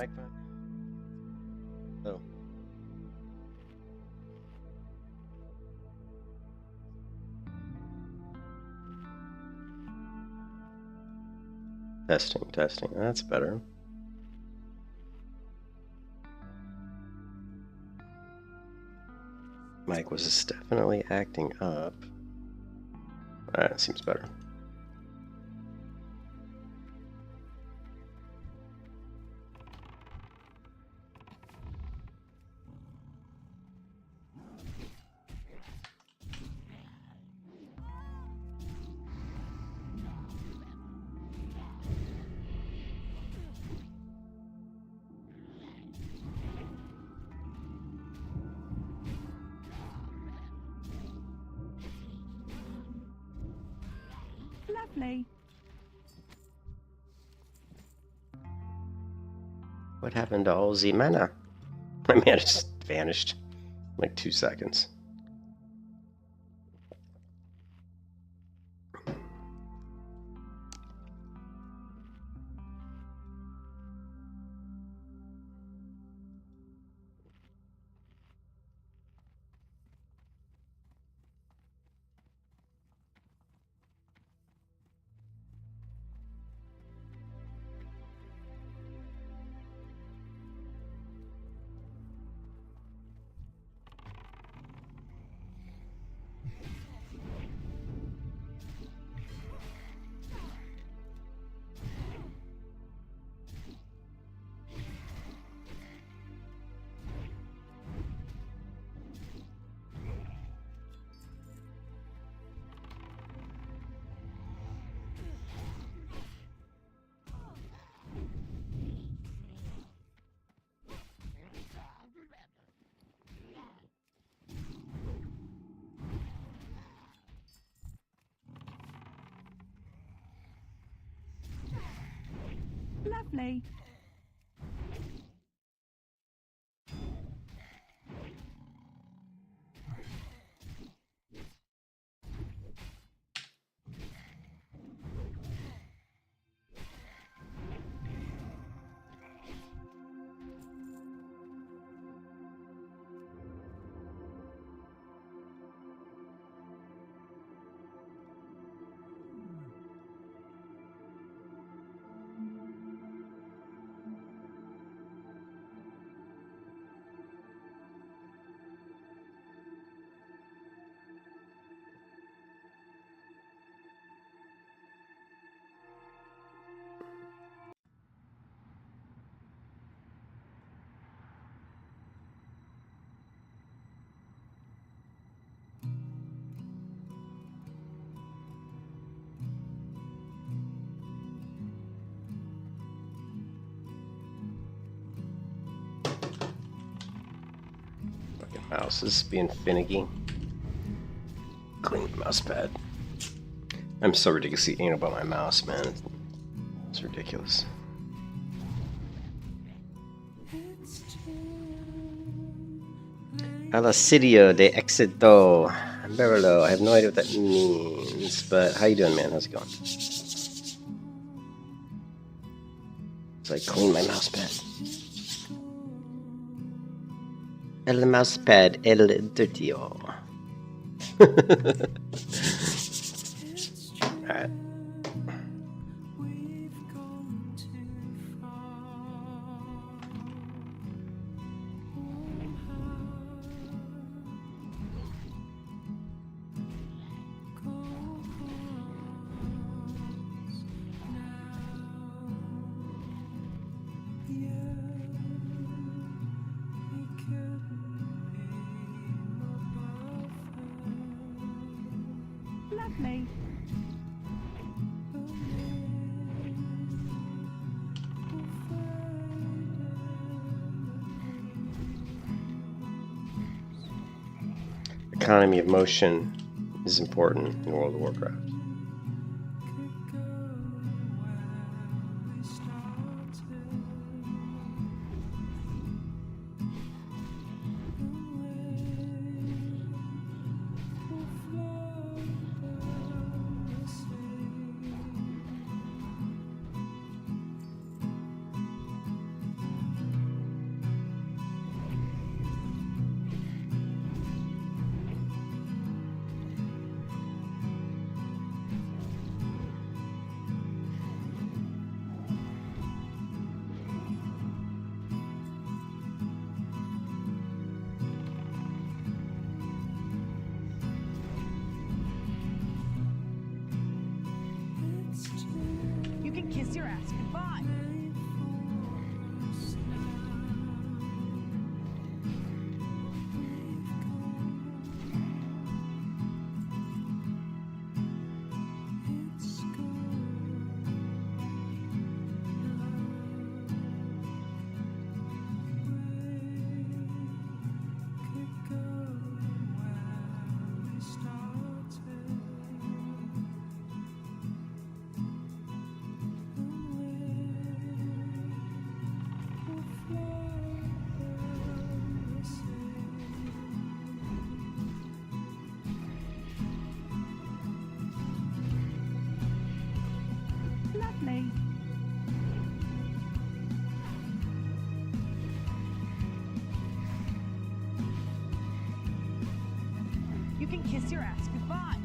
mic back? Oh. Testing, testing. That's better. Mike was definitely acting up. Alright, seems better. Lovely. What happened to all the mana? My mana just vanished in like 2 seconds. Lovely. Fucking mouse is being finicky. Clean the mouse pad. I'm so ridiculously anal about my mouse, man. It's ridiculous. Alacidio de Exito. Barolo. I have no idea what that means, but how you doing, man? How's it going? So I clean my mouse pad. El mouse pad, el dirtio. Alright. Lovely. Economy of motion is important in World of Warcraft. You can kiss your ass goodbye. Lovely. You can kiss your ass goodbye.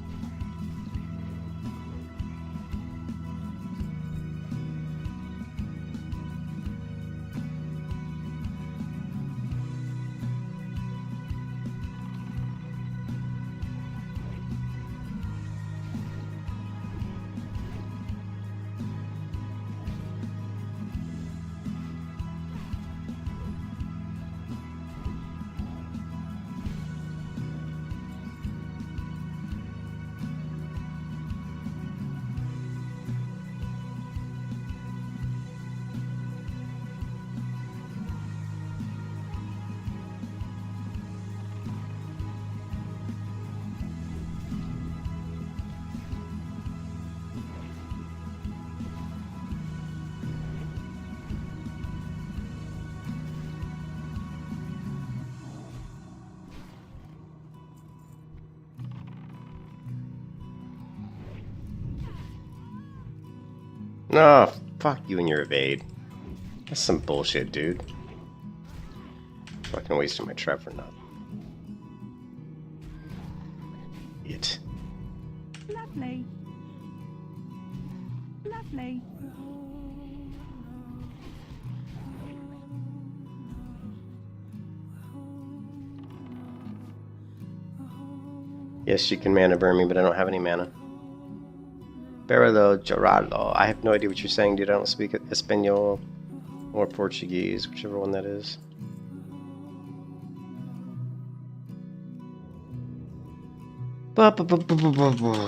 No, fuck you and your evade. That's some bullshit, dude. Fucking wasting my trap for nothing. It. Lovely. Lovely. Yes, you can mana burn me, but I don't have any mana. Barolo Gerardo. I have no idea what you're saying, dude. I don't speak Espanol or Portuguese, whichever one that is. Barello.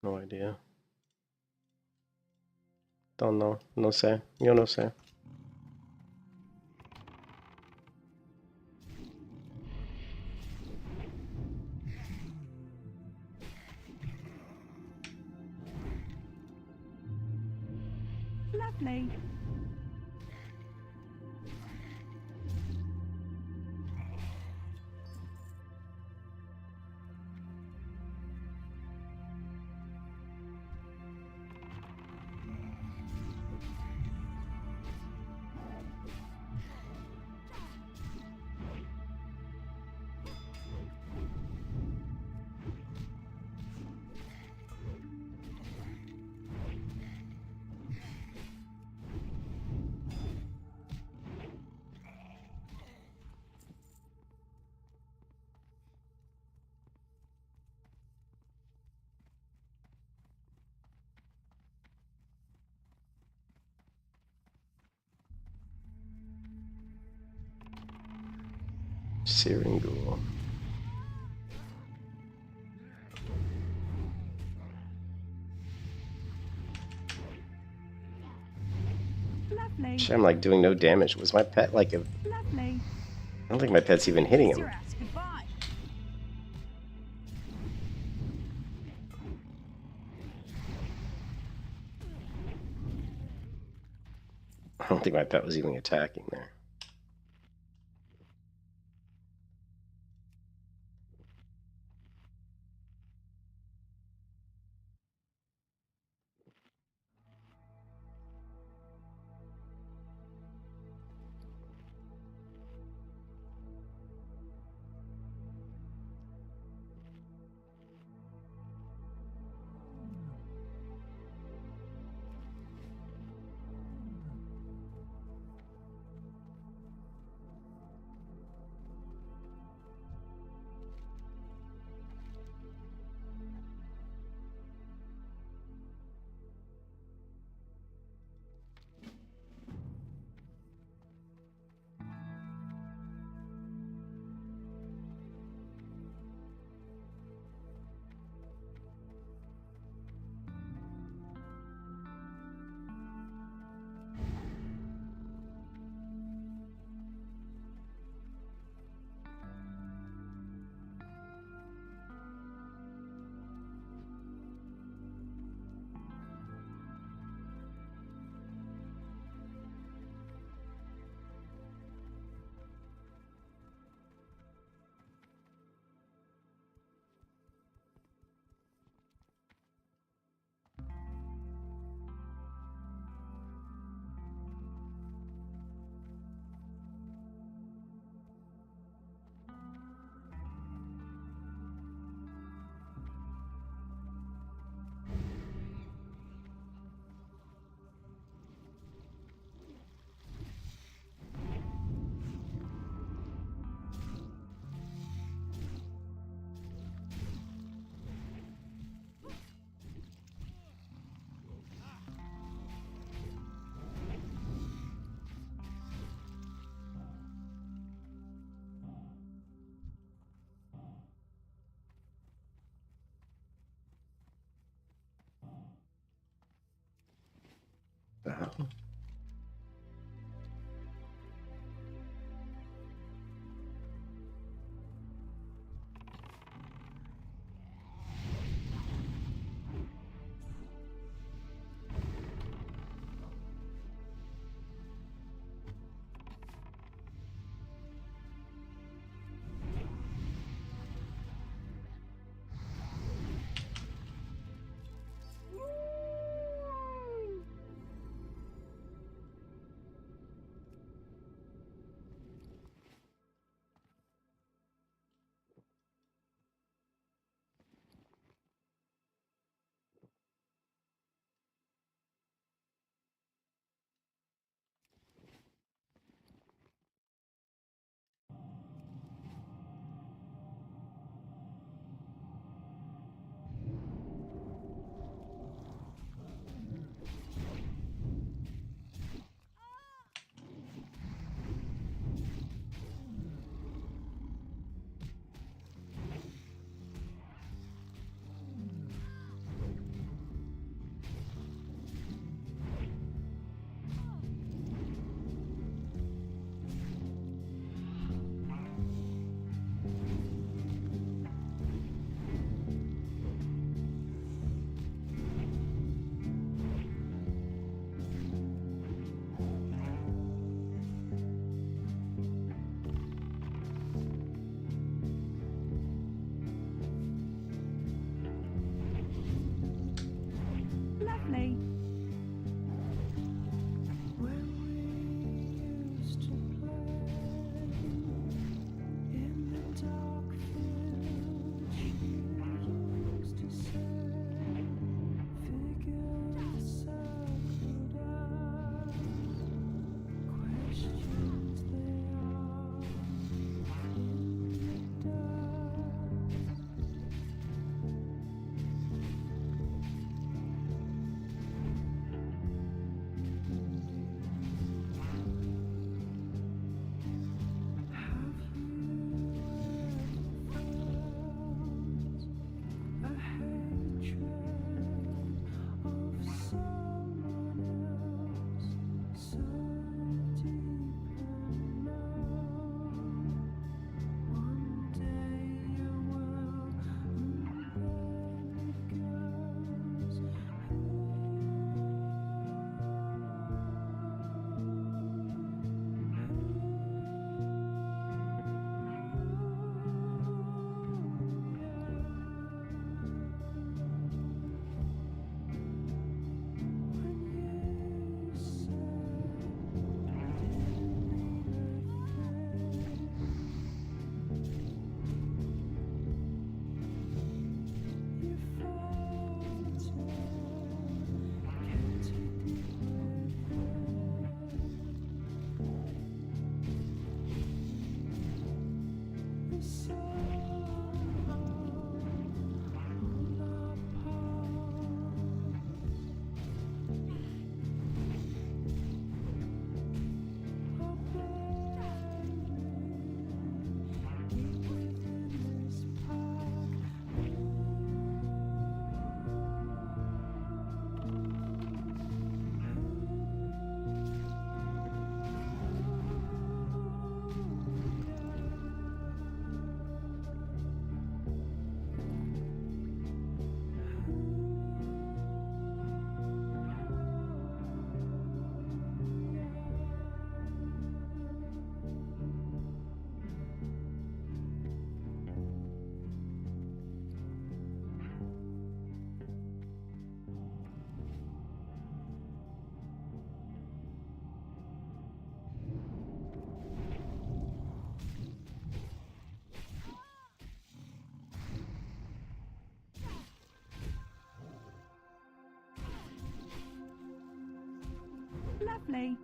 No idea. Don't know. No sé. Yo no sé. Lovely. Siringo. Lovely. Shit, I'm like doing no damage. Was my pet like a... Lovely. I don't think my pet's even hitting Kiss him. your ass goodbye. I don't think my pet was even attacking there. the hell? Lovely. When we used to play in the dark field, you used to say, figures circled us, questions they are in the dust. Have you ever felt a hatred of someone else so deep and low? One day you will, and then it goes. Lovely.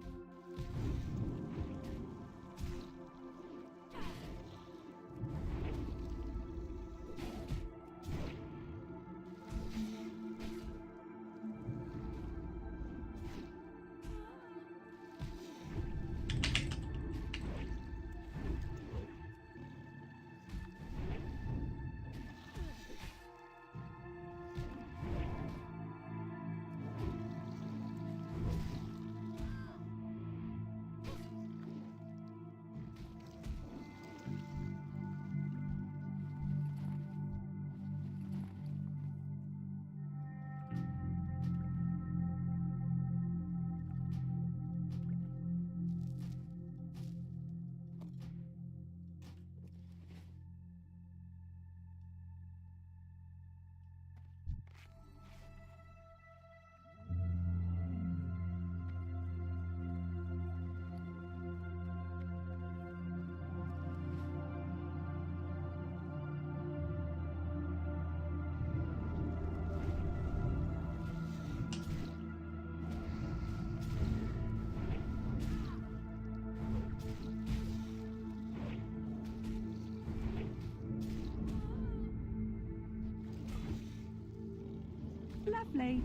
Lovely.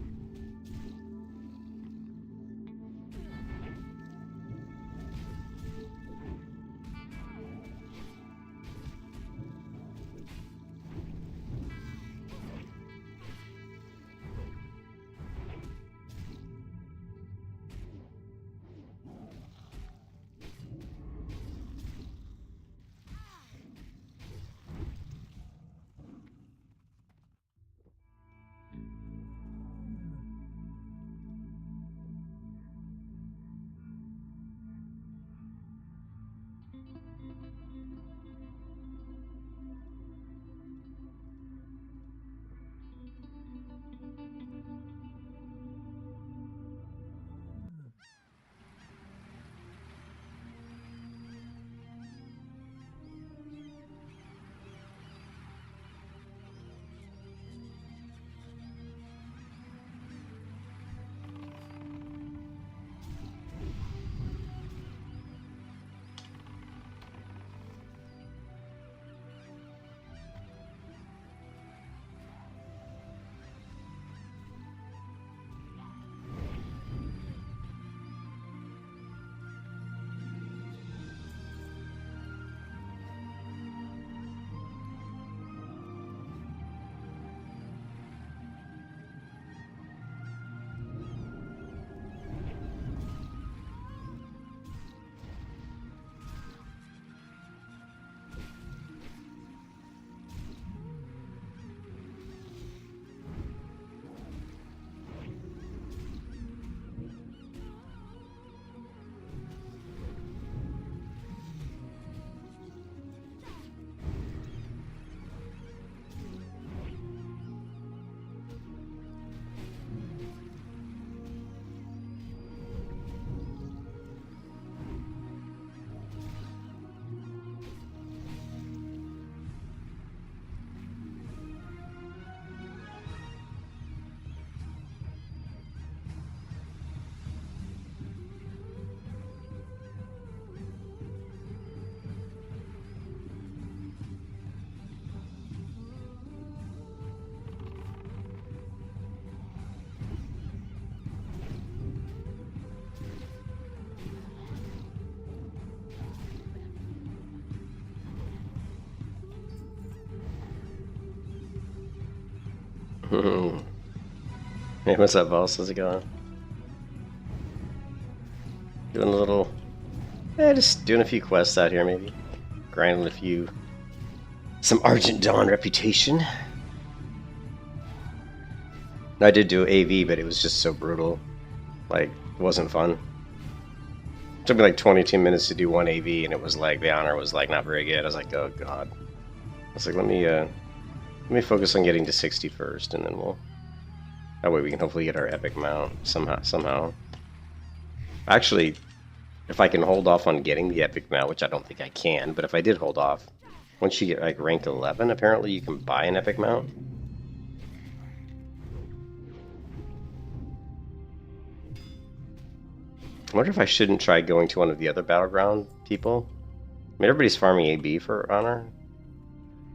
Hey, what's up, boss? How's it going? Doing a little... just doing a few quests out here, maybe. Grinding a few... Some Argent Dawn reputation. I did do AV, but it was just so brutal. Like, it wasn't fun. It took me like 22 minutes to do one AV, and it was like, the honor was like not very good. I was like, oh god. I was like, let me focus on getting to 60 first, and then we'll... That way we can hopefully get our epic mount somehow. Actually, if I can hold off on getting the epic mount, which I don't think I can, but if I did hold off, once you get like rank 11, apparently you can buy an epic mount. I wonder if I shouldn't try going to one of the other battleground people. I mean, everybody's farming AB for honor.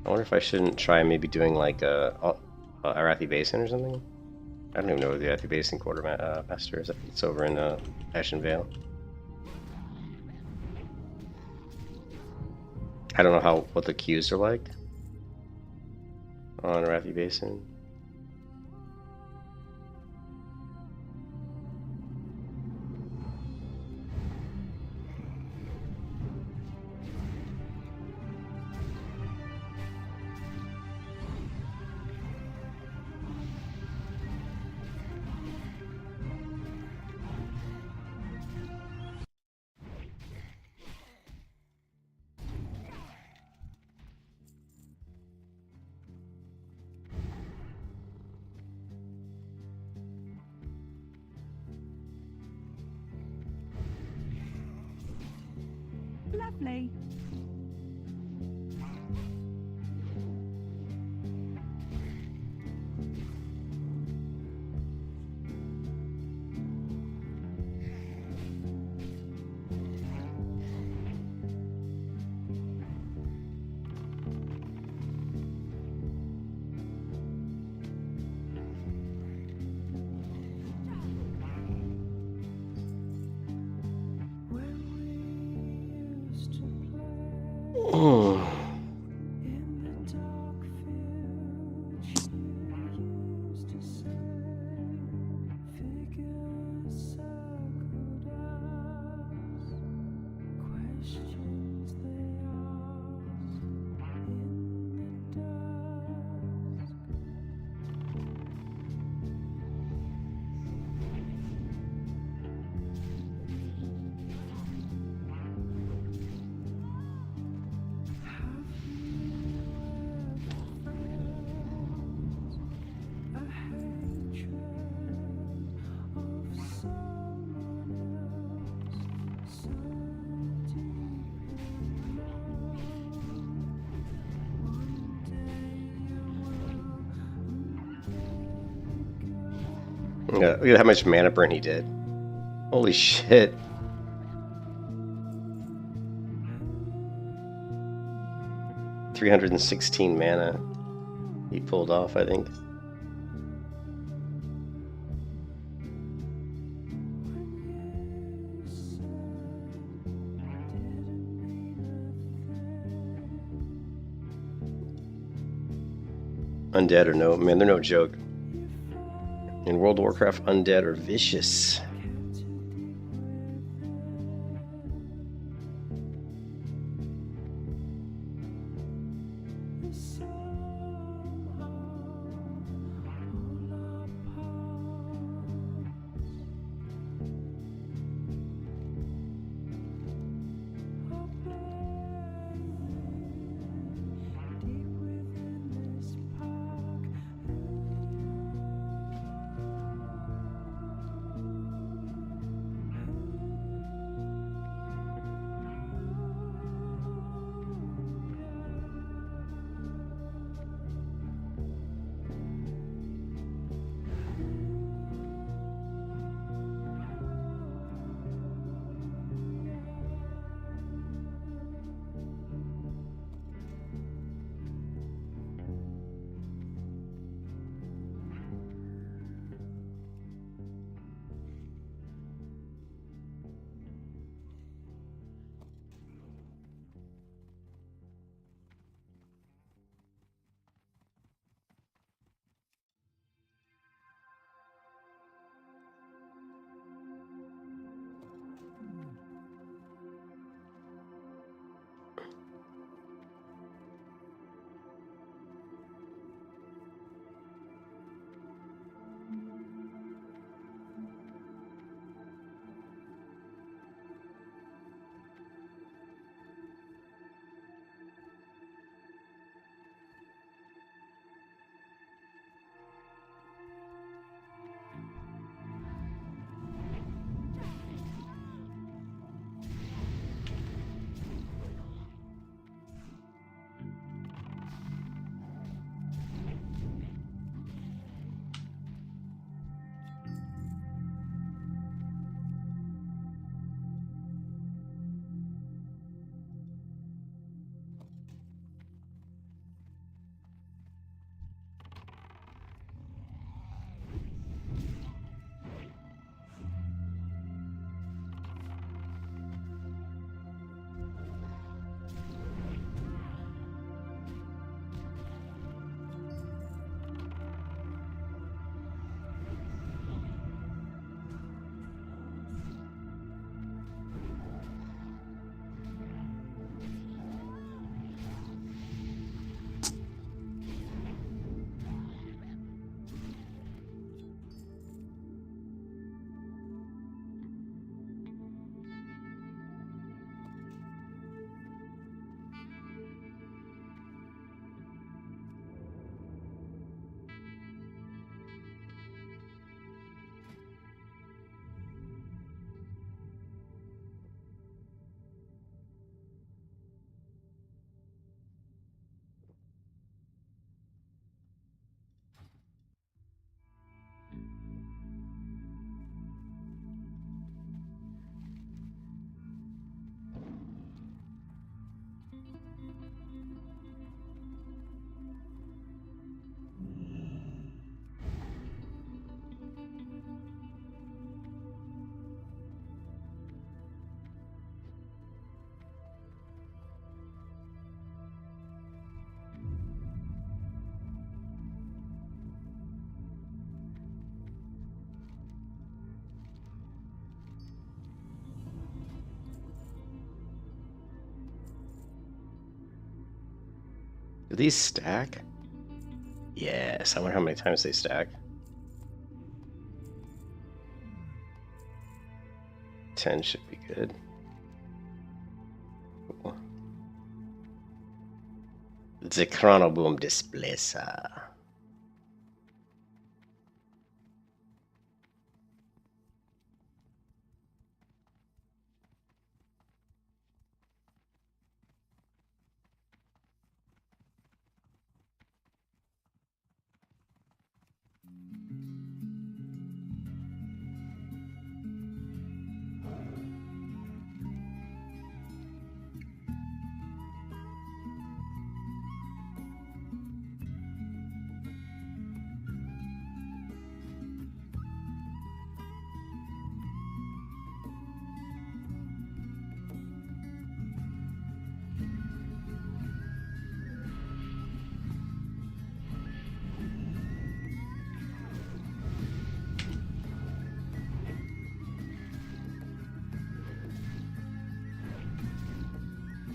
I wonder if I shouldn't try maybe doing like a Arathi Basin or something. I don't even know where the Arathi Basin quartermaster is. It's over in Ashen Vale. I don't know what the queues are like on Arathi Basin. Lovely. In the dark field, you used to say, figures circled us, questions they asked in the dusk. Have you ever felt a hatred of someone else so deep and low? One day you will Yeah, look at how much mana burn he did. Holy shit. $316 mana he pulled off, I think. Undead or no, man, they're no joke. In World of Warcraft, undead are vicious. Do these stack? Yes, I wonder how many times they stack. 10 should be good. Cool. The Chronoboom Displacer.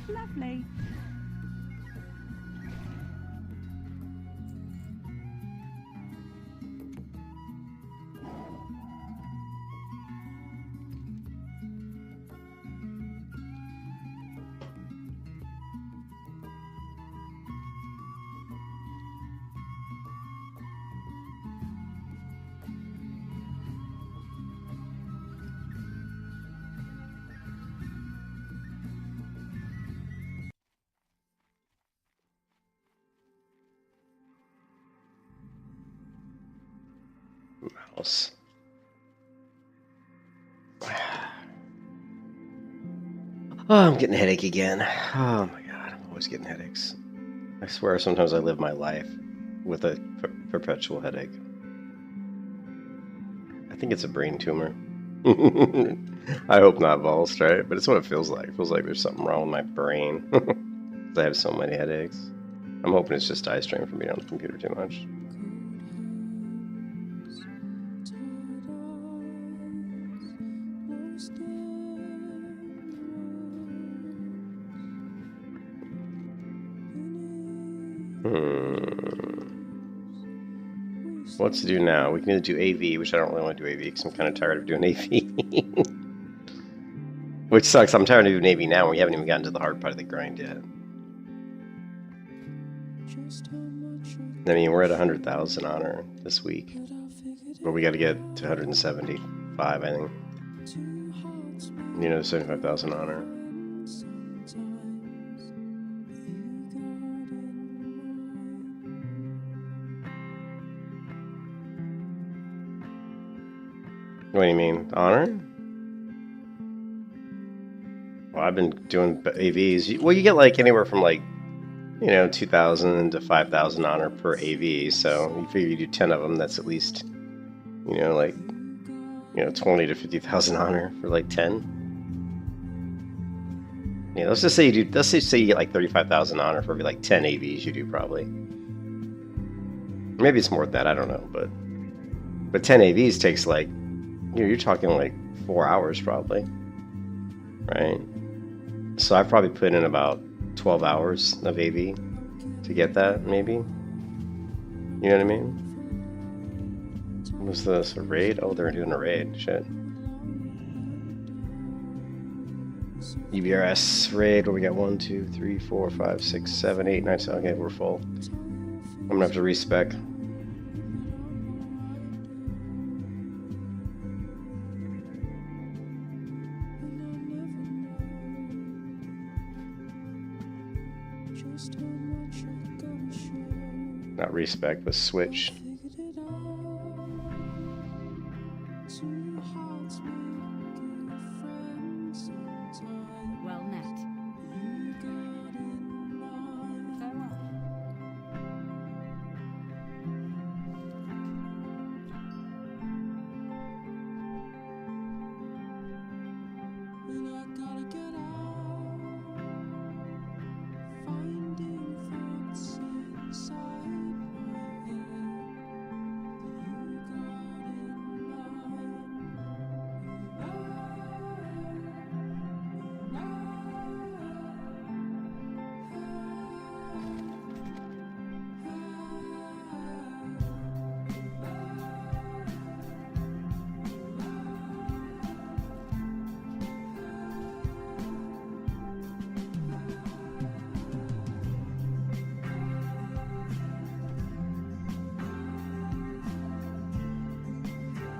Lovely. Mouse. Oh, I'm getting a headache again. Oh my god, I'm always getting headaches. I swear sometimes I live my life with a perpetual headache. I think it's a brain tumor. I hope not, Volst, right? But it's what it feels like. It feels like there's something wrong with my brain. I have so many headaches. I'm hoping it's just eye strain from being on the computer too much. What to do now? We can either do AV, which I don't really want to do AV because I'm kind of tired of doing AV. Which sucks. I'm tired of doing AV now. We haven't even gotten to the hard part of the grind yet. I mean, we're at 100,000 honor this week. But we got to get to 175, I think. You know, 75,000 honor. What do you mean? Honor? Well, I've been doing AVs. Well, you get like anywhere from like, you know, 2,000 to 5,000 honor per AV. So you figure you do 10 of them, that's at least, you know, like, you know, 20 to 50,000 honor for like 10. Yeah, let's just say you do. Let's just say you get like 35,000 honor for every like 10 AVs you do, probably. Maybe it's more than that. I don't know, but 10 AVs takes like, you know, you're talking like 4 hours probably, right? So I've probably put in about 12 hours of AV to get that, maybe. You know what I mean? What was this? A raid? Oh, they're doing a raid. Shit. EBRS raid where we got 1, 2, 3, 4, 5, 6, 7, 8, 9. Okay, we're full. I'm gonna have to respec. Not respec, but switch. Well met. Farewell.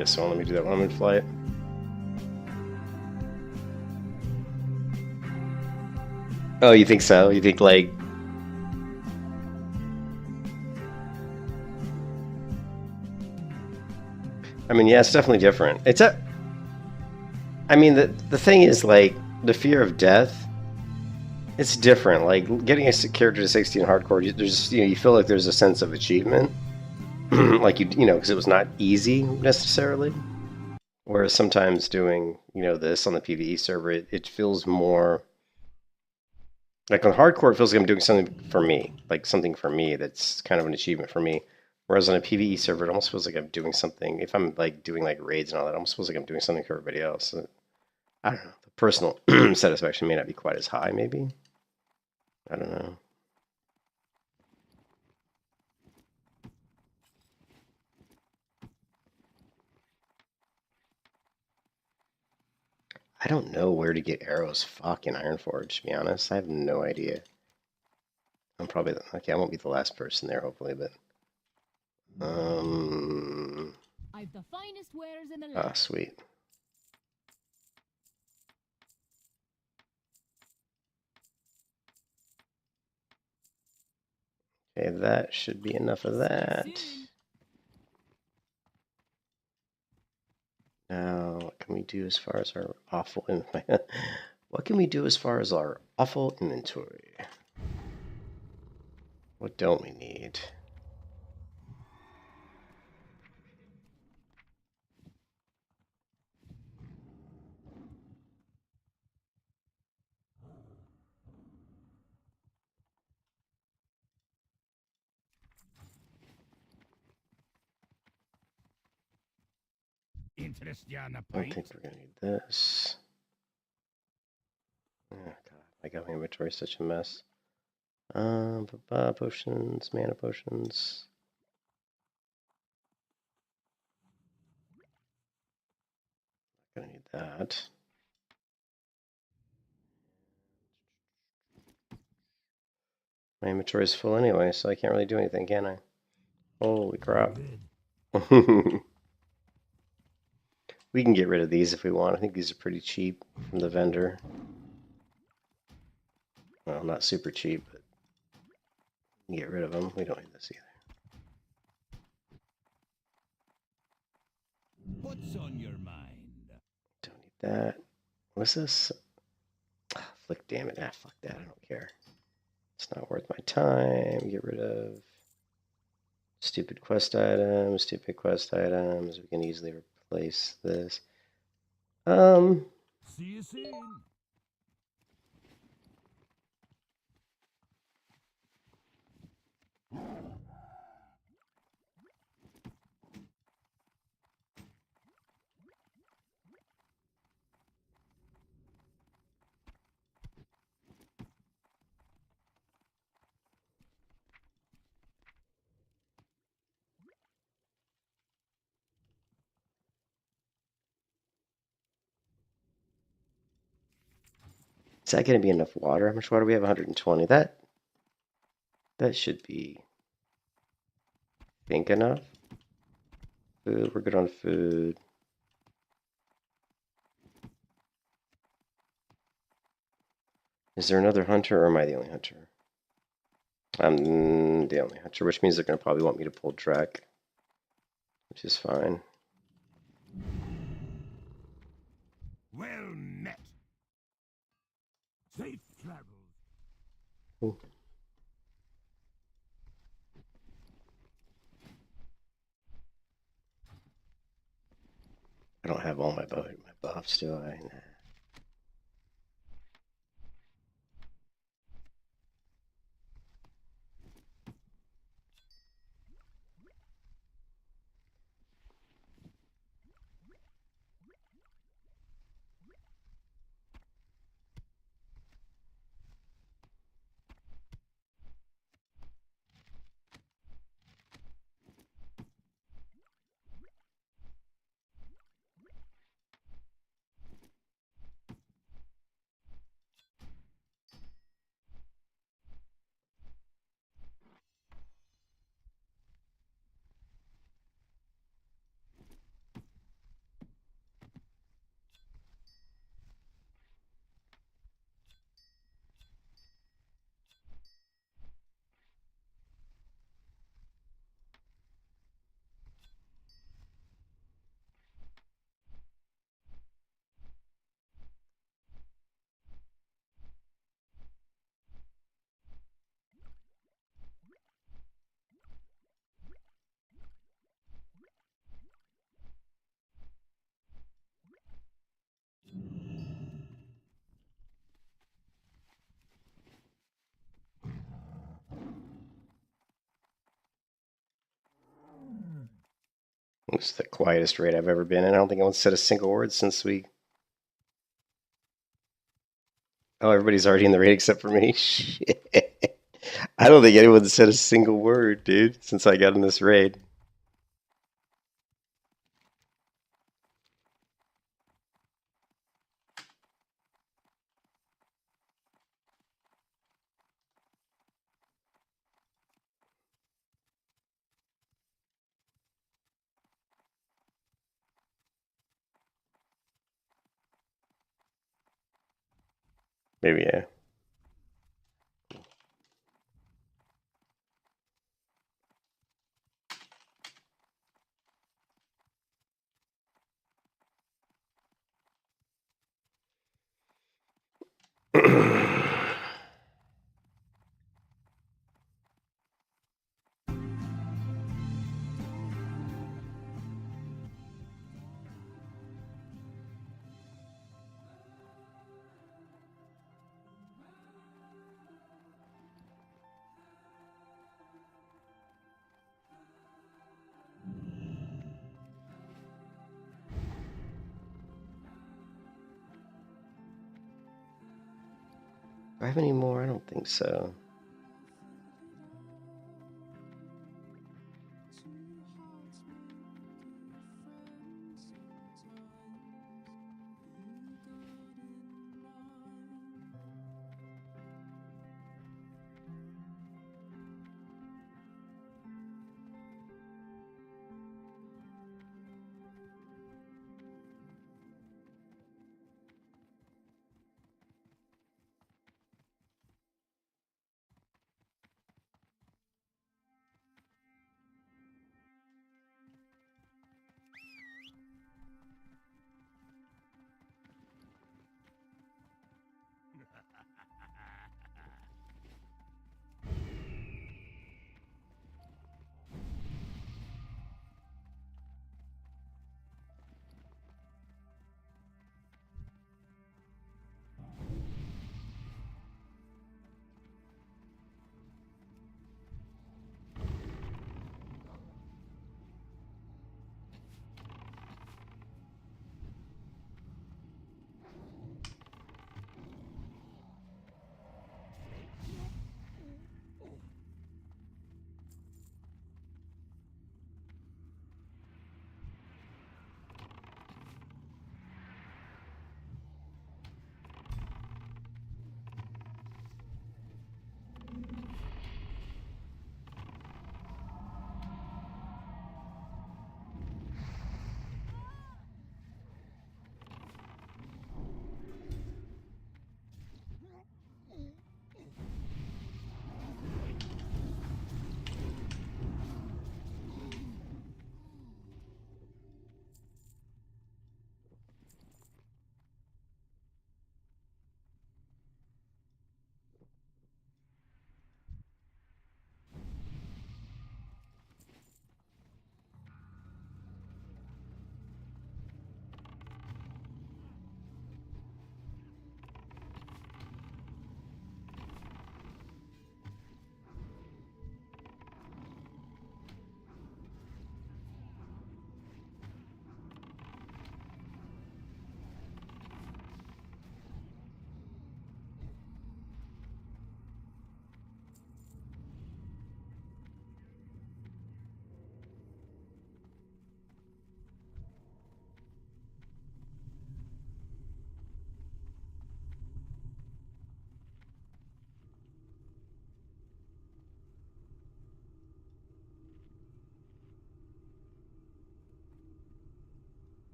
Yes, so let me do that while I'm in flight. Oh, you think so? You think like... I mean, yeah, it's definitely different. It's a... I mean, the thing is, like, the fear of death, it's different. Like, getting a character to 60 in hardcore, there's, you know, you feel like there's a sense of achievement. Like, you know, because it was not easy, necessarily. Whereas sometimes doing, you know, this on the PvE server, it feels more... Like, on hardcore, it feels like I'm doing something for me. Like, something for me that's kind of an achievement for me. Whereas on a PvE server, it almost feels like I'm doing something... If I'm, like, doing, like, raids and all that, it almost feels like I'm doing something for everybody else. I don't know. The personal satisfaction may not be quite as high, maybe. I don't know. I don't know where to get arrows fucking Ironforge, to be honest. I have no idea. I'm probably... Okay, I won't be the last person there, hopefully, but... I've the finest wares in the land. Ah, sweet. Okay, that should be enough of that. Now, what can we do as far as our awful... What can we do as far as our awful inventory? What don't we need? I don't think we're gonna need this. Oh god, my god, my inventory is such a mess. Potions, mana potions. Gonna need that. My inventory is full anyway, so I can't really do anything, can I? Holy crap. We can get rid of these if we want. I think these are pretty cheap from the vendor. Well, not super cheap, but we can get rid of them. We don't need this either. What's on your mind? Don't need that. What's this? Ah, flick, damn it. Ah, fuck that. I don't care. It's not worth my time. Get rid of stupid quest items, stupid quest items. We can easily replace this. See you soon. Is that going to be enough water? How much water do we have? 120. That should be, I think, enough. Food, we're good on food. Is there another hunter, or am I the only hunter? I'm the only hunter, which means they're going to probably want me to pull Drek, which is fine. Well met. Safe travels. Ooh. I don't have all my buffs, do I? Nah. It's the quietest raid I've ever been in. I don't think anyone's said a single word since we... Oh, everybody's already in the raid except for me? Shit. I don't think anyone's said a single word, dude, since I got in this raid. Maybe, yeah. Do I have any more? I don't think so.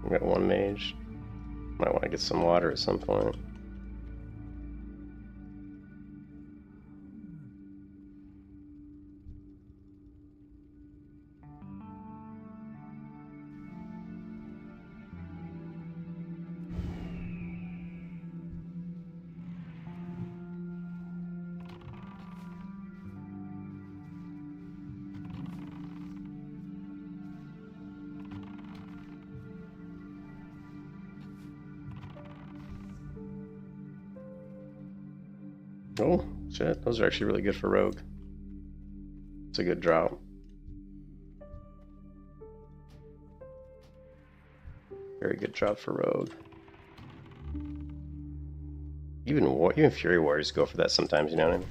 We got one mage. Might want to get some water at some point. Oh, shit. Those are actually really good for rogue. It's a good drop. Very good drop for rogue. Even Fury Warriors go for that sometimes, you know what I mean?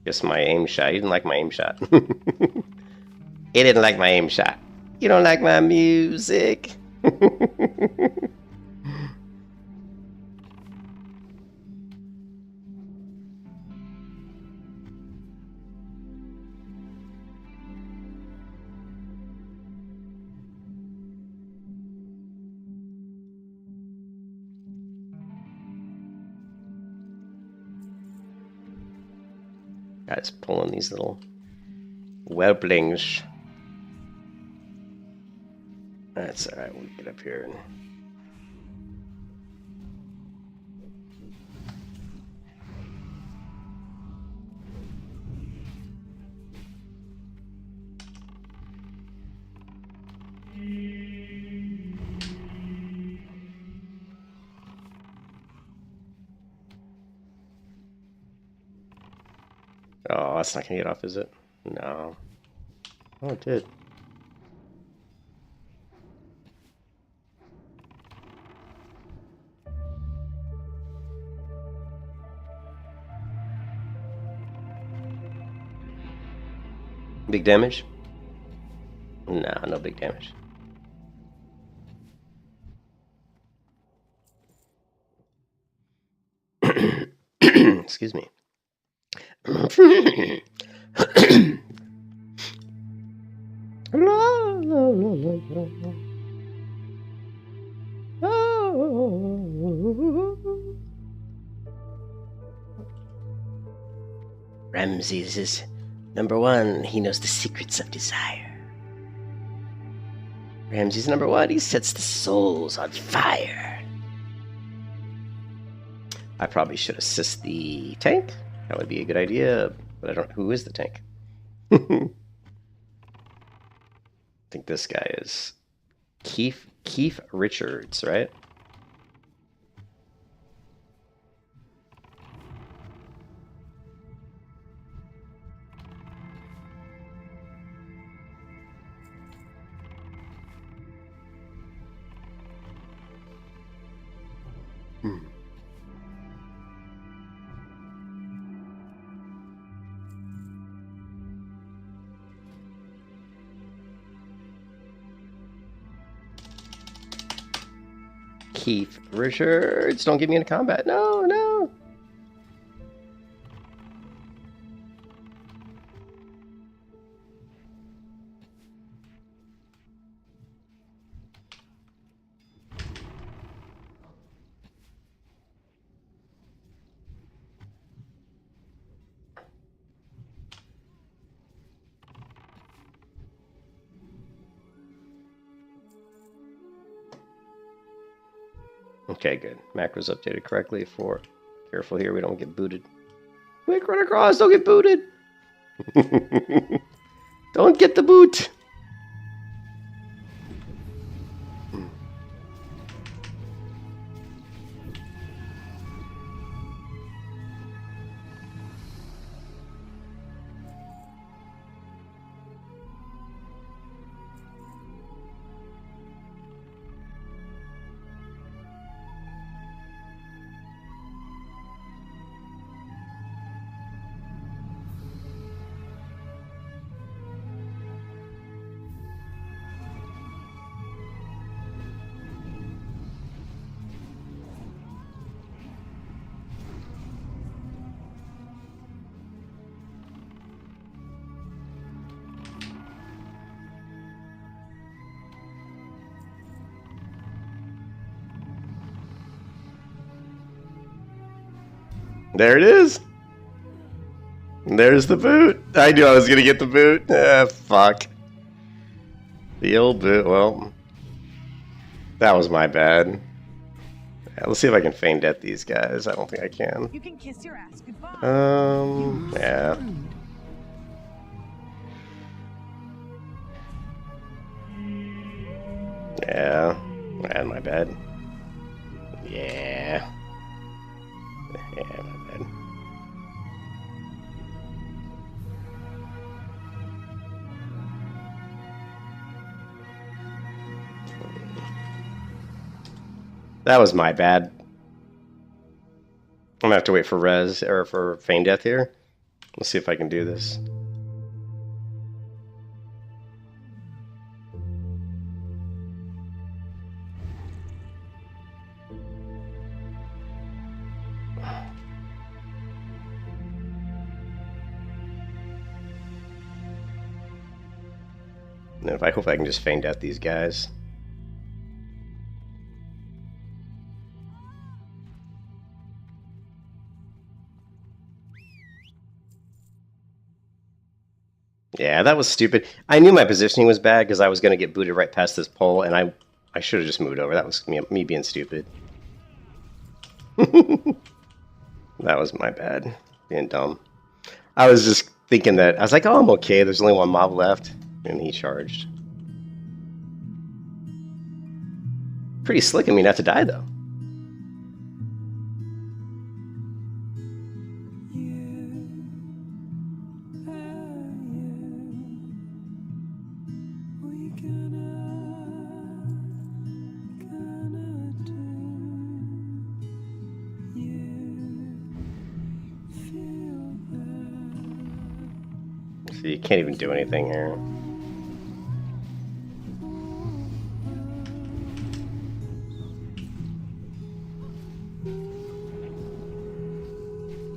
Guess my aim shot. You didn't like my aim shot. He didn't like my aim shot. You don't like my music. Guys pulling these little whelplings. That's alright, we'll get up here and oh, that's not gonna get off, is it? No. Oh, it did. Big damage? Nah, no big damage. Excuse me. Ramses is number one. He knows the secrets of desire. Ramses number one. He sets the souls on fire. I probably should assist the tank. That would be a good idea, but I don't. Who is the tank? I think this guy is Keith Richards, right? Keith Richards, don't get me into combat. No, no. Okay, good. Macro's updated correctly for... Careful here, we don't get booted. Quick, run across, don't get booted! Don't get the boot! There it is. There's the boot. I knew I was gonna get the boot. Ah, fuck. The old boot. Well, that was my bad. Yeah, let's see if I can feign death these guys. I don't think I can. You can kiss your ass goodbye. Yeah. Yeah. And my bad. Yeah. Yeah, my bad. That was my bad. I'm gonna have to wait for res or for feign death here. Let's see if I can do this. And if I hope I can just feign death these guys. Yeah, that was stupid. I knew my positioning was bad because I was going to get booted right past this pole, and I should have just moved over. That was me being stupid. That was my bad. Being dumb. I was just thinking that, I was like, oh, I'm okay. There's only one mob left. And he charged. Pretty slick of me not to die, though. So you can't even do anything here.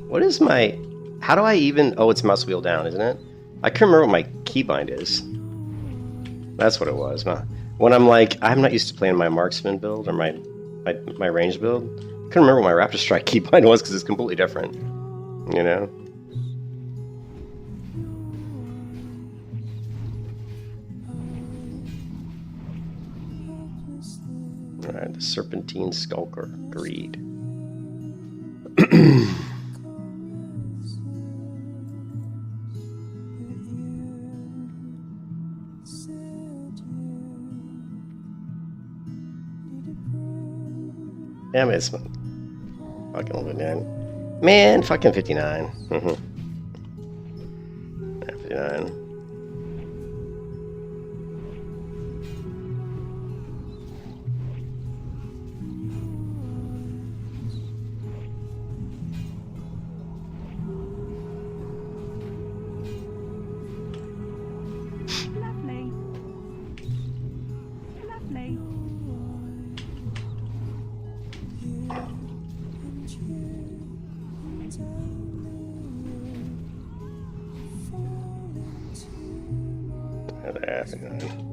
What is my... How do I even... Oh, it's mouse wheel down, isn't it? I can't remember what my keybind is. That's what it was. When I'm like... I'm not used to playing my marksman build or my range build. I couldn't remember what my Raptor Strike keybind was because it's completely different. You know? Alright, the Serpentine Skulker. Greed. Damn it, it's fucking 59. Man, fucking 59. 59. Lovely. Lovely. There, 59.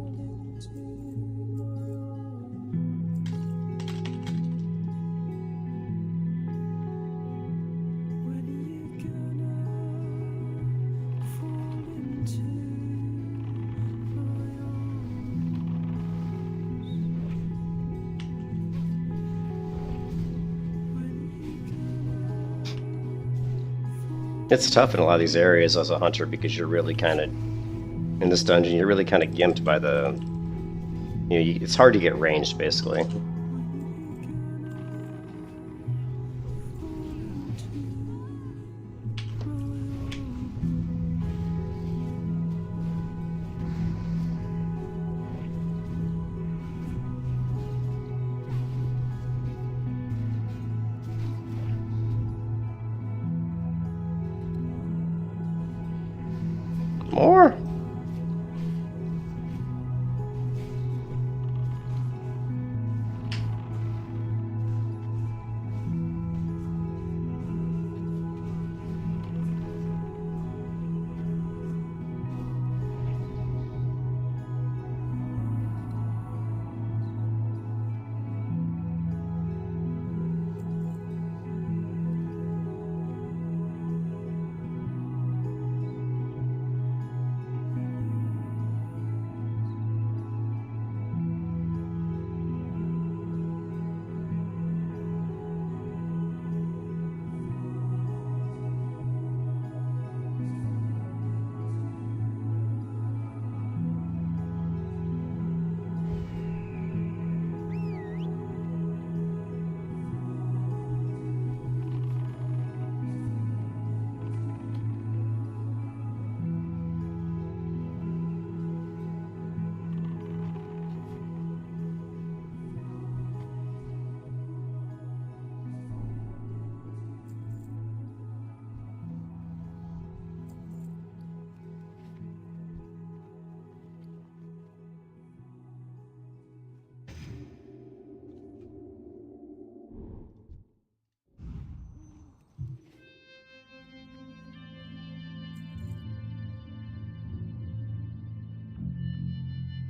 It's tough in a lot of these areas as a hunter because you're really kind of, in this dungeon, you're really kind of gimped by the, you know, it's hard to get ranged basically. More?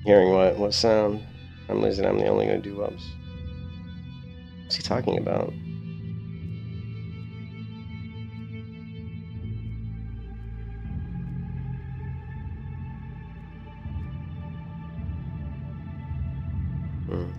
Hearing what? What sound? I'm lazy. I'm the only gonna do ups. What's he talking about? Hmm.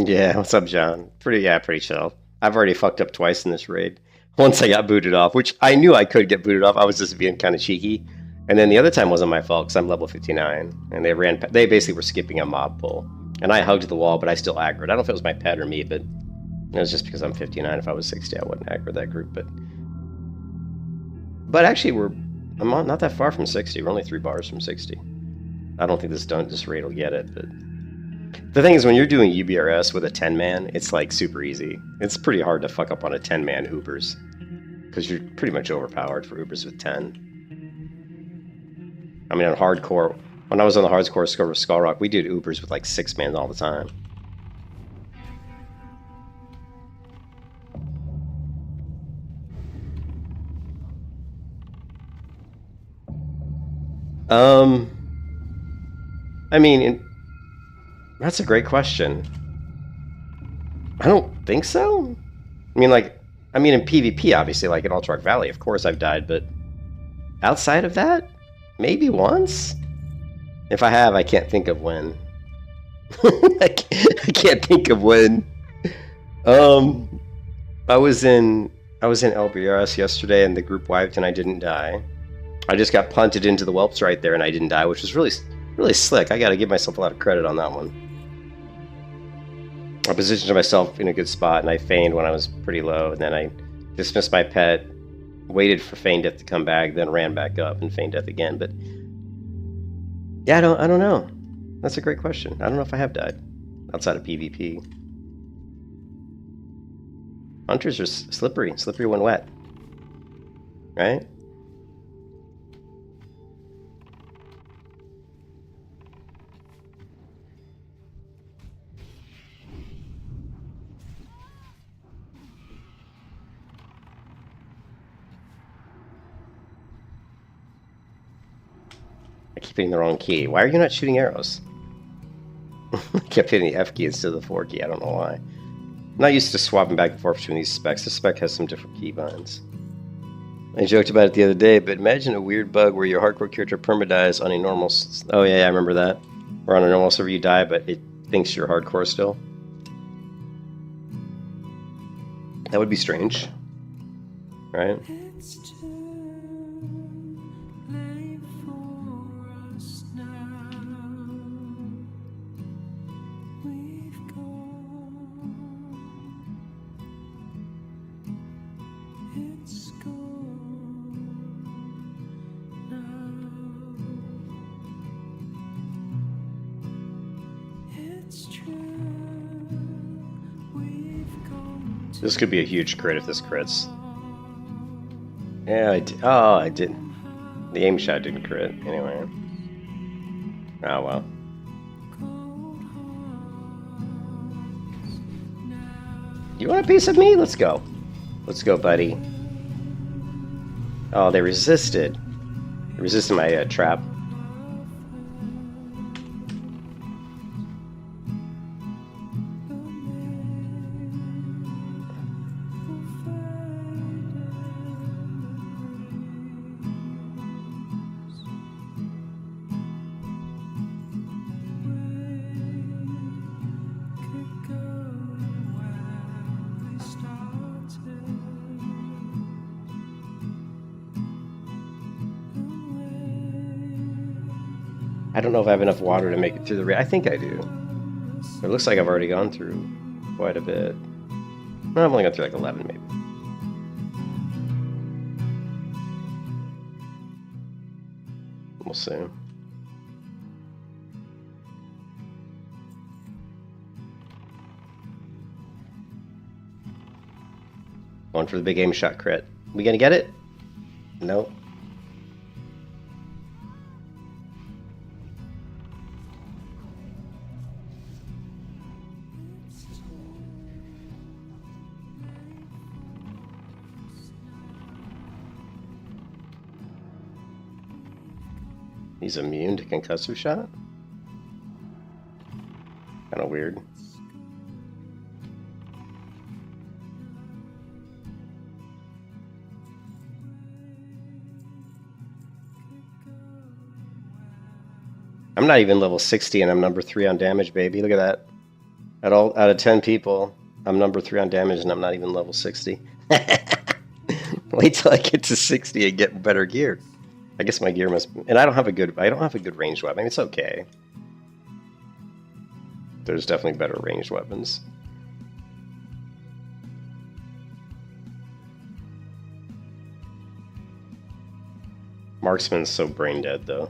Yeah, what's up, John? Pretty chill. I've already fucked up twice in this raid. Once I got booted off, which I knew I could get booted off. I was just being kind of cheeky. And then the other time wasn't my fault because I'm level 59, and they basically were skipping a mob pull, and I hugged the wall, but I still aggroed. I don't know if it was my pet or me, but it was just because I'm 59. If I was 60, I wouldn't aggro that group. But actually, I'm not that far from 60. We're only 3 bars from 60. I don't think this raid will get it, but. The thing is, when you're doing UBRS with a 10-man, it's like super easy. It's pretty hard to fuck up on a 10-man Ubers, because you're pretty much overpowered for Ubers with 10. I mean, on hardcore, when I was on the hardcore score with Skull Rock, we did Ubers with like 6-man all the time. I mean, that's a great question. I don't think so. I mean, in PvP, obviously, like in Ultra Valley, of course I've died, but outside of that, maybe once? If I have, I can't think of when. I can't think of when. I was in LBRS yesterday, and the group wiped, and I didn't die. I just got punted into the whelps right there, and I didn't die, which was really slick. I got to give myself a lot of credit on that one. I positioned myself in a good spot, and I feigned when I was pretty low, and then I dismissed my pet, waited for feign death to come back, then ran back up and feign death again. But yeah, I don't know. That's a great question. I don't know if I have died outside of PvP. Hunters are slippery when wet, right? I keep hitting the wrong key. Why are you not shooting arrows? I kept hitting the F key instead of the 4 key. I don't know why. I'm not used to swapping back and forth between these specs. This spec has some different keybinds. I joked about it the other day, but imagine a weird bug where your hardcore character permadies on a normal... Oh yeah, I remember that. Or on a normal server you die, but it thinks you're hardcore still. That would be strange. Right? It's too late for us now. We've gone. It's gone now. It's true. This could be a huge crit if this crits. Yeah, oh, I didn't. The aim shot didn't crit, anyway. Oh, well. You want a piece of me? Let's go. Let's go, buddy. Oh, they resisted. They resisted my trap. I don't know if I have enough water to make it through the raid. I think I do. It looks like I've already gone through quite a bit. Well, I've only gone through like 11 maybe. We'll see. Going for the big aim shot crit. We gonna get it? Nope. He's immune to concussive shot? Kind of weird. I'm not even level 60 and I'm number 3 on damage, baby. Look at that. Out of 10 people, I'm number 3 on damage and I'm not even level 60. Wait till I get to 60 and get better gear. I guess my gear must, and I don't have a good ranged weapon. I mean, it's okay. There's definitely better ranged weapons. Marksman's so brain dead though.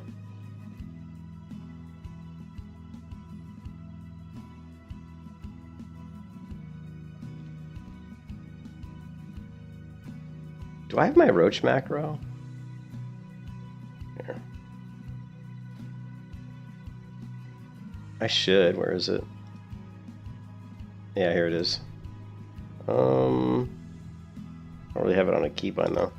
Do I have my roach macro? Here. I should. Where is it? Yeah, here it is. I don't really have it on a keybind though.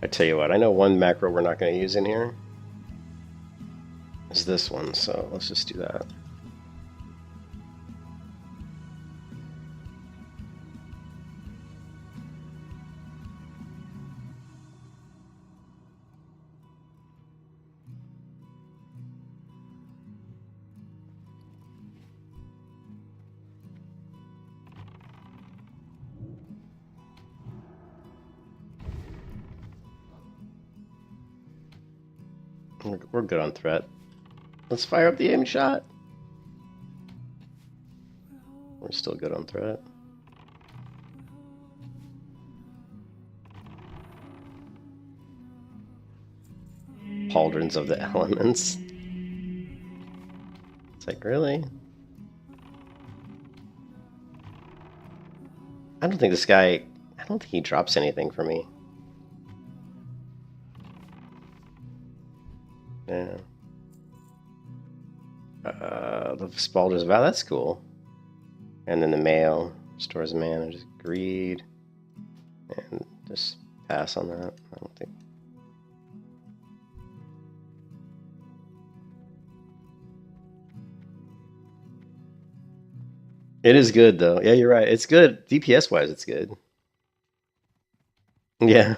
I tell you what, I know one macro we're not going to use in here is this one, so let's just do that. We're good on threat. Let's fire up the aim shot. We're still good on threat. Pauldrons of the elements. It's like, really? I don't think this guy, I don't think he drops anything for me. Yeah. The Spalder's Vow, that's cool. And then the mail restores mana, just greed. And just pass on that. I don't think. It is good though. Yeah, you're right. It's good. DPS wise, it's good. Yeah.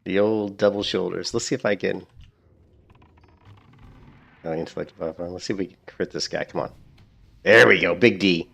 The old double shoulders. Let's see if I can. Intellect buff on. Let's see if we can crit this guy. Come on. There we go. Big D.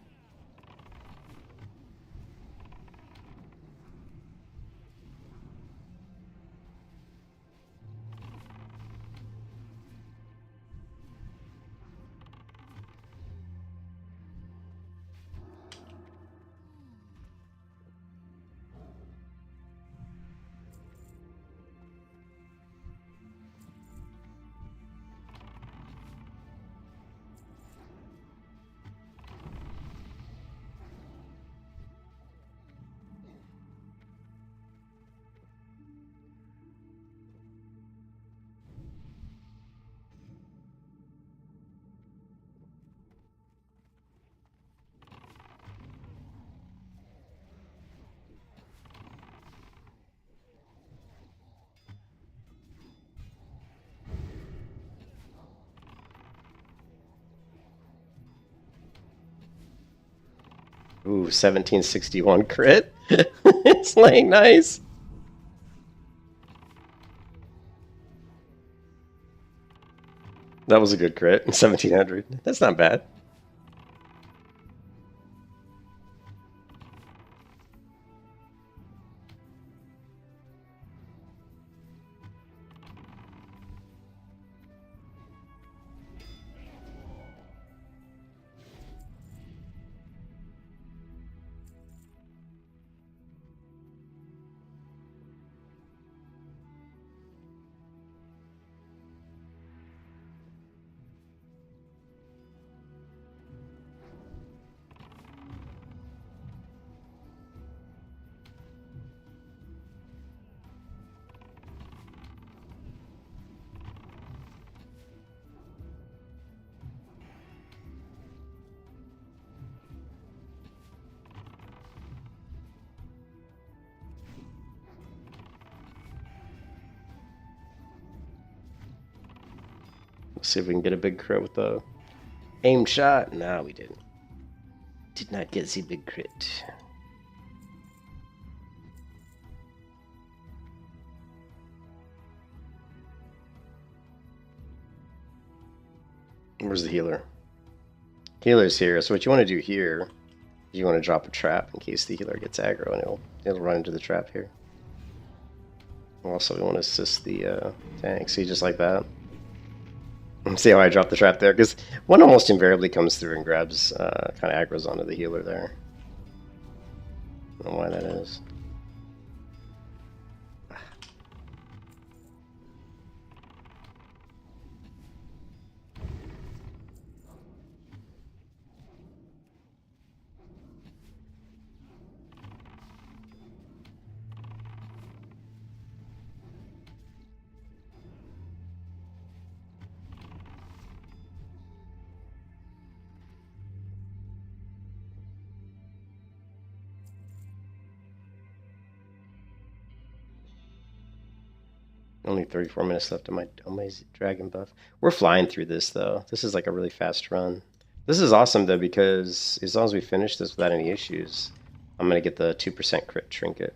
Ooh, 1761 crit. It's laying nice. That was a good crit. 1700. That's not bad. Let's see if we can get a big crit with the aim shot. Nah, we didn't. Did not get the big crit. Where's the healer? Healer's here. So what you want to do here, you want to drop a trap in case the healer gets aggro, and it'll run into the trap here. Also, we want to assist the tank. See, just like that. See how I dropped the trap there? Because one almost invariably comes through and grabs, kind of aggro's onto the healer there. I don't know why that is. Only 34 minutes left on my dragon buff. We're flying through this though. This is like a really fast run. This is awesome though, because as long as we finish this without any issues, I'm gonna get the 2% crit trinket,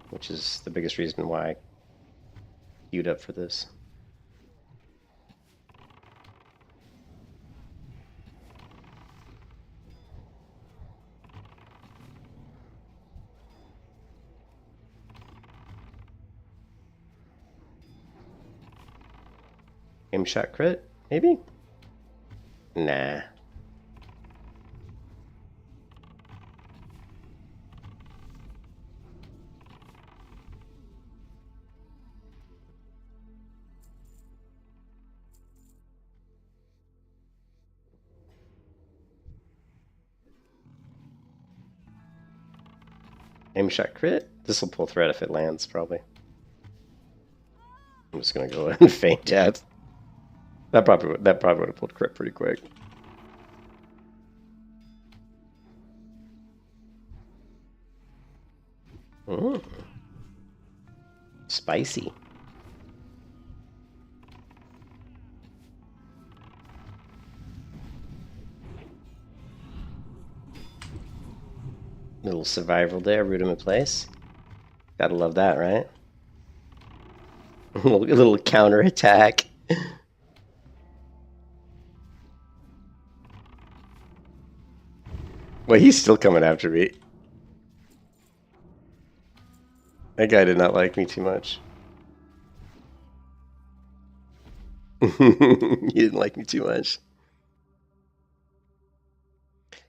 which is the biggest reason why I queued up for this. Aim shot crit, maybe? Nah. Aim shot crit? This will pull threat if it lands, probably. I'm just gonna go ahead and feint death. That probably would have pulled crit pretty quick. Spicy. Little survival there, root him in place. Gotta love that, right? A little counter attack. Well, he's still coming after me. That guy did not like me too much. He didn't like me too much.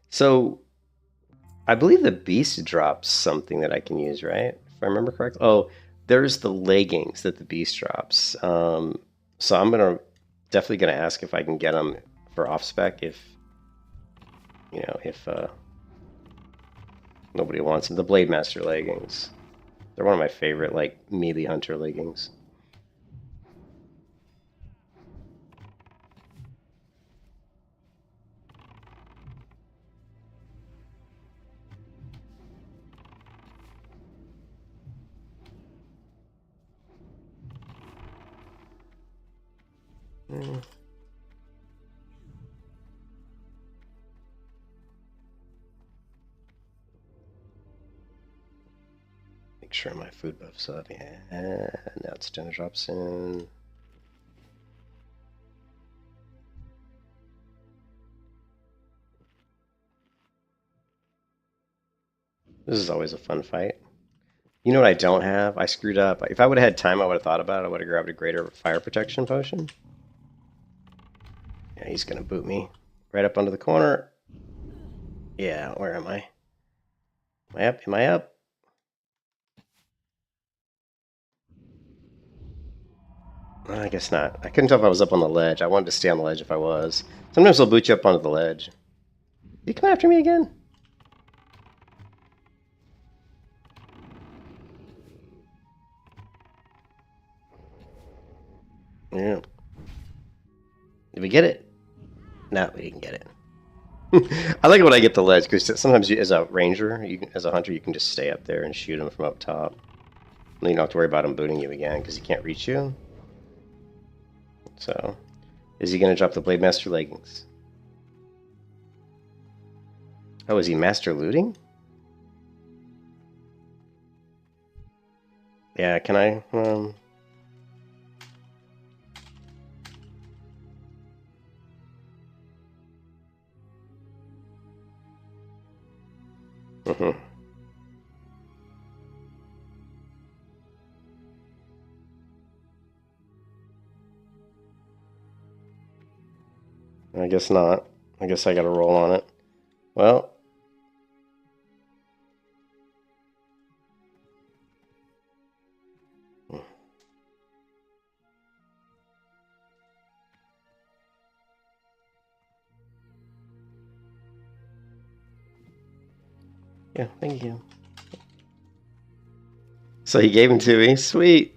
So, I believe the beast drops something that I can use, right? If I remember correctly. Oh, there's the leggings that the beast drops. So I'm definitely gonna ask if I can get them for off spec if nobody wants them. The Blade Master leggings. They're one of my favorite, like, melee hunter leggings. Make sure my food buff's up. Yeah, now it's gonna drop soon. This is always a fun fight. You know what I don't have? I screwed up. If I would have had time, I would have thought about it. I would have grabbed a greater fire protection potion. Yeah, he's gonna boot me right up under the corner. Yeah, where am I? Am I up? Am I up? I guess not. I couldn't tell if I was up on the ledge. I wanted to stay on the ledge if I was. Sometimes they'll boot you up onto the ledge. You come after me again? Yeah. Did we get it? No, we didn't get it. I like it when I get the ledge, because sometimes you, as a ranger, as a hunter, you can just stay up there and shoot him from up top. And you don't have to worry about him booting you again, because he can't reach you. So, is he going to drop the Blade Master leggings? Oh, is he master looting? Yeah, can I? I guess not. I guess I gotta roll on it. Well. Yeah, thank you. So he gave them to me. Sweet.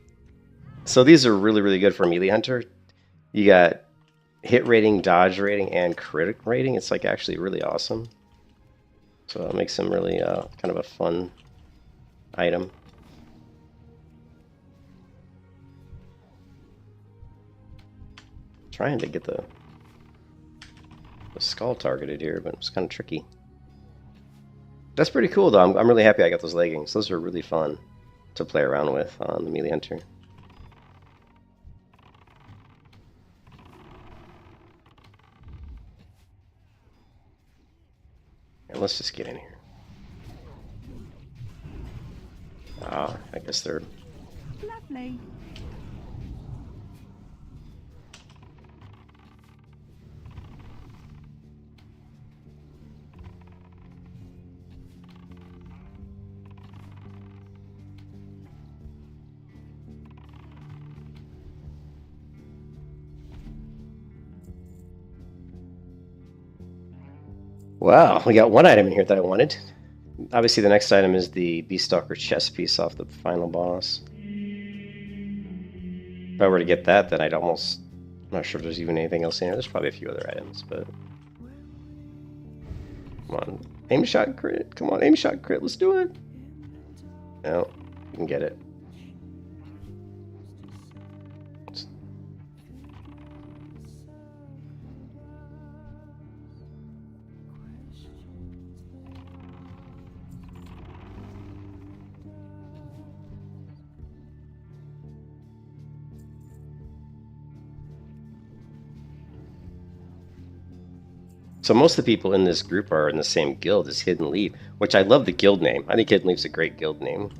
So these are really, really good for a melee hunter. You got hit rating, dodge rating, and crit rating. It's like actually really awesome. So it makes them really kind of a fun item. Trying to get the skull targeted here, but it's kind of tricky. That's pretty cool though. I'm really happy I got those leggings. Those are really fun to play around with on the melee hunter. And let's just get in here. Ah, I guess they're... Lovely. Wow, we got one item in here that I wanted. Obviously the next item is the Beastalker chest piece off the final boss. If I were to get that, then I'd almost... I'm not sure if there's even anything else in here. There's probably a few other items, but... Come on. Aim shot crit. Come on, aim shot crit. Let's do it. No, you can get it. So most of the people in this group are in the same guild as Hidden Leaf, which I love the guild name. I think Hidden Leaf's a great guild name.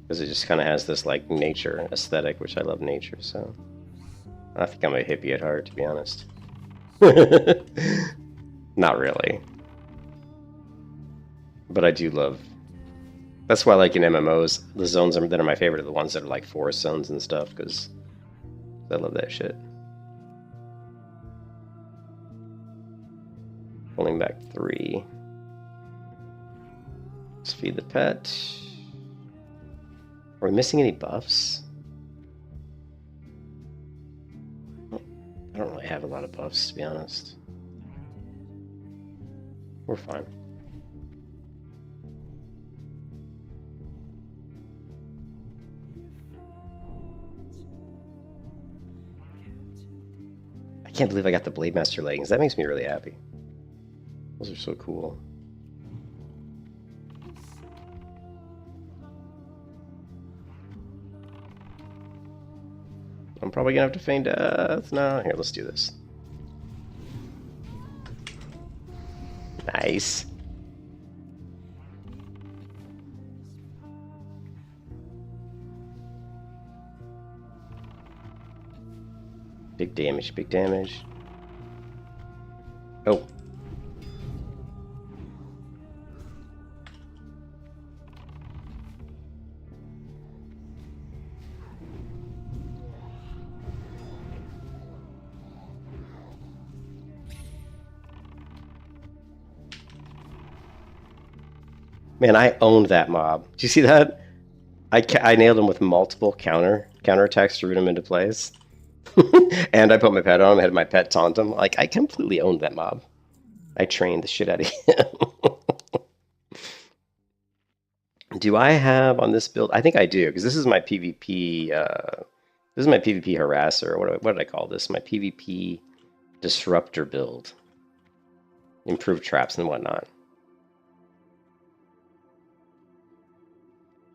Because it just kind of has this like nature aesthetic, which I love nature, so... I think I'm a hippie at heart, to be honest. Not really. But I do love... That's why, like in MMOs, the zones that are my favorite are the ones that are like forest zones and stuff, because I love that shit. Pulling back 3. Let's feed the pet. Are we missing any buffs? I don't really have a lot of buffs, to be honest. We're fine. I can't believe I got the Blade Master leggings. That makes me really happy. Those are so cool. I'm probably gonna have to feign death. No, here, let's do this. Nice. Big damage, big damage. Oh. Man, I owned that mob. Did you see that? I nailed him with multiple counterattacks to root him into place. And I put my pet on him, had my pet taunt him. Like, I completely owned that mob. I trained the shit out of him. Do I have on this build? I think I do, because this is my PvP. This is my PvP harasser. What did I call this? My PvP disruptor build. Improve traps and whatnot.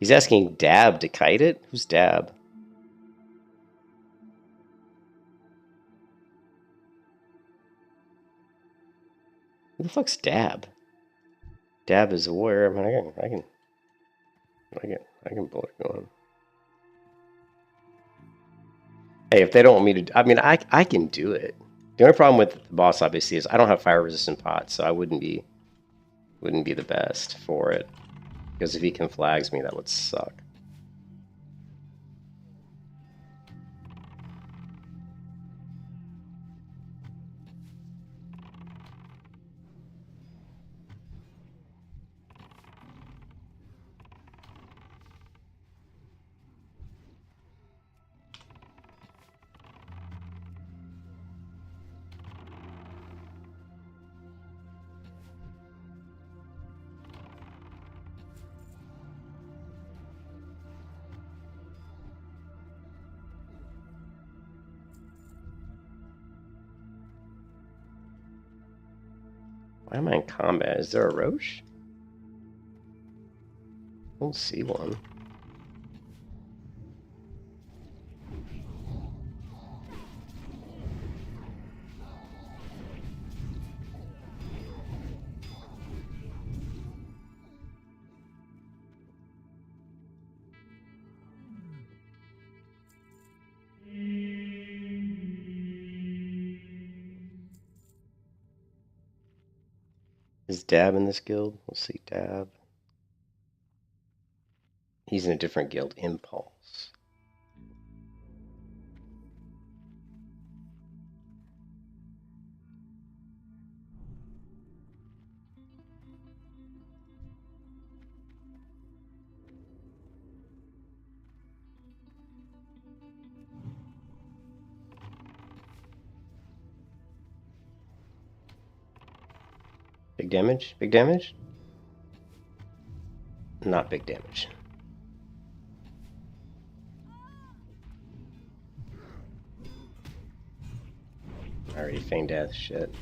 He's asking Dab to kite it? Who's Dab? Who the fuck's Dab? Dab is a warrior. I mean, I can pull it going. Hey, if they don't want me to, I mean, I can do it. The only problem with the boss, obviously, is I don't have fire-resistant pots, so I wouldn't be the best for it. Because if he can flags me, that would suck. Why am I in combat? Is there a Roche? I don't see one. Is Dab in this guild? We'll see Dab. He's in a different guild, Impulse. Big damage? Big damage? Not big damage. I already feigned death, shit.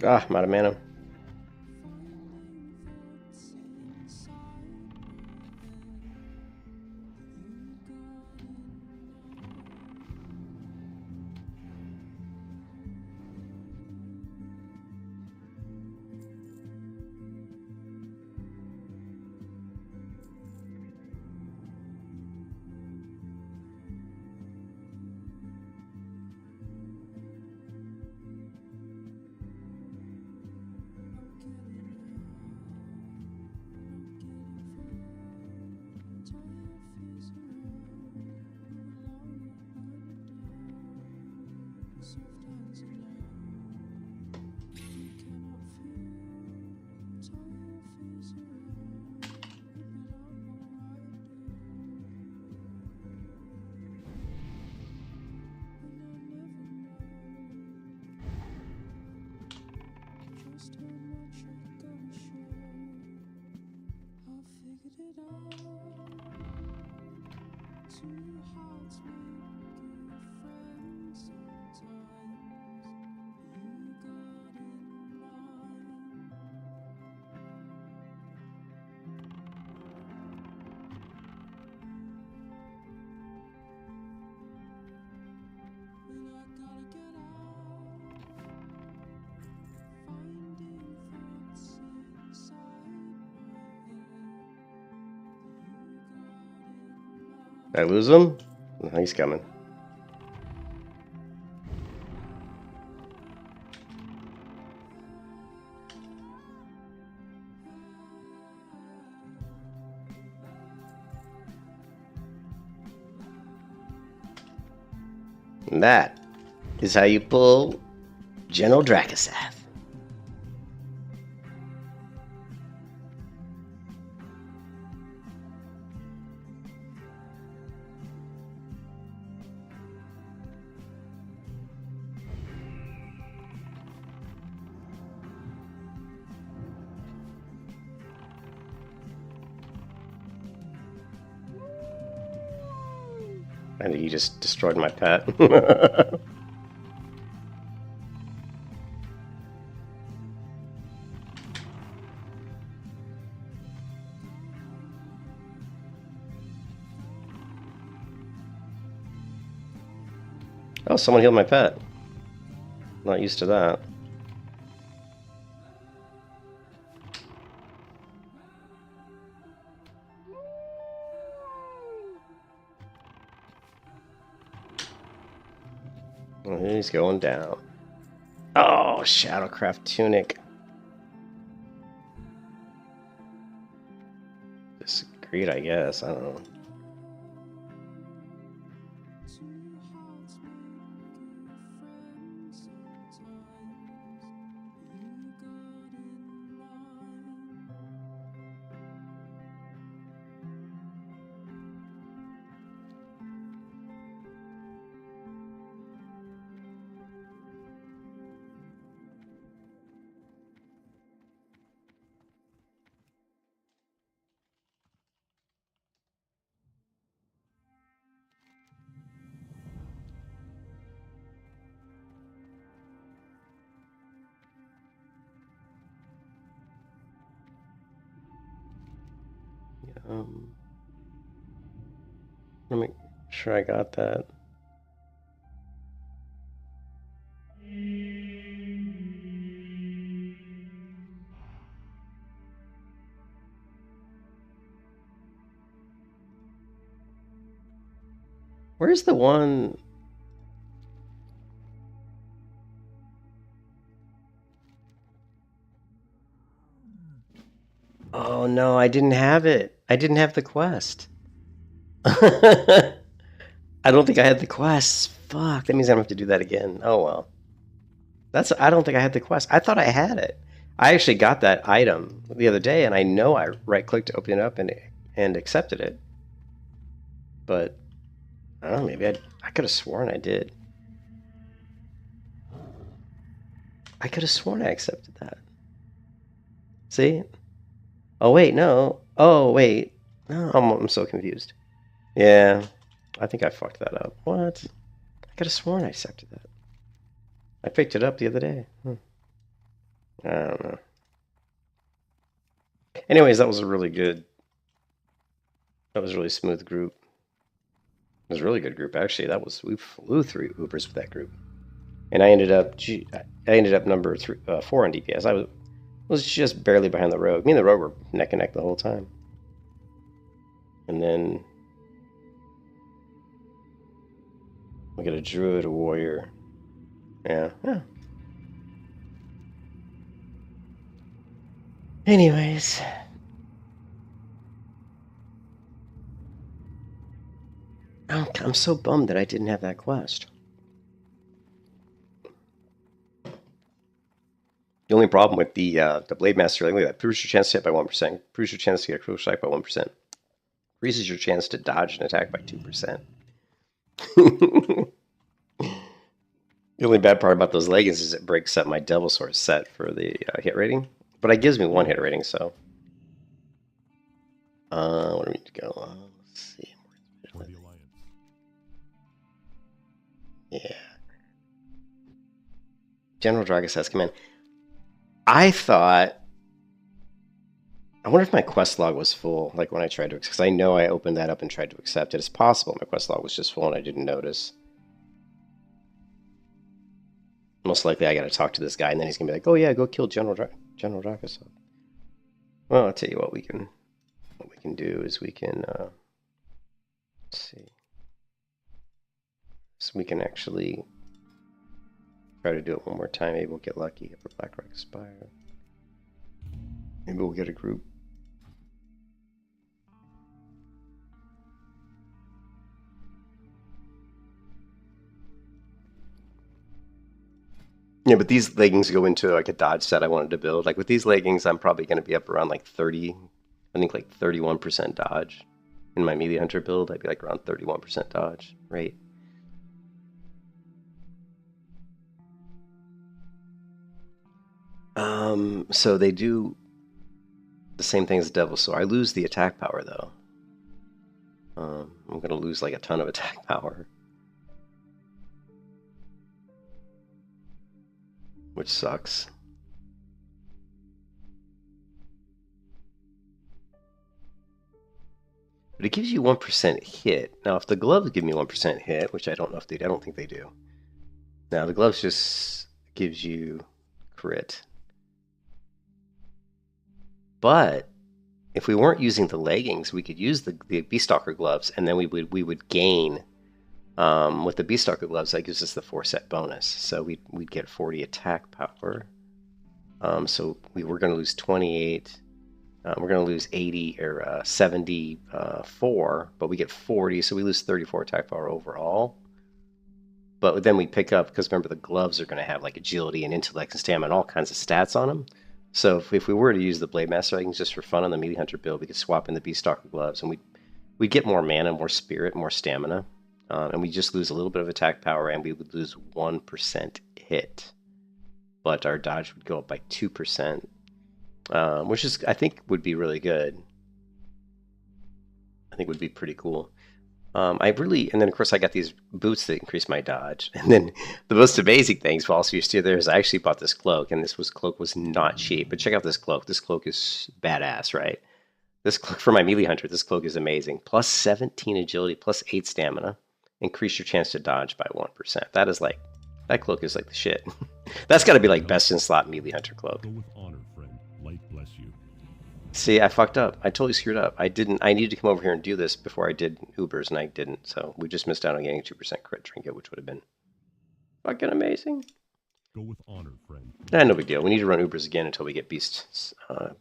Ah, I'm out of mana. Did I lose him? No, he's coming. And that is how you pull General DreamScythe. I think you just destroyed my pet. Oh, someone healed my pet. Not used to that. Oh, he's going down. Oh, Shadowcraft Tunic. Disagreed, I guess. I don't know. Let me make sure I got that. Where's the one? Oh no, I didn't have it. I didn't have the quest. I don't think I had the quest. Fuck, that means I'm gonna have to do that again. Oh well. I don't think I had the quest. I thought I had it. I actually got that item the other day, and I know I right-clicked to open it up and accepted it. But I don't know, maybe I could have sworn I did. I could have sworn I accepted that. See? Oh wait, no. Oh wait. No, I'm so confused. Yeah, I think I fucked that up. What? I could have sworn I accepted that. I picked it up the other day. I don't know. Anyways, that was a really good. That was a really smooth group. It was a really good group actually. We flew through Ubers with that group, and I ended up number 4 on DPS. I was just barely behind the rogue. Me and the rogue were neck and neck the whole time, and then we got a druid, a warrior. Yeah. Anyways. I'm so bummed that I didn't have that quest. The only problem with the Blade Master, like that, improves your chance to hit by 1%, improves your chance to get a crucial strike by 1%, increases your chance to dodge an attack by 2%. The only bad part about those leggings is it breaks up my Devil Sword set for the hit rating, but it gives me 1 hit rating, so. Where do we need to go? Let's see. Yeah. General Draga says, come in. I wonder if my quest log was full, like when I tried to, because I know I opened that up and tried to accept it. It's possible my quest log was just full and I didn't notice. Most likely I got to talk to this guy and then he's going to be like, oh yeah, go kill General Draga. So, well, I'll tell you what we can do is we can, let's see. So we can actually try to do it one more time. Maybe we'll get lucky for Blackrock Spire. Maybe we'll get a group. Yeah, but these leggings go into like a dodge set I wanted to build. Like with these leggings, I'm probably going to be up around like 30, I think like 31% dodge. In my melee hunter build, I'd be like around 31% dodge rate. So they do the same thing as Devil Sword. I lose the attack power though. I'm gonna lose like a ton of attack power, which sucks. But it gives you 1% hit. Now, if the gloves give me 1% hit, which I don't know if they, I don't think they do. Now the gloves just gives you crit. But if we weren't using the leggings, we could use the Beastalker gloves, and then we would gain with the Beastalker gloves. That gives us the 4-set bonus, so we'd get 40 attack power. So we were going to lose 28. We're going to lose 80 or 74, but we get 40, so we lose 34 attack power overall. But then we pick up, because remember the gloves are going to have like agility and intellect and stamina and all kinds of stats on them. So if we were to use the Blade Master leggings just for fun on the melee hunter build, we could swap in the Beastalker gloves, and we'd get more mana, more spirit, more stamina, and we just lose a little bit of attack power, and we would lose 1% hit, but our dodge would go up by 2%, which is I think would be really good. I think would be pretty cool. And then of course I got these boots that increase my dodge. And then the most amazing things while you're still there is I actually bought this cloak, and cloak was not cheap. But check out this cloak. This cloak is badass, right? This cloak for my melee hunter, this cloak is amazing. Plus 17 agility, plus 8 stamina. Increase your chance to dodge by 1%. That is like, that cloak is like the shit. That's got to be like best in slot melee hunter cloak. Go with honor, friend. Light bless you. See, I fucked up. I totally screwed up. I needed to come over here and do this before I did Ubers, and I didn't. So we just missed out on getting a 2% crit trinket, which would have been fucking amazing. Go with honor, friend. No big deal. We need to run Ubers again until we get beasts, until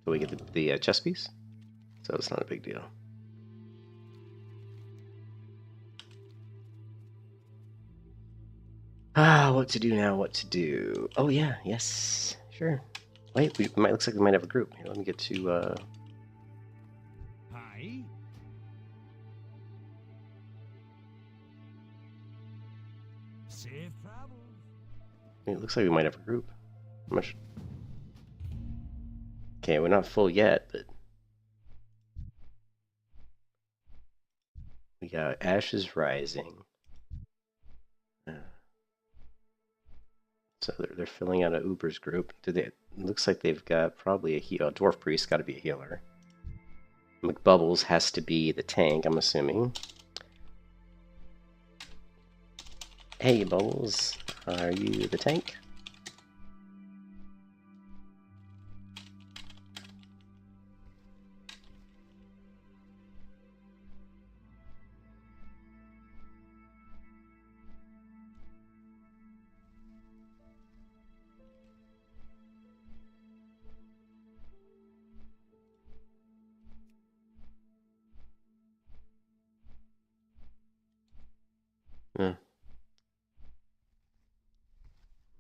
we get the chest piece. So it's not a big deal. What to do now? What to do? Oh yeah, yes, sure. Wait, looks like we might have a group. Here, let me get to, Hi. Safe travels. it looks like we might have a group. How much? Okay, we're not full yet, but we got Ashes Rising. So they're filling out a Uber's group. Do they? It looks like they've got probably a dwarf priest. Got to be a healer. McBubbles has to be the tank, I'm assuming. Hey, Bubbles, are you the tank? Yeah.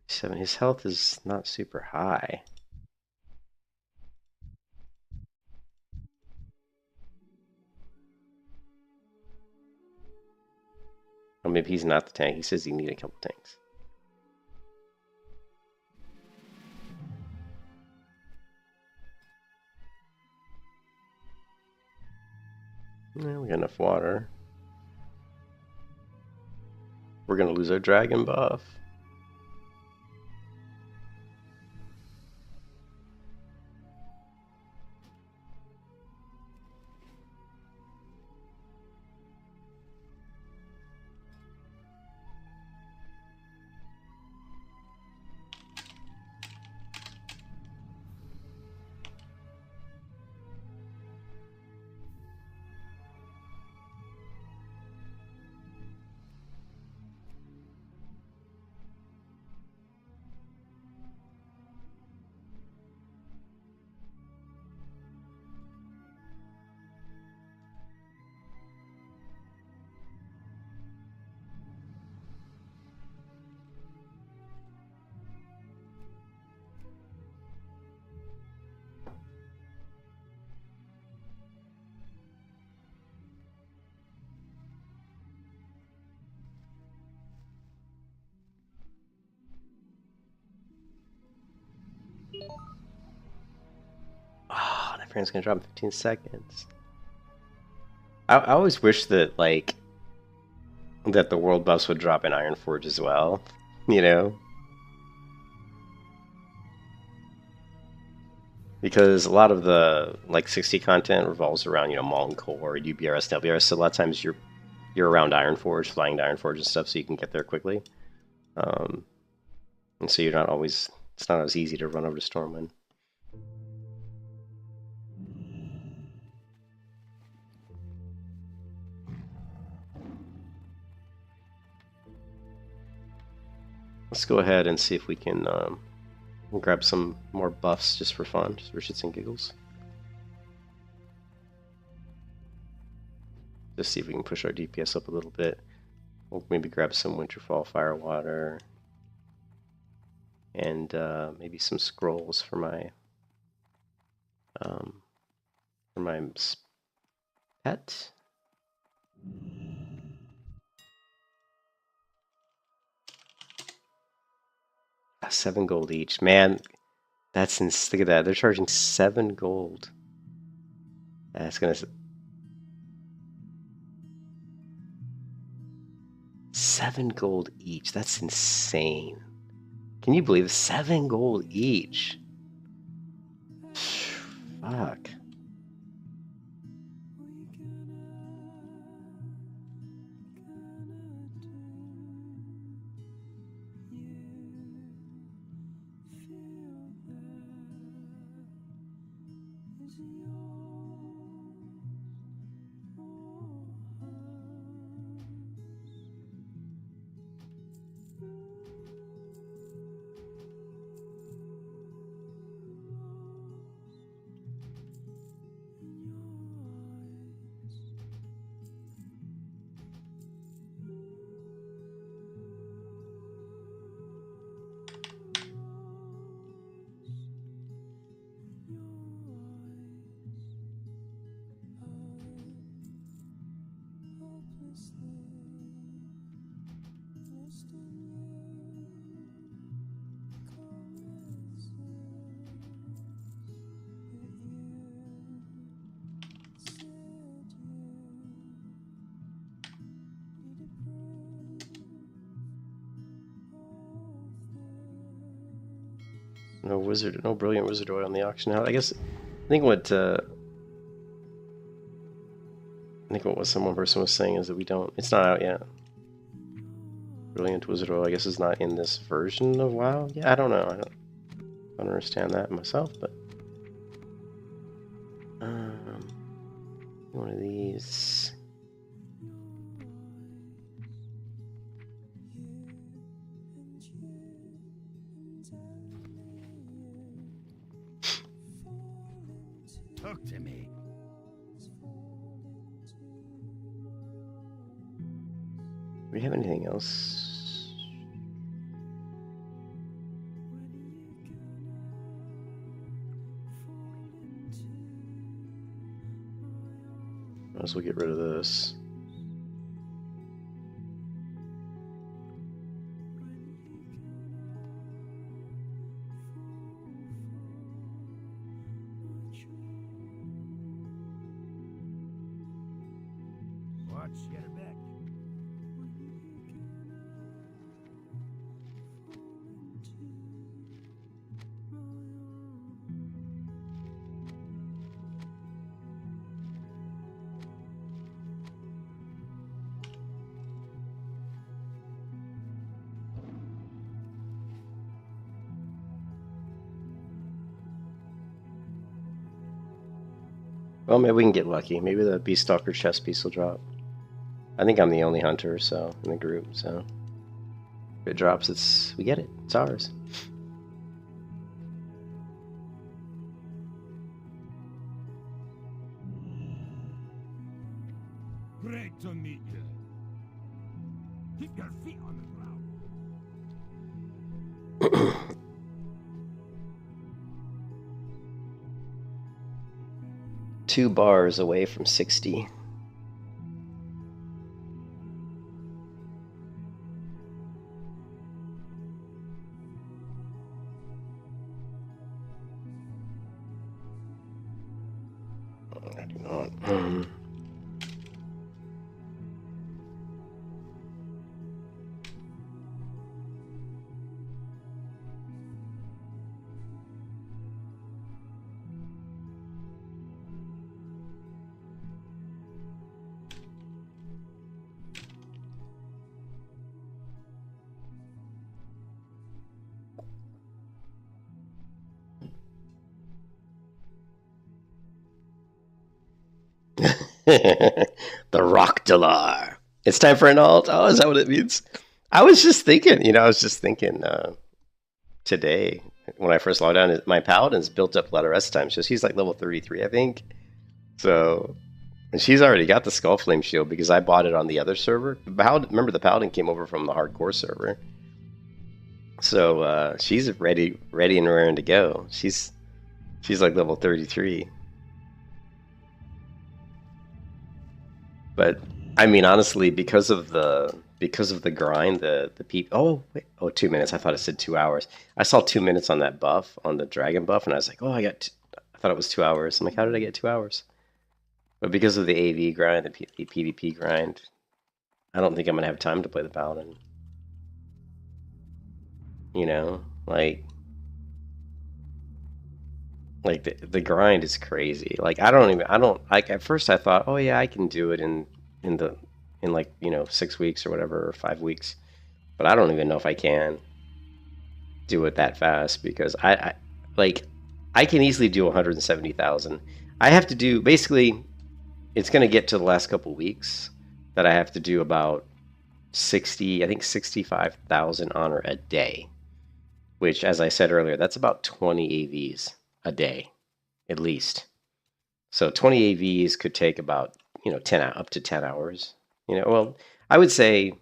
7. His health is not super high. Or maybe he's not the tank. He says he needs a couple tanks. Yeah, we got enough water. We're gonna lose our dragon buff. Oh, that frame's gonna drop in 15 seconds. I always wish that, like, that the world buffs would drop in Ironforge as well, you know? Because a lot of the, like, 60 content revolves around, you know, Molten Core, UBRS, WRS, so a lot of times you're around Ironforge, flying to Ironforge and stuff, so you can get there quickly. And so you're not always, it's not as easy to run over to Stormwind. Let's go ahead and see if we can grab some more buffs just for fun, just for shits and giggles. Just see if we can push our DPS up a little bit. We'll maybe grab some Winterfall Firewater. And maybe some scrolls for my pet. 7 gold each. Man, that's look at that. They're charging 7 gold. That's gonna 7 gold each. That's insane. Can you believe it? 7 gold each? Fuck. no wizard, no brilliant wizard oil on the auction house. I think what one person was saying is that it's not out yet. Brilliant wizard oil, I guess, is not in this version of WoW. Yeah, I don't know. I don't understand that myself, but one of these. Talk to me. Do we have anything else? Might as well get rid of this. Watch, get her back. Well, maybe we can get lucky. Maybe the Beast Stalker chest piece will drop. I think I'm the only hunter, so in the group. So if it drops, we get it. It's ours. Great to meet you. Keep your feet on the ground. 2 bars away from 60. I do not. The Rockdalar. It's time for an alt. Oh, is that what it means? I was just thinking, today when I first logged on, my paladin's built up a lot of rest time. So she's like level 33, I think. So, and she's already got the Skull Flame Shield because I bought it on the other server. Remember, the paladin came over from the hardcore server. So she's ready and raring to go. She's like level 33. But I mean, honestly, because of the grind, the people. Oh wait, 2 minutes. I thought it said 2 hours. I saw 2 minutes on that buff, on the dragon buff, and I was like, oh, I thought it was 2 hours. I'm like, how did I get 2 hours? But because of the AV grind, the PvP grind, I don't think I'm gonna have time to play the paladin. You know, like the grind is crazy. Like at first I thought, oh yeah, I can do it in like 6 weeks or whatever, or 5 weeks, but I don't even know if I can do it that fast because I can easily do 170,000. I have to do, basically it's going to get to the last couple weeks that I have to do about 65,000 honor a day, which, as I said earlier, that's about 20 AVs a day, at least. So 20 AVs could take about, 10 up to 10 hours. Well, I would say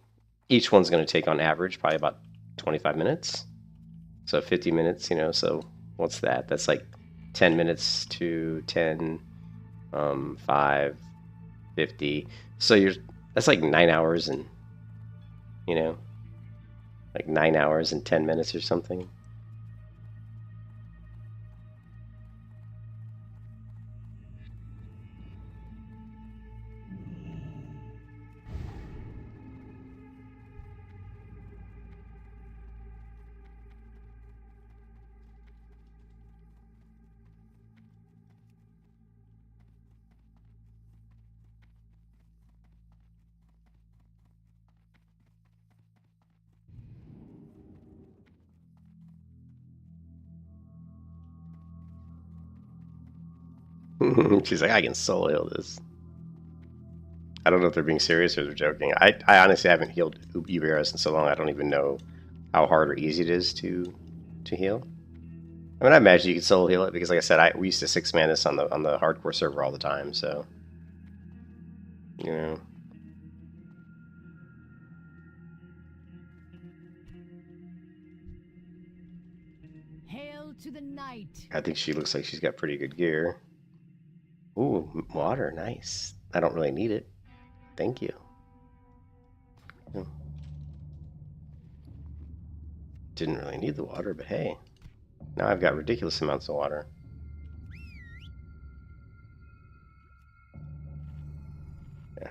each one's going to take on average probably about 25 minutes. So 50 minutes, so what's that? That's like 10 minutes to 10, 5, 50. So that's like 9 hours and, like 9 hours and 10 minutes or something. She's like, I can soul heal this. I don't know if they're being serious or they're joking. I honestly haven't healed Uberas in so long. I don't even know how hard or easy it is to heal. I mean, I imagine you could soul heal it because, like I said, we used to 6-man this on the hardcore server all the time. So, you know. Hail to the night. I think she looks like she's got pretty good gear. Ooh, water, nice. I don't really need it. Thank you. Didn't really need the water, but hey. Now I've got ridiculous amounts of water. Yeah.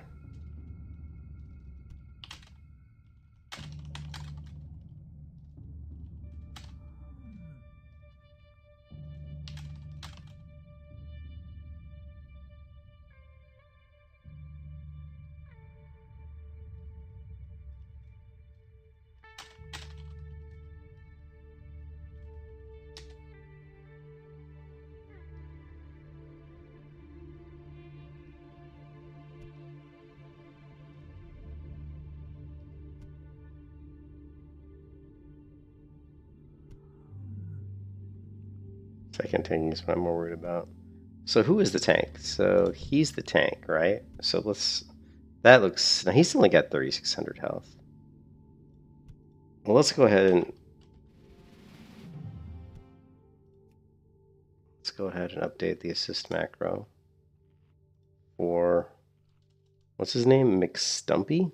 Second tank is what I'm more worried about. So who is the tank? So he's the tank, right? So that looks, now he's only got 3,600 health. Well, let's go ahead and update the assist macro for, what's his name? McStumpy?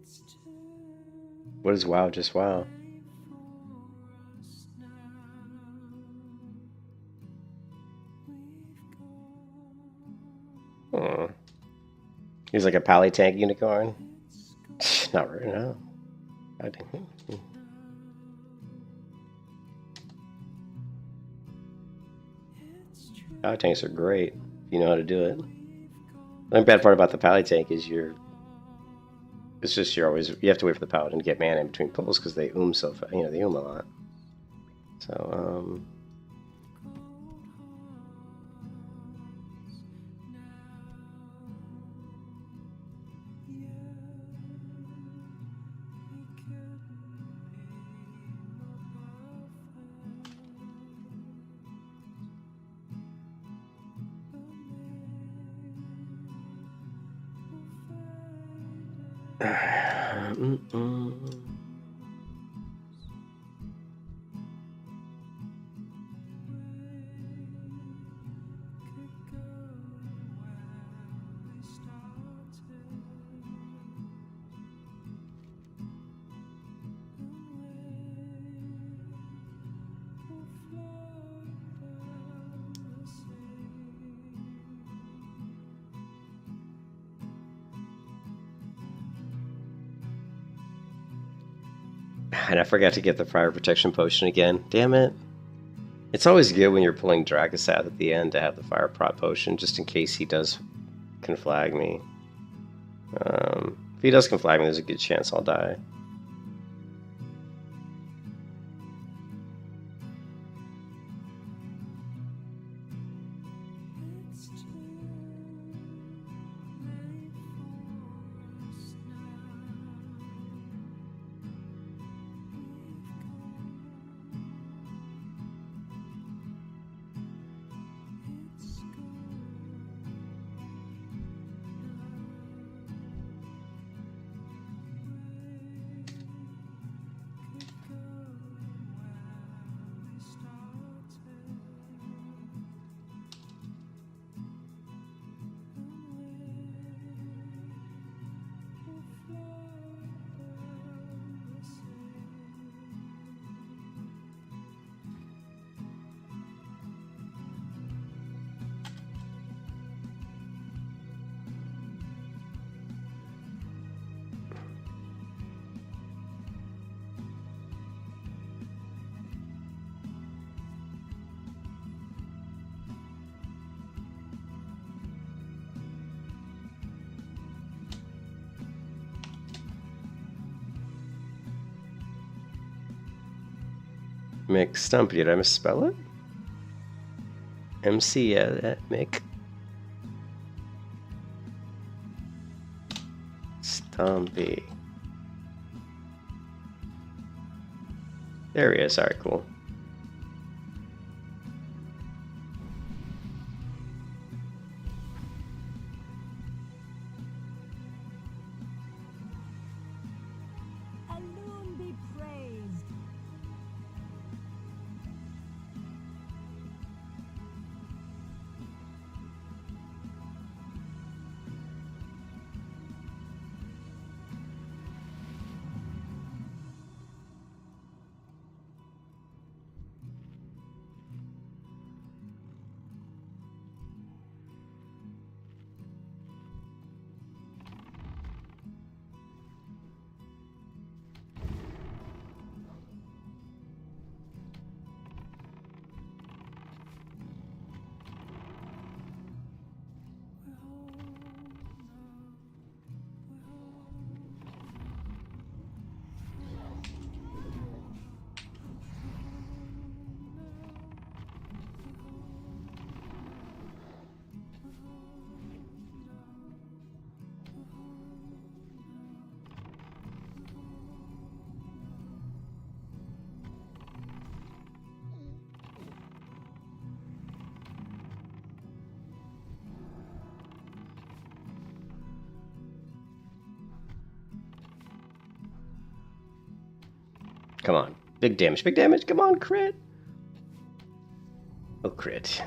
It's too What is WoW just WoW? late for us now. We've gone. Hmm. He's like a pally tank unicorn. Not right now. I think. It's true. Pally tanks are great if you know how to do it. The only bad part about the pally tank is it's just you have to wait for the paladin to get mana in between pulls because they so fast. You know, they a lot. So and I forgot to get the fire protection potion again. Damn it. It's always good when you're pulling Dragossath at the end to have the fire prot potion, just in case he does conflag me. If he does conflag me, there's a good chance I'll die. It's too late for us now. It's gone. Mick Stumpy. Did I misspell it? MC Mick Stumpy. There he is. Alright, cool. Alone be praised. Come on. Big damage. Big damage. Come on, crit. Oh, crit.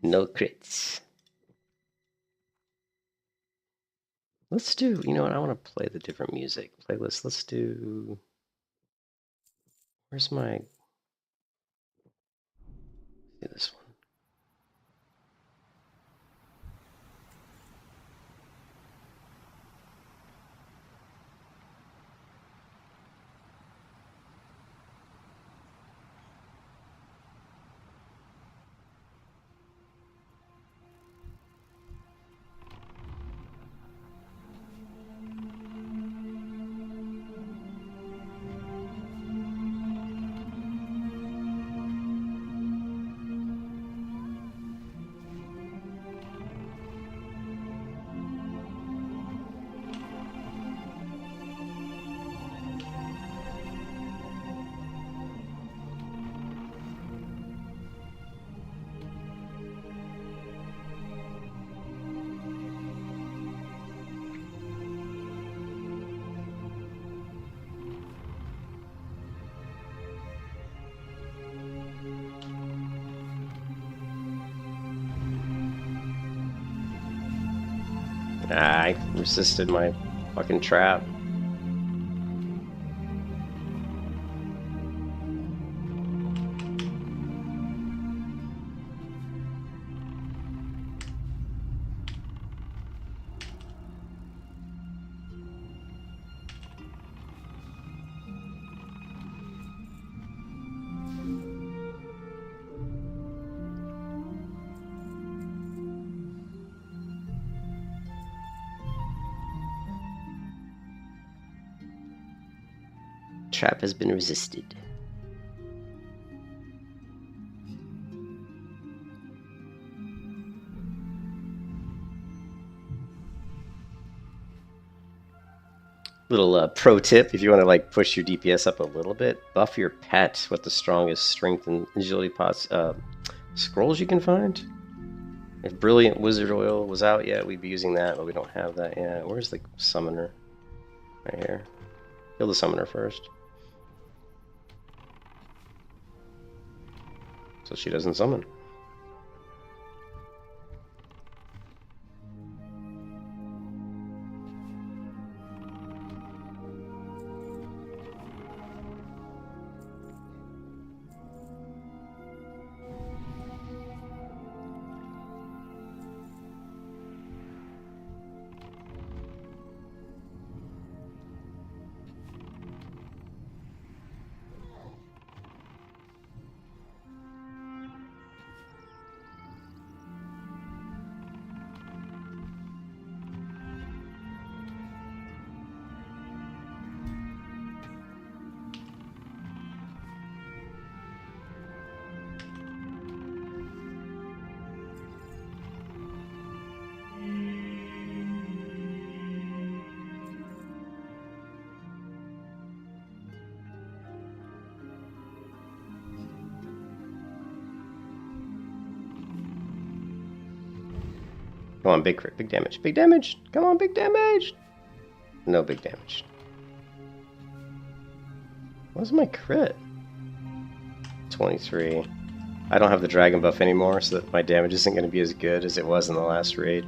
No crits. Let's do, you know what? I want to play the different music playlist. Let's do. Where's my. Do this one. I resisted my fucking trap. Trap has been resisted. Little pro tip, if you want to like push your DPS up a little bit, buff your pet with the strongest strength and agility scrolls you can find. If Brilliant Wizard Oil was out yet, we'd be using that, but we don't have that yet. Where's the summoner? Right here. Kill the summoner first. So she doesn't summon. Come on, big crit, big damage, big damage. Come on, big damage. No big damage. What's my crit? 23. I don't have the dragon buff anymore, so that my damage isn't going to be as good as it was in the last raid.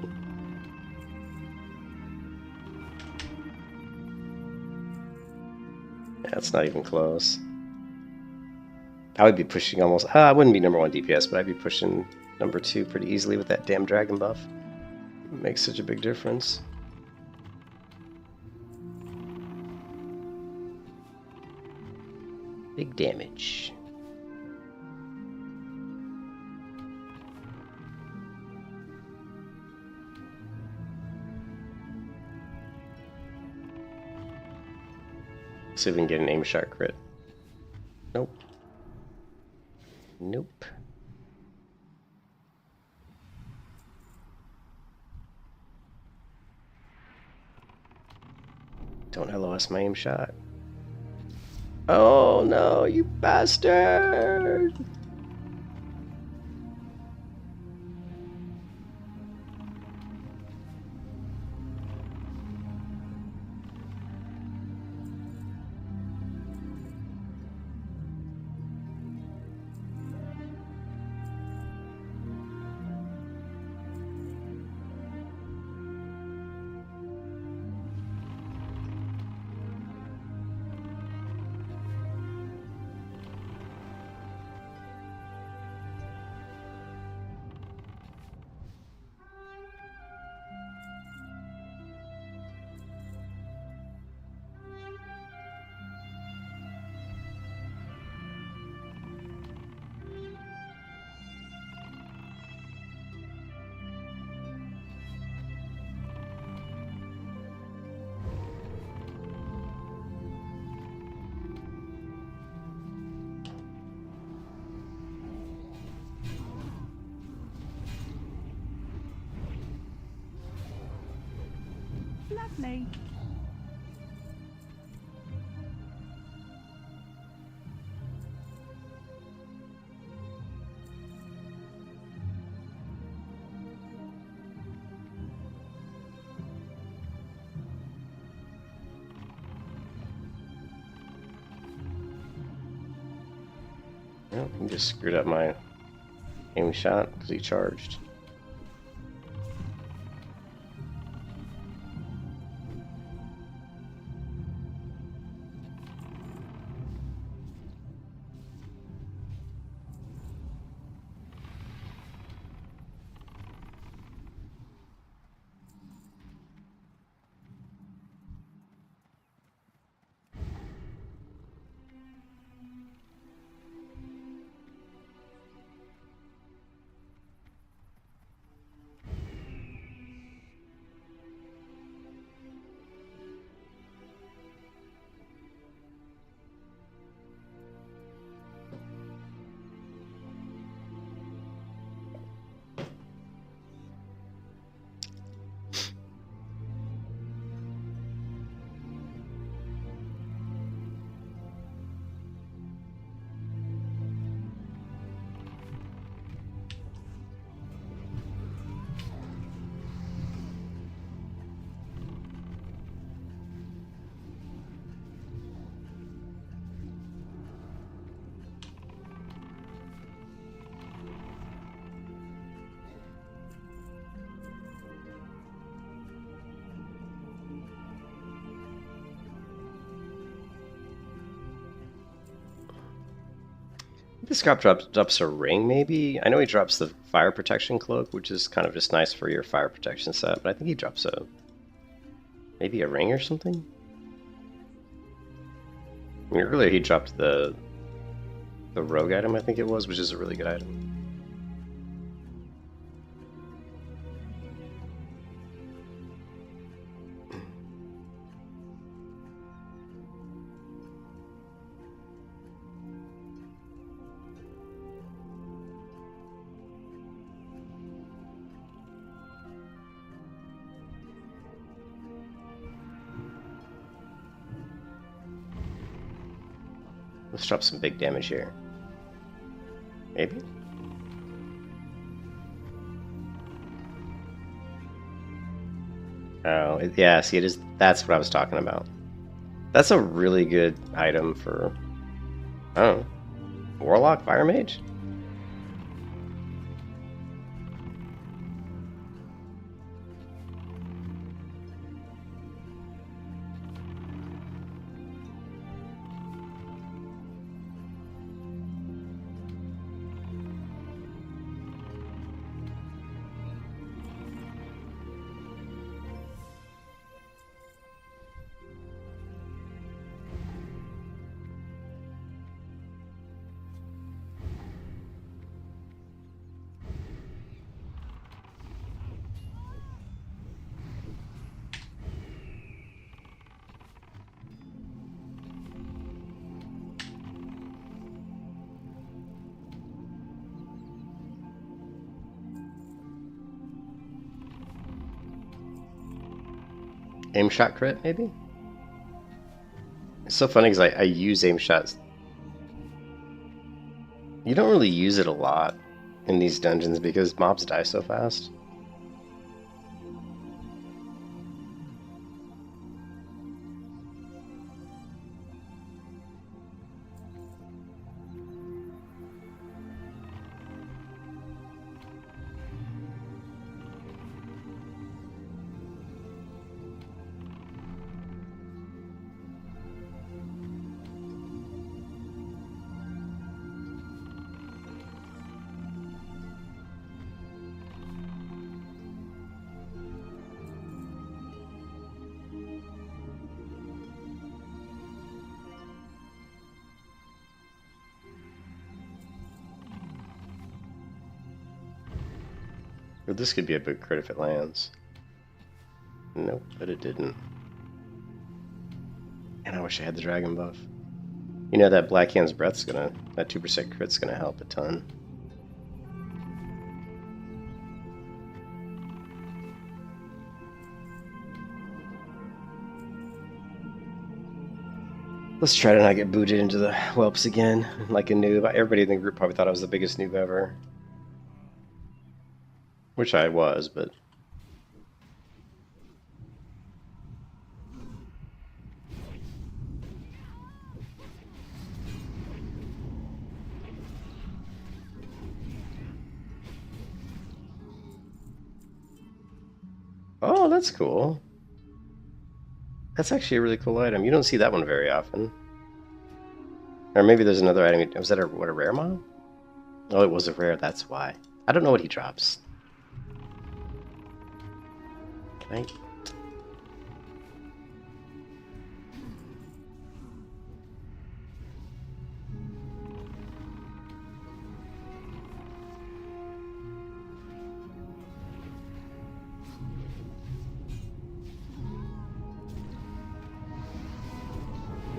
Yeah, it's not even close. I would be pushing almost... I wouldn't be number 1 DPS, but I'd be pushing number 2 pretty easily with that damn dragon buff. It makes such a big difference. Big damage. See if we can get an aim shot crit. Nope. Nope. Don't LOS my aim shot. Oh no, you bastard! Lovely. Well, he just screwed up my aim shot because he charged. This crop drops a ring, maybe? I know he drops the fire protection cloak, which is kind of just nice for your fire protection set, but I think he drops a... maybe a ring or something? I mean, earlier he dropped the rogue item, I think it was, which is a really good item. Let's drop some big damage here. Maybe? Oh, yeah, see, it is. That's what I was talking about. That's a really good item for, oh, Warlock, Fire Mage? Aim shot crit, maybe? It's so funny because I use aim shots. You don't really use it a lot in these dungeons because mobs die so fast. Well, this could be a big crit if it lands. Nope, but it didn't. And I wish I had the dragon buff. You know that Black Hand's Breath's gonna, that 2% crit's gonna help a ton. Let's try to not get booted into the whelps again, like a noob. Everybody in the group probably thought I was the biggest noob ever. Which I was, but... Oh, that's cool. That's actually a really cool item. You don't see that one very often. Or maybe there's another item. Was that a rare mob? Oh, it was a rare, that's why. I don't know what he drops. Can I...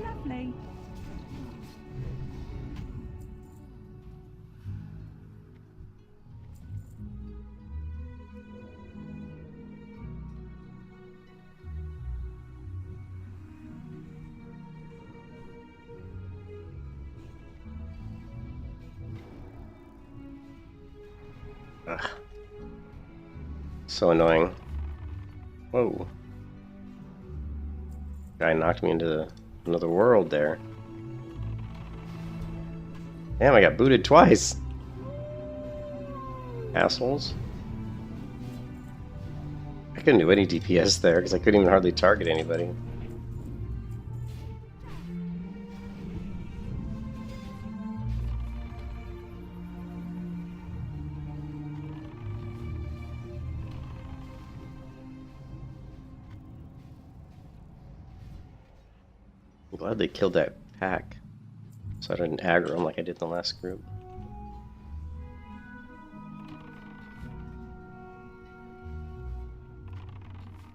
Lovely. Ugh. So annoying. Whoa. Guy knocked me into another world there. Damn, I got booted twice. Assholes. I couldn't do any DPS there because I couldn't even hardly target anybody. I'm glad they killed that pack, so I didn't aggro them like I did in the last group.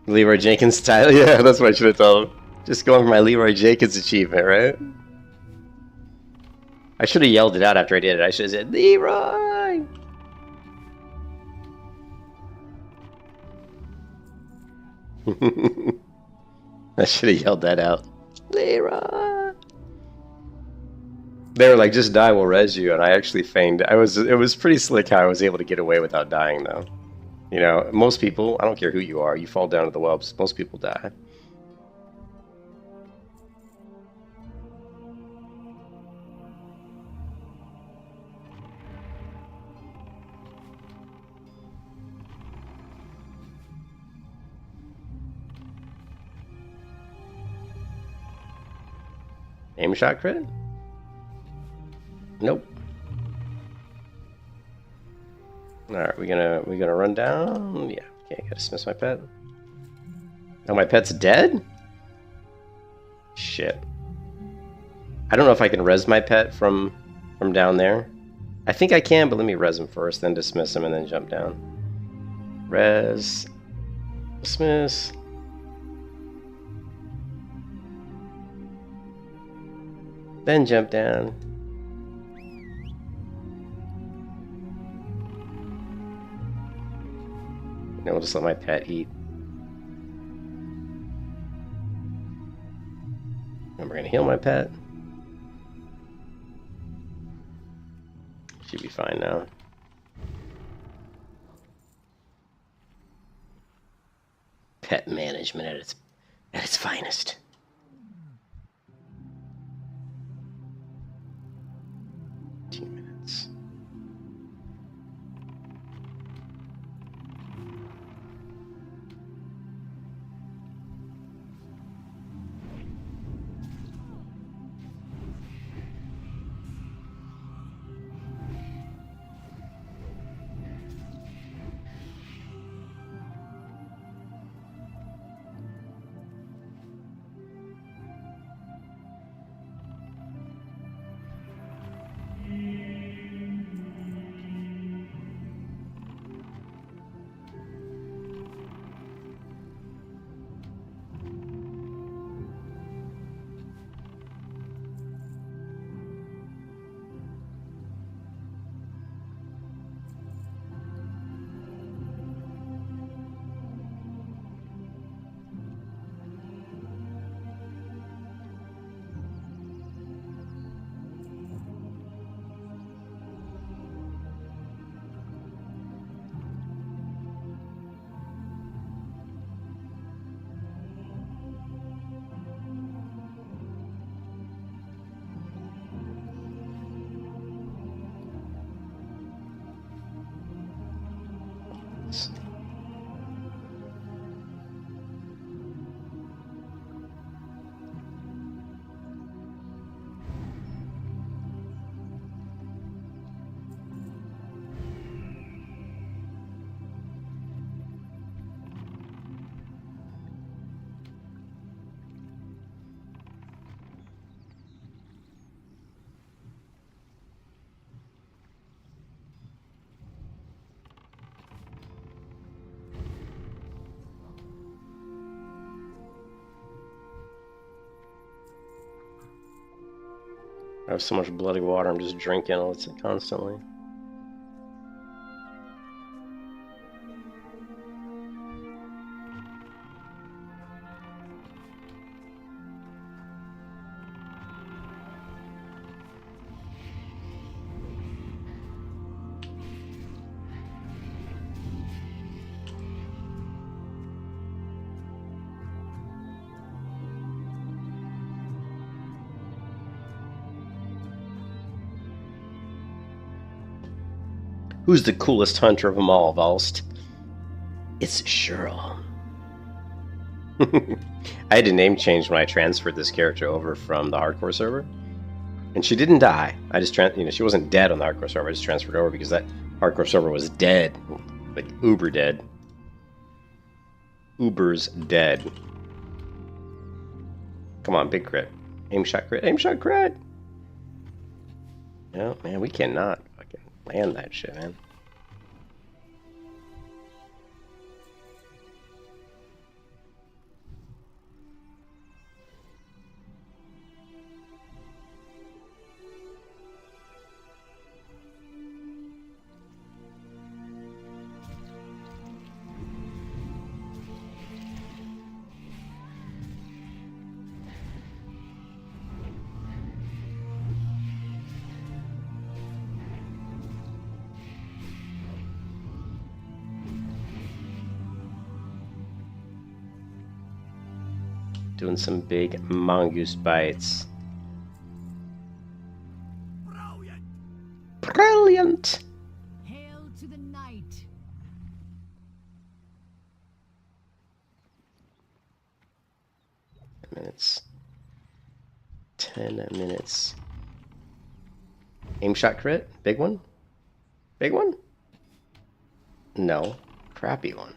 Leroy Jenkins style? Yeah, that's what I should have told him. Just going for my Leroy Jenkins achievement, right? I should have yelled it out after I did it. I should have said, Leroy! I should have yelled that out. Leroy! They were like, just die, we'll res you, and I actually feigned. It was pretty slick how I was able to get away without dying, though. You know, most people, I don't care who you are, you fall down to the whelps, most people die. Aim shot crit? Nope. Alright, we gonna run down? Yeah, okay, gotta dismiss my pet. Oh, my pet's dead? Shit. I don't know if I can res my pet from down there. I think I can, but let me res him first, then dismiss him, and then jump down. Res. Dismiss. Then jump down. And we'll just let my pet eat. And we're gonna heal my pet. Should be fine now. Pet management at its finest. Minutes. I have so much bloody water, I'm just drinking it constantly. Who's the coolest hunter of them all, Valst? It's SHURL. I had to name change when I transferred this character over from the hardcore server. And she didn't die. I just she wasn't dead on the hardcore server. I just transferred over because that hardcore server was dead. Like uber dead. Uber's dead. Come on, big crit. Aim shot crit. Aim shot crit! No, man, we cannot fucking land that shit, man. Doing some big mongoose bites. Brilliant! Hail to the night. Minutes. 10 minutes. Aim shot crit? Big one? Big one? No. Crappy one.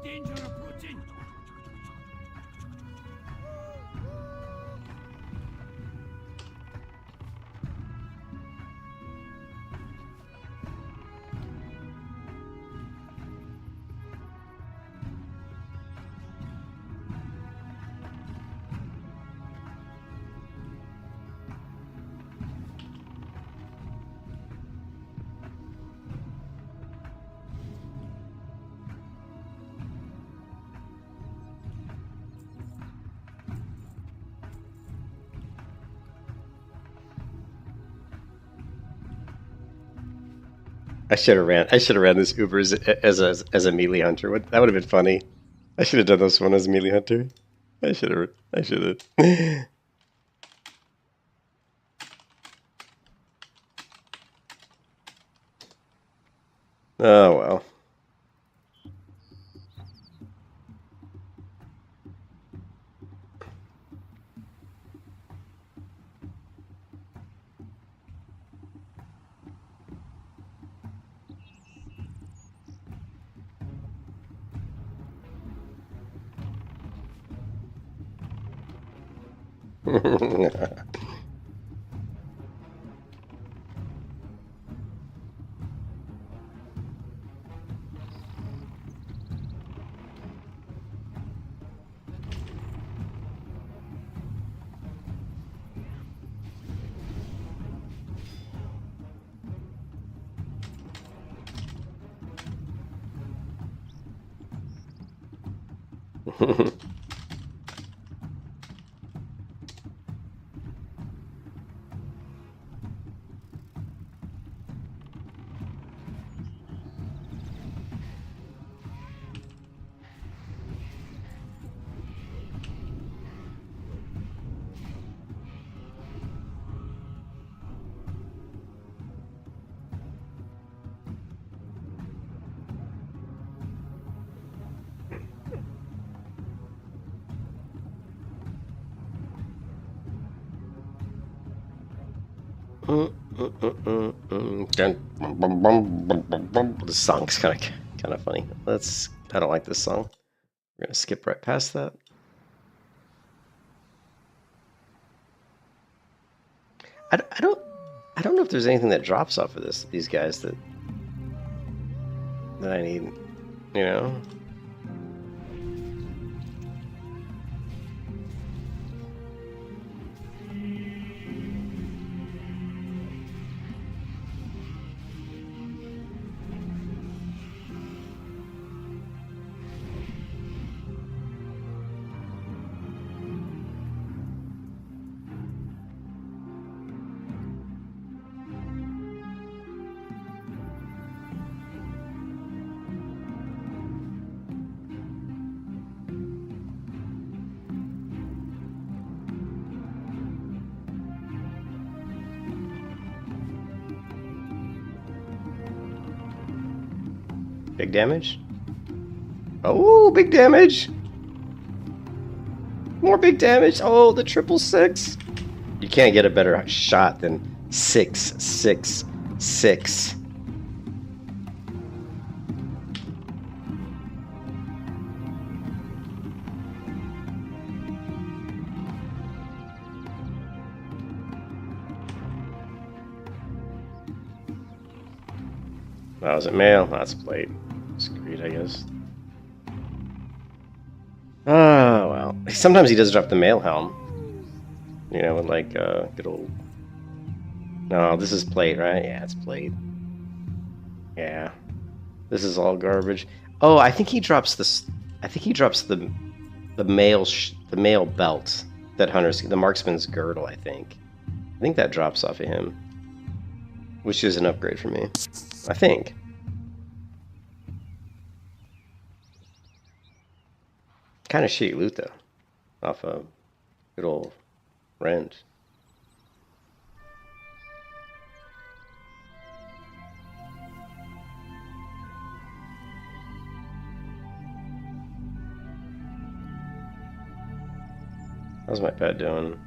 Danger approaching. I should have ran this Uber as a melee hunter. That would have been funny. I should have done this one as a melee hunter. I should have. Oh well. This song's kind of funny. I don't like this song. We're gonna skip right past that. I don't know if there's anything that drops off of these guys that I need, you know. Big damage? Oh, big damage! More big damage. Oh, the 666. You can't get a better shot than 666. Oh, is it mail? That's plate. Screed, I guess. Oh, well. Sometimes he does drop the mail helm. You know, with like good old... No, this is plate, right? Yeah, it's plate. Yeah. This is all garbage. Oh, I think he drops this... I think he drops the mail the mail belt that Hunter's... The marksman's girdle, I think. I think that drops off of him. Which is an upgrade for me. I think. Kind of shitty loot, though. Off of good old rent. How's my pet doing?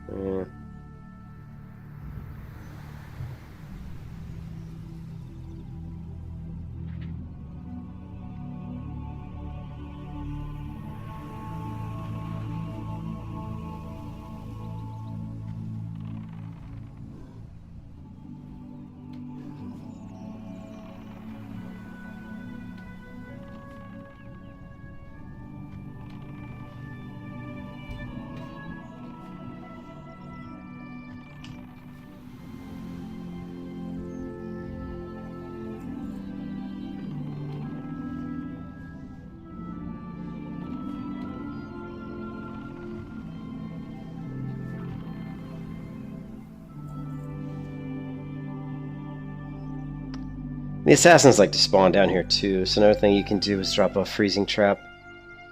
The assassins like to spawn down here too, so another thing you can do is drop a freezing trap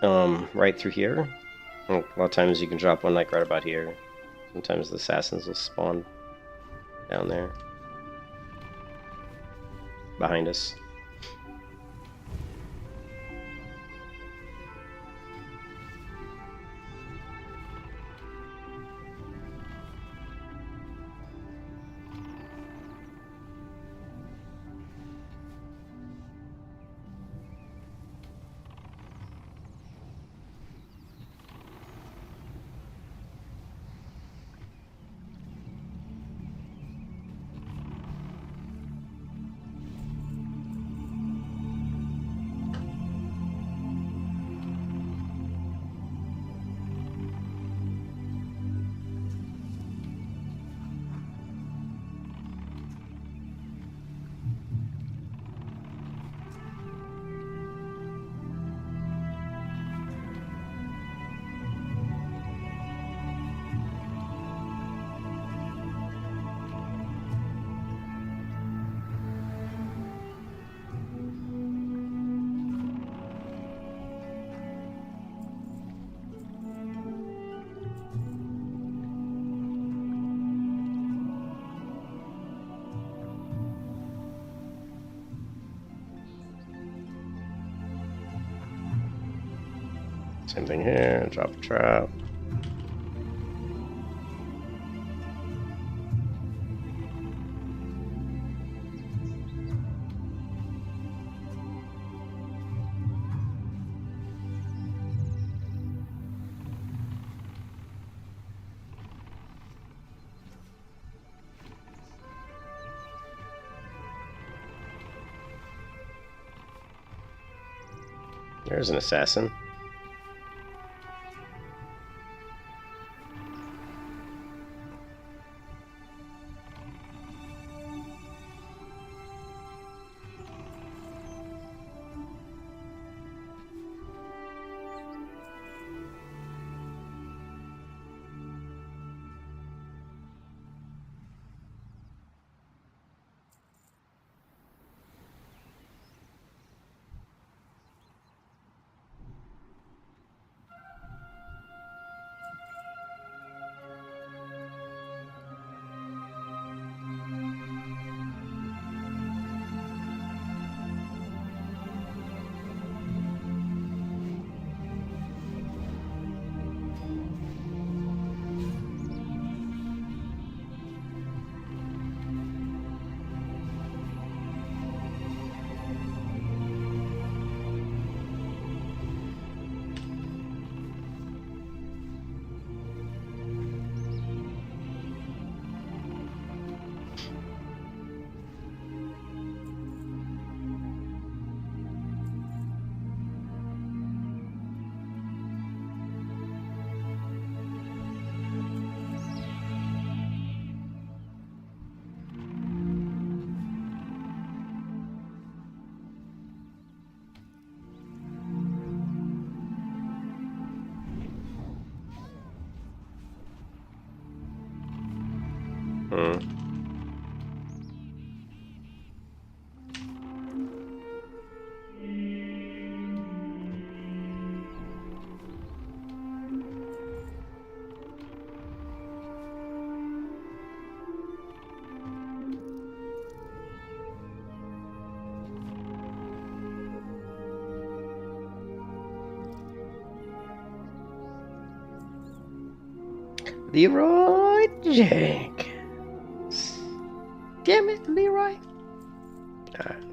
right through here. A lot of times you can drop one like right about here. Sometimes the assassins will spawn down there. Behind us. Same thing here, drop a trap. There's an assassin. Mm-hmm. Leroy Jenkins. Damn it, Leroy. Alright.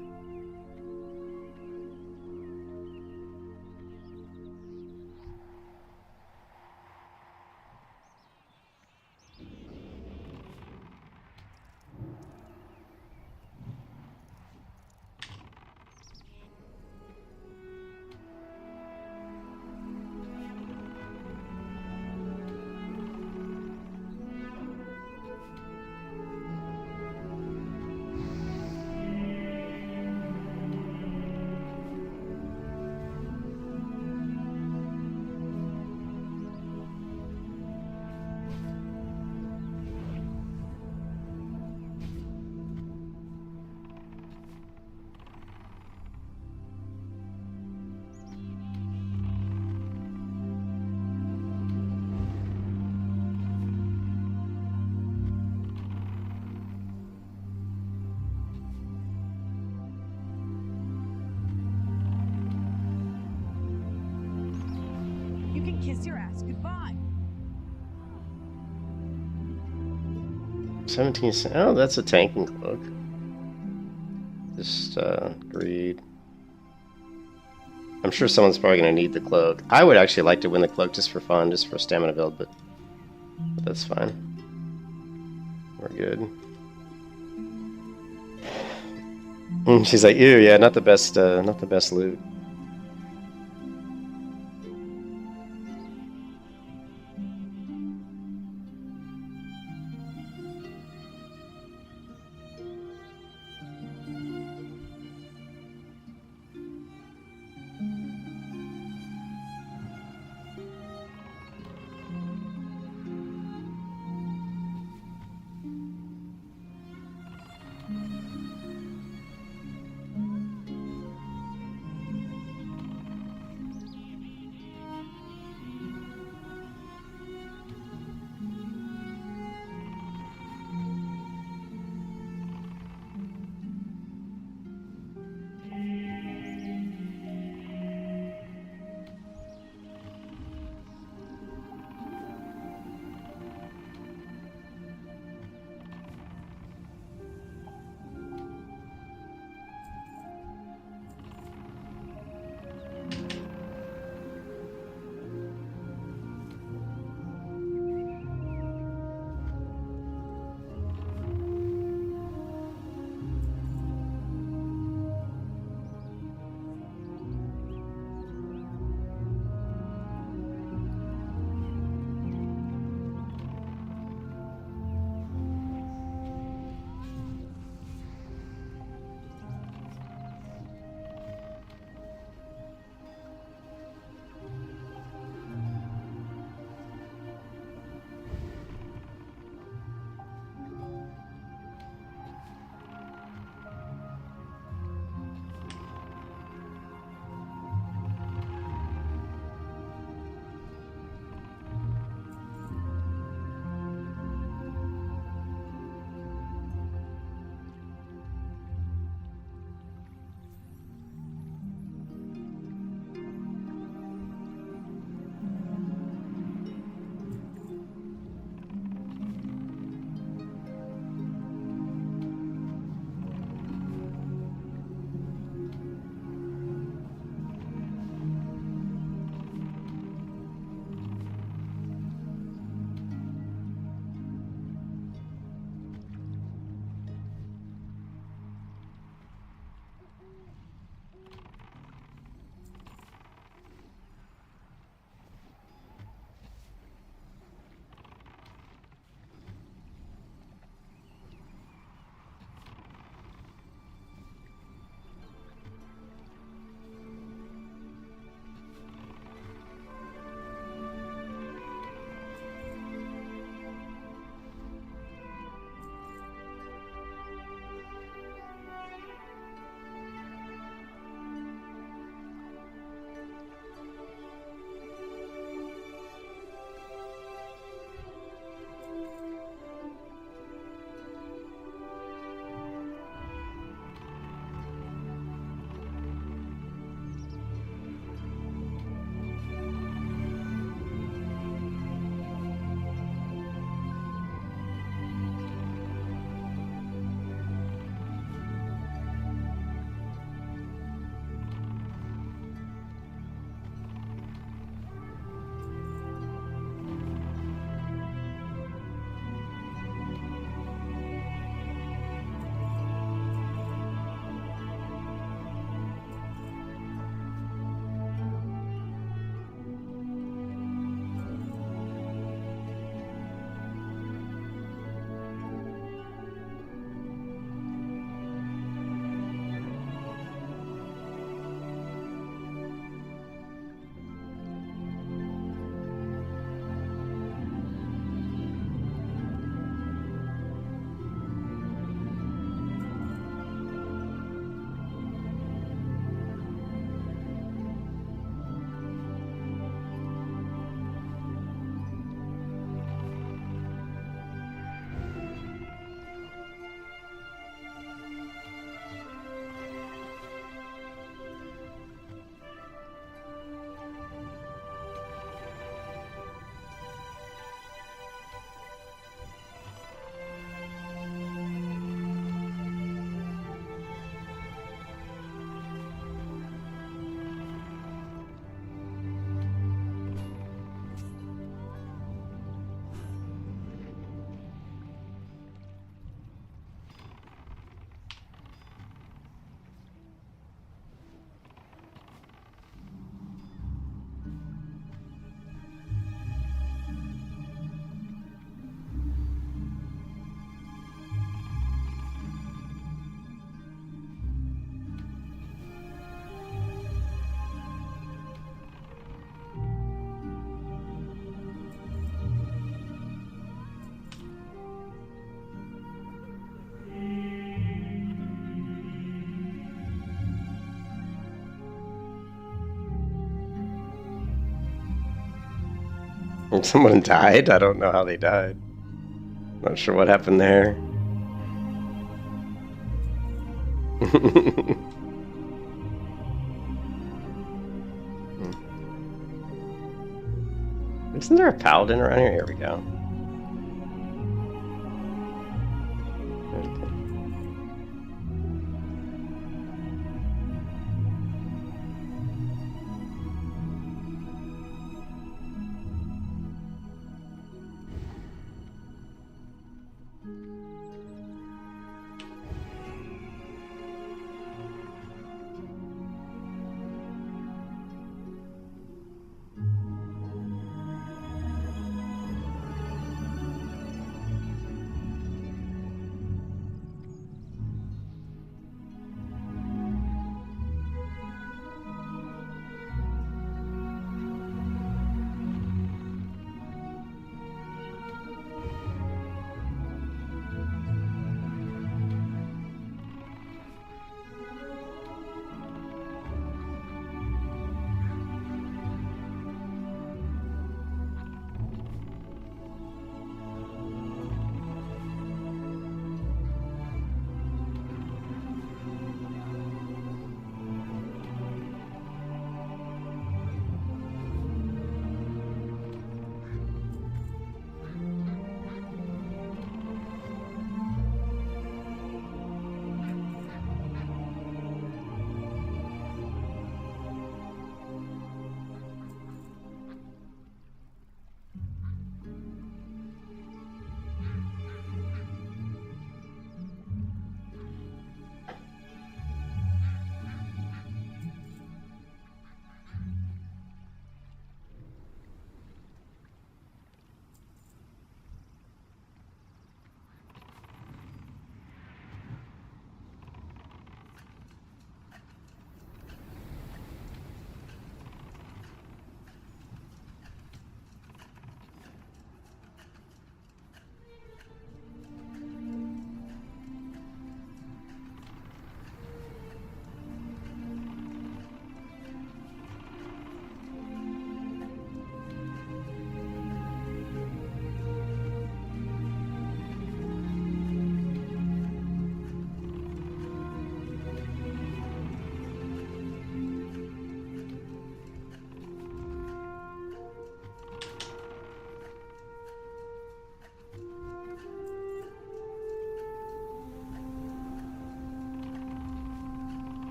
You can kiss your ass goodbye. 17 cents. Oh, that's a tanking cloak. Just, greed. I'm sure someone's probably going to need the cloak. I would actually like to win the cloak just for fun, just for stamina build, but that's fine. We're good. She's like, ew, yeah, not the best loot. Someone died? I don't know how they died. Not sure what happened there. Isn't there a paladin around here? Here we go.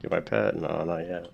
Get my pet? No, not yet.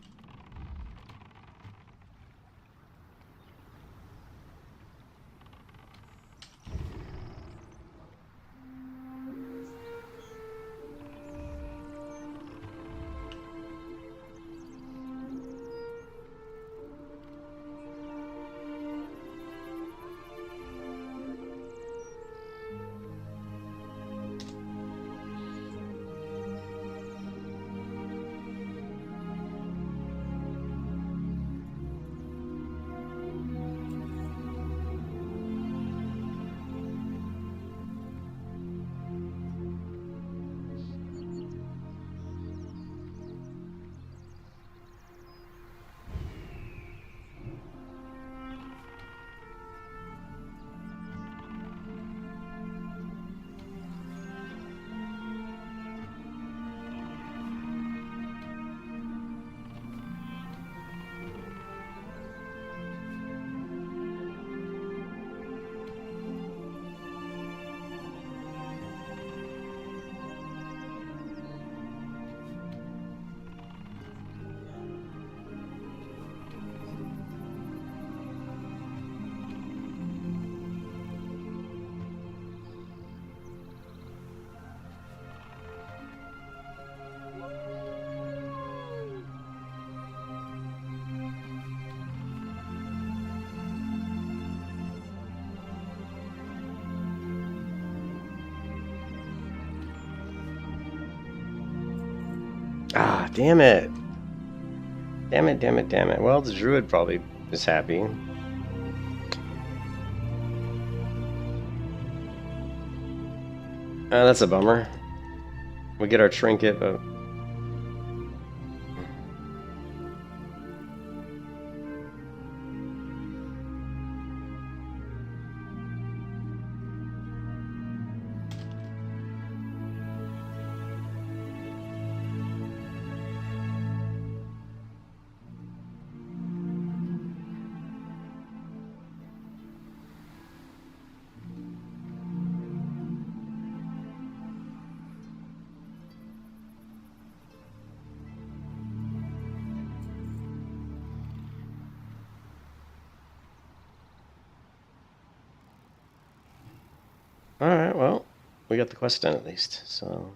damn it. Damn it, damn it, damn it. Well, the druid probably is happy. That's a bummer. We get our trinket, but... Alright, well, we got the quest done at least, so...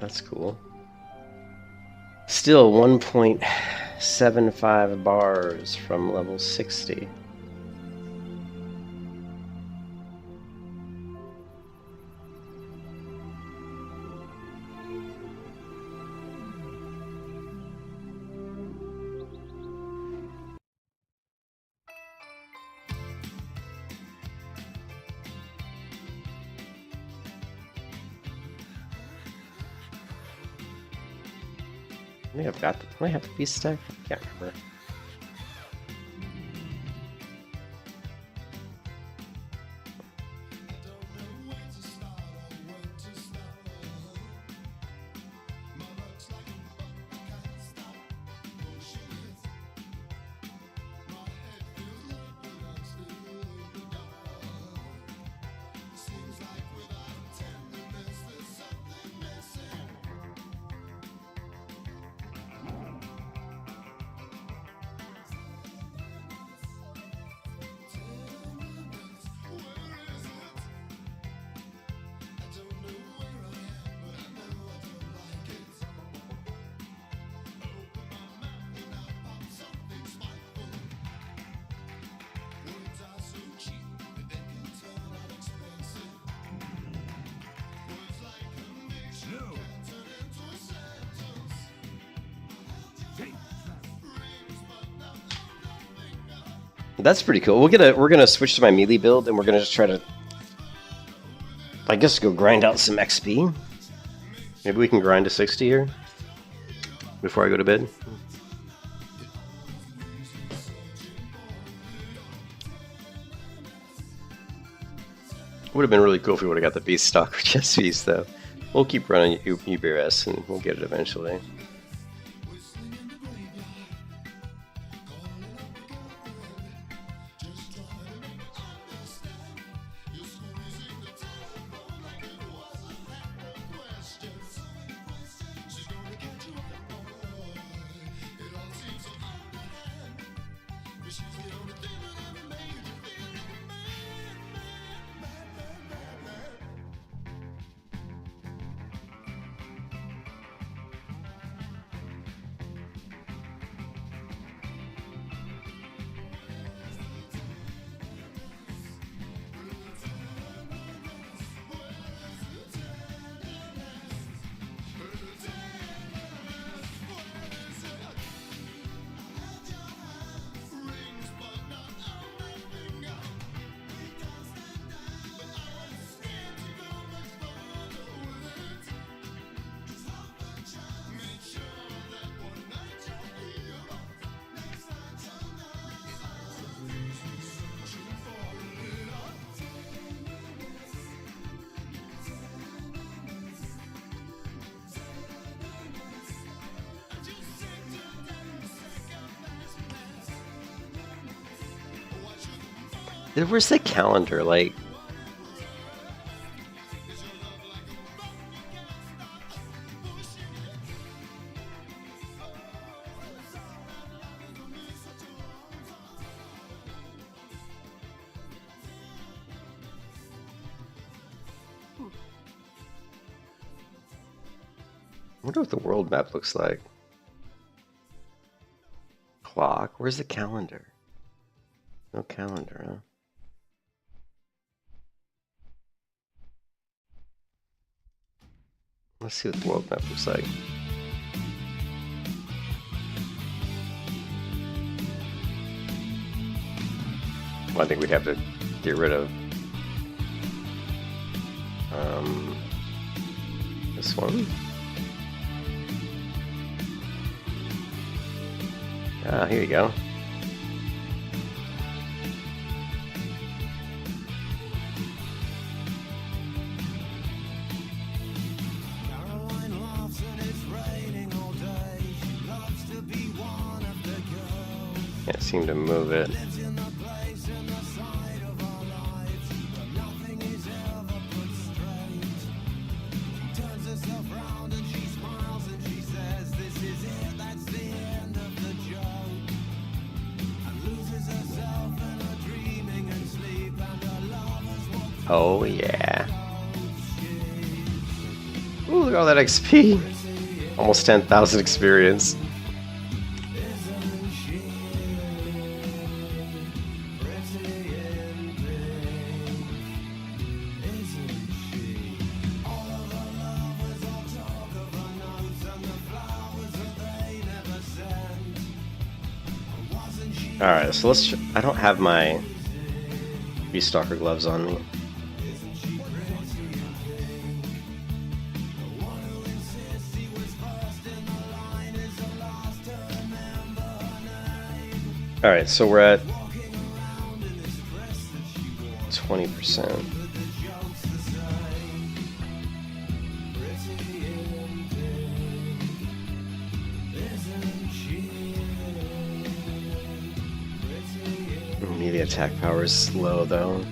That's cool. Still 1.75 bars from level 60. I think I've got the... Do I have the beast stack? I can't remember. That's pretty cool. We're gonna switch to my melee build, and we're gonna just try to, I guess, go grind out some XP. Maybe we can grind to 60 here before I go to bed. Would have been really cool if we would have got the beast stock or chest beast, though. We'll keep running UBRS and we'll get it eventually. Where's the calendar? Like, I wonder what the world map looks like. Where's the calendar? No calendar, huh? Let's see what the world map looks like. Well, I think we'd have to get rid of this one. Ah, here you go. Can't seem to move it. Oh yeah. Ooh, look at all that XP. Almost 10,000 experience. Alright, so let's... I don't have my Beastalker gloves on me. Alright, so we're at 20%. Maybe attack power is low though.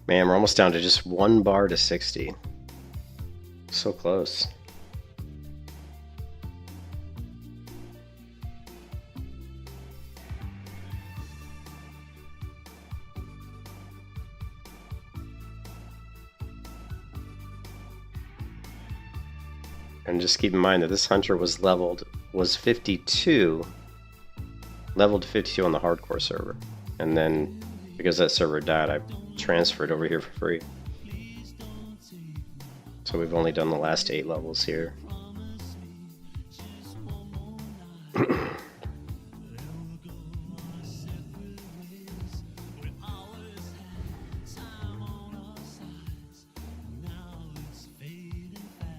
Man, we're almost down to just 1 bar to 60. So close. And just keep in mind that this hunter was 52, leveled to 52 on the hardcore server. And then, because that server died, I transferred over here for free. So we've only done the last 8 levels here.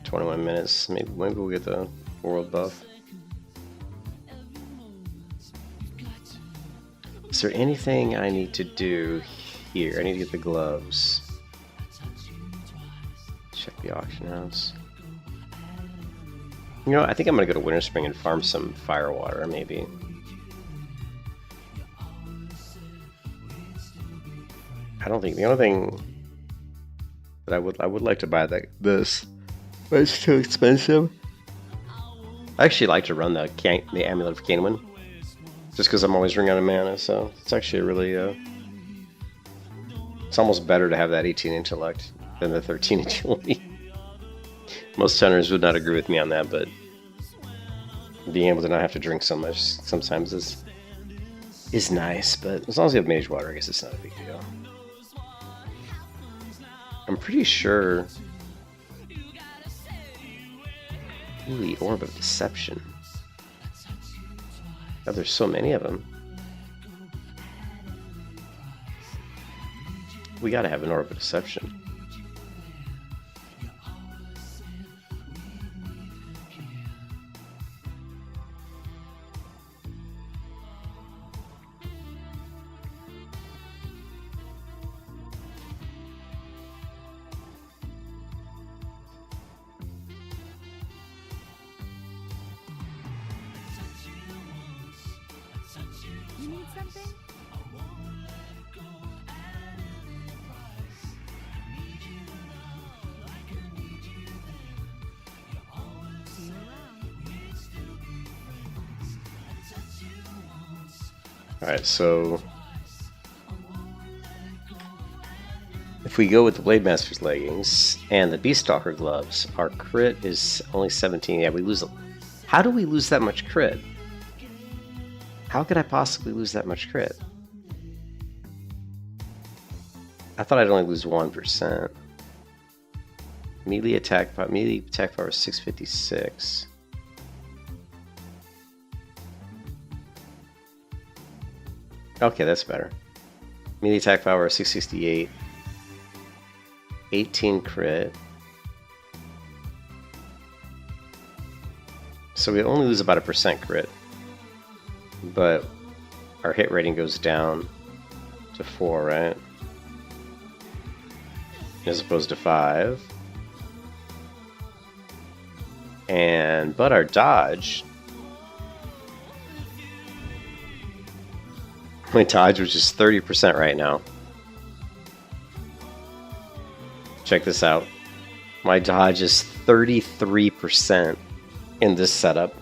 21 minutes. Maybe we'll get the world buff. Is there anything I need to do here? I need to get the gloves. Check the auction house. You know, I think I'm gonna go to Winter Spring and farm some firewater, maybe. I don't think the only thing that I would like to buy this, but it's too expensive. I actually like to run the Amulet of Canaan, just because I'm always running out of mana. So it's actually a really It's almost better to have that 18 intellect than the 13 agility. Most hunters would not agree with me on that, but being able to not have to drink so much sometimes is nice. But as long as you have mage water, I guess it's not a big deal. I'm pretty sure. Ooh, the Orb of Deception. God, there's so many of them. We gotta have an Orb of Deception. You need something? See you around. Alright, so if we go with the Blade Master's leggings and the Beaststalker gloves, our crit is only 17. Yeah, we lose. How do we lose that much crit? How could I possibly lose that much crit? I thought I'd only lose 1%. Melee attack power is 656. Okay, that's better. Melee attack power is 668. 18 crit. So we only lose about 1% crit. But our hit rating goes down to 4, right? As opposed to 5. But our dodge, my dodge, which is 30% right now. Check this out. My dodge is 33% in this setup.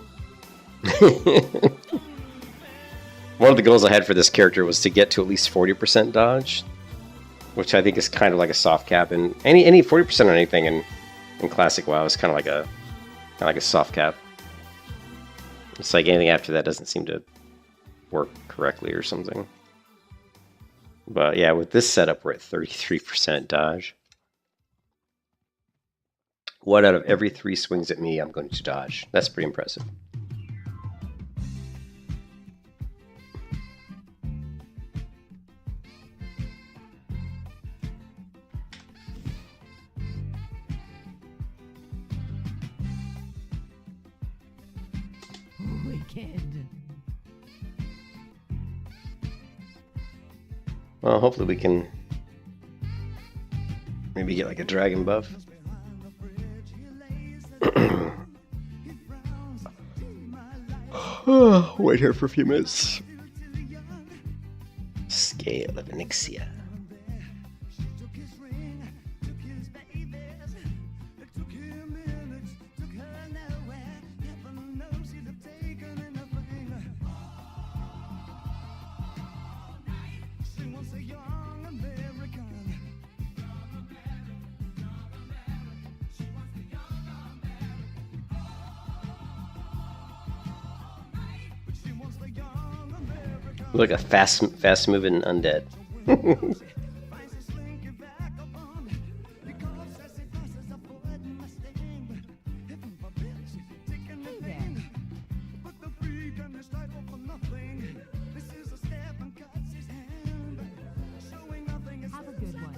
One of the goals I had for this character was to get to at least 40% dodge, which I think is kind of like a soft cap. And any 40% on anything in Classic WoW is kind of like a soft cap. It's like anything after that doesn't seem to work correctly or something. But yeah, with this setup, we're at 33% dodge. One out of every 3 swings at me, I'm going to dodge. That's pretty impressive. Wicked. Well, hopefully we can maybe get like a dragon buff. Wait here for a few minutes. Scale of Onyxia. Look, a fast moving undead. Have a good one.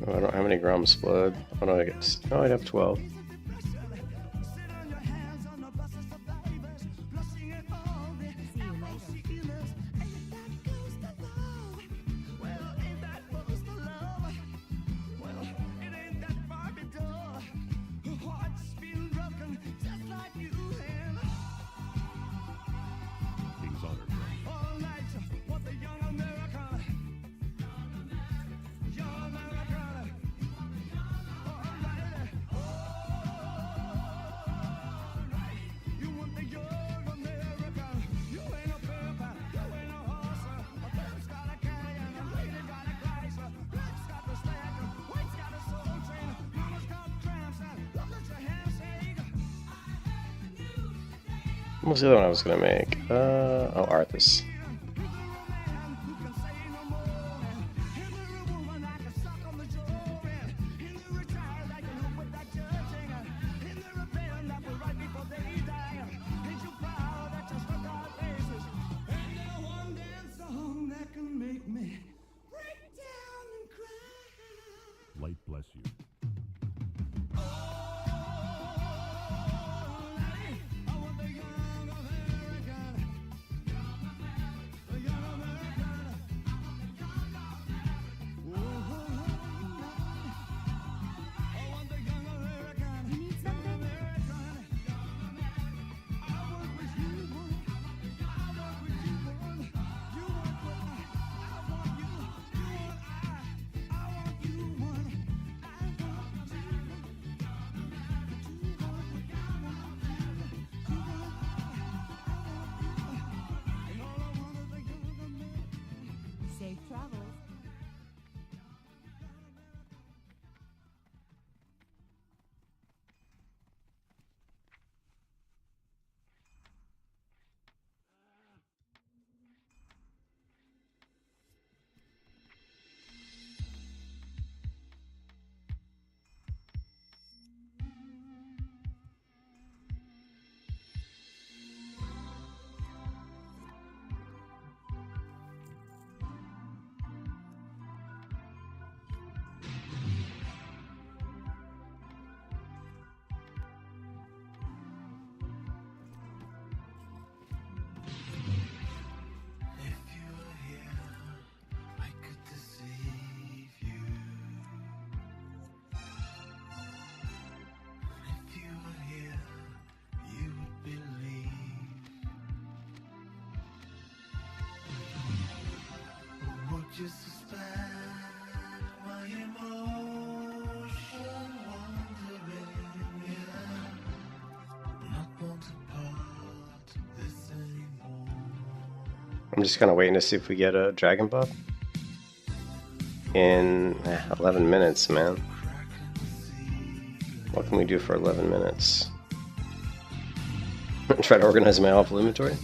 Oh, I don't have any grams blood. Oh no, I get. Oh, I'd have 12. See you later. King's honor. What was the other one I was gonna make? Oh, Arthas. Light bless you. You need something? Safe travels. Just suspect my emotion wandering, yeah. Not want to part this anymore. I'm just kind of waiting to see if we get a dragon buff in 11 minutes, man. What can we do for 11 minutes? Try to organize my awful inventory.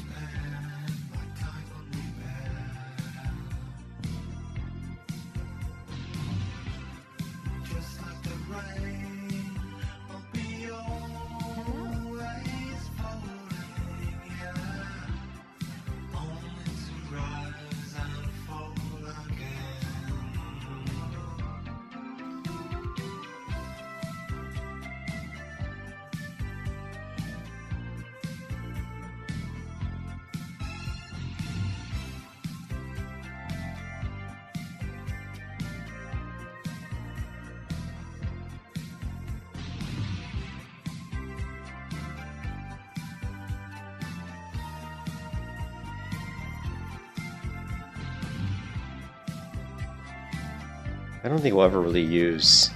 I don't think we'll ever really use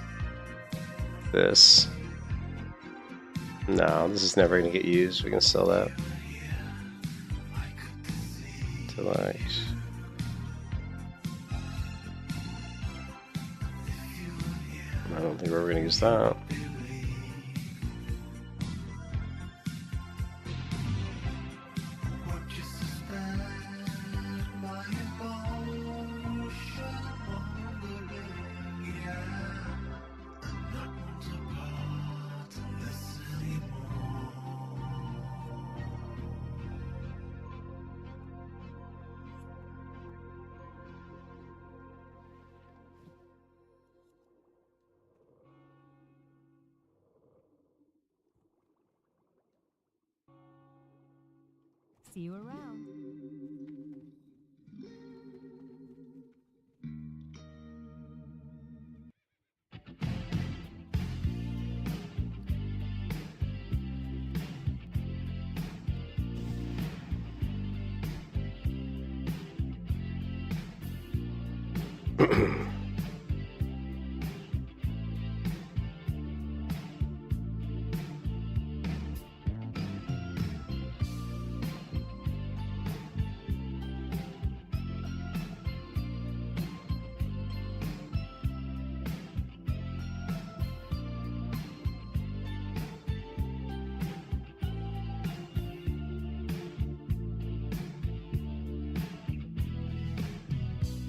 this. No, this is never going to get used. We can sell that to like... I don't think we're ever going to use that. See you around.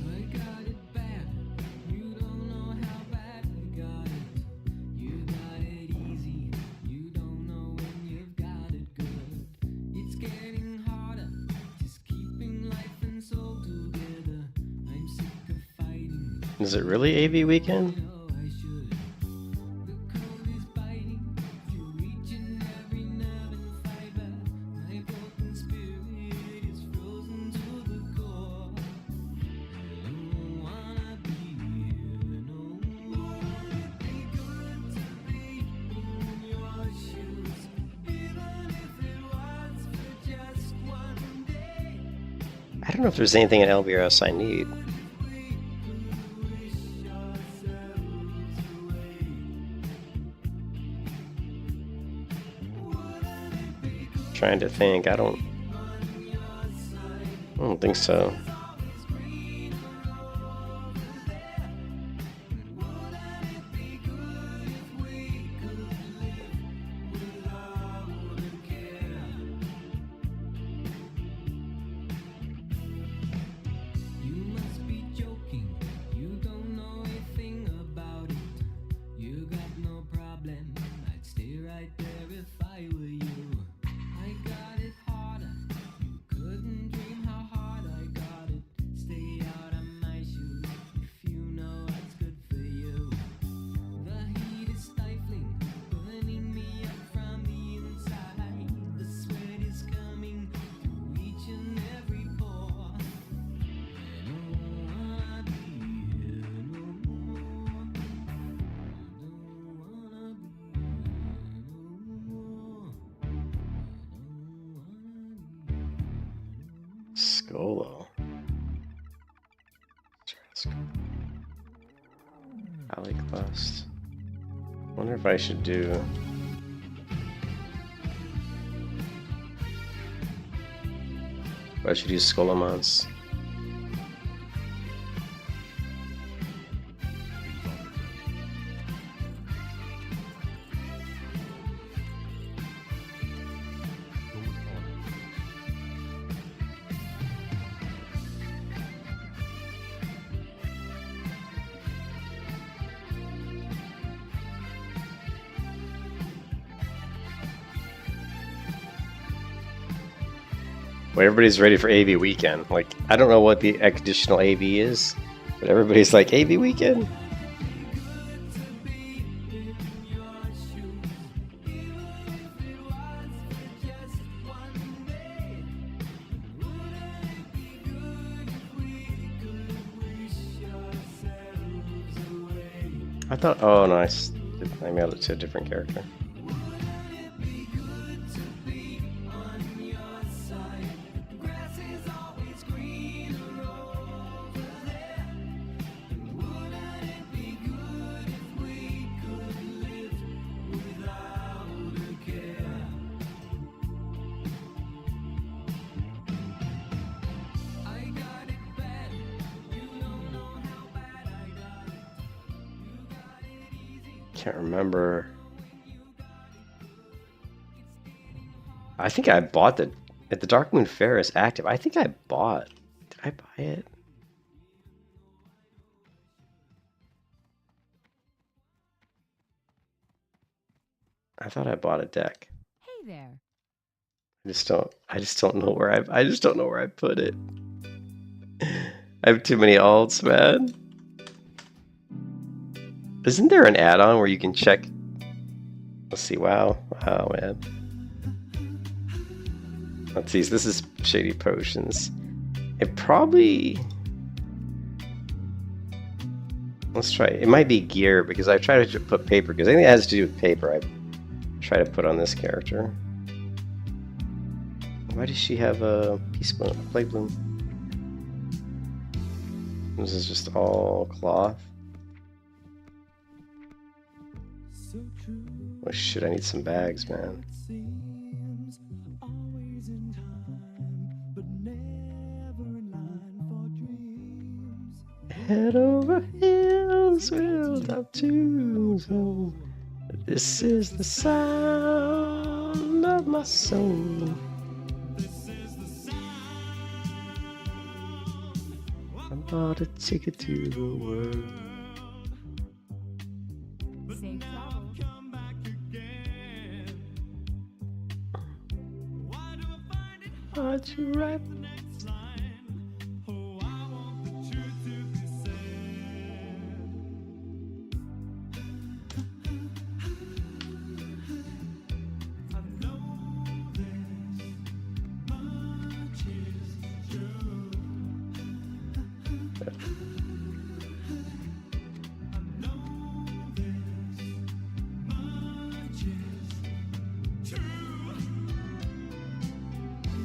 I got it bad. You don't know how bad you got it. You got it easy. You don't know when you've got it good. It's getting harder. Just keeping life and soul together. I'm sick of fighting. Is it really AV weekend? No, I should. The cold is biting through each and every nerve and fiber. My broken spirit is frozen to the core. I don't wanna be here no more. Wouldn't it be good to be in your shoes, even if it was for just one day? I don't know if there's anything in LBRS I need. Trying to think. I don't think so. You must be joking. You don't know a thing about it. You got no problem. I'd stay right there if I were you. I got it harder. You couldn't dream how hard I got it. Stay out of my shoes if you know what's good for you. The heat is stifling, burning me up from the inside. The sweat is coming through each and every pore. I don't wanna be here no more. I don't wanna be here no more. Skolo. Alley quest. Wonder if I should do. If I should use Skolomons. Well, everybody's ready for AV weekend. Like, I don't know what the additional AV is, but everybody's like, AV weekend? I thought, oh no, I mailed it to a different character. Can't remember. I think I bought the Darkmoon Fair is active. I think I bought. Did I buy it? I thought I bought a deck. Hey there. I just don't know where I put it. I have too many alts, man. Isn't there an add-on where you can check? Let's see. Wow, man. Let's see. This is Shady Potions. It probably. Let's try. It might be gear because I try to put paper because I think it has to do with paper. I try to put on this character. Why does she have a plate bloom? This is just all cloth. Oh shit! I need some bags, man. Head over heels, built up to. This is the sound of my soul. I bought a ticket to the world. Safe travel. Hard to write.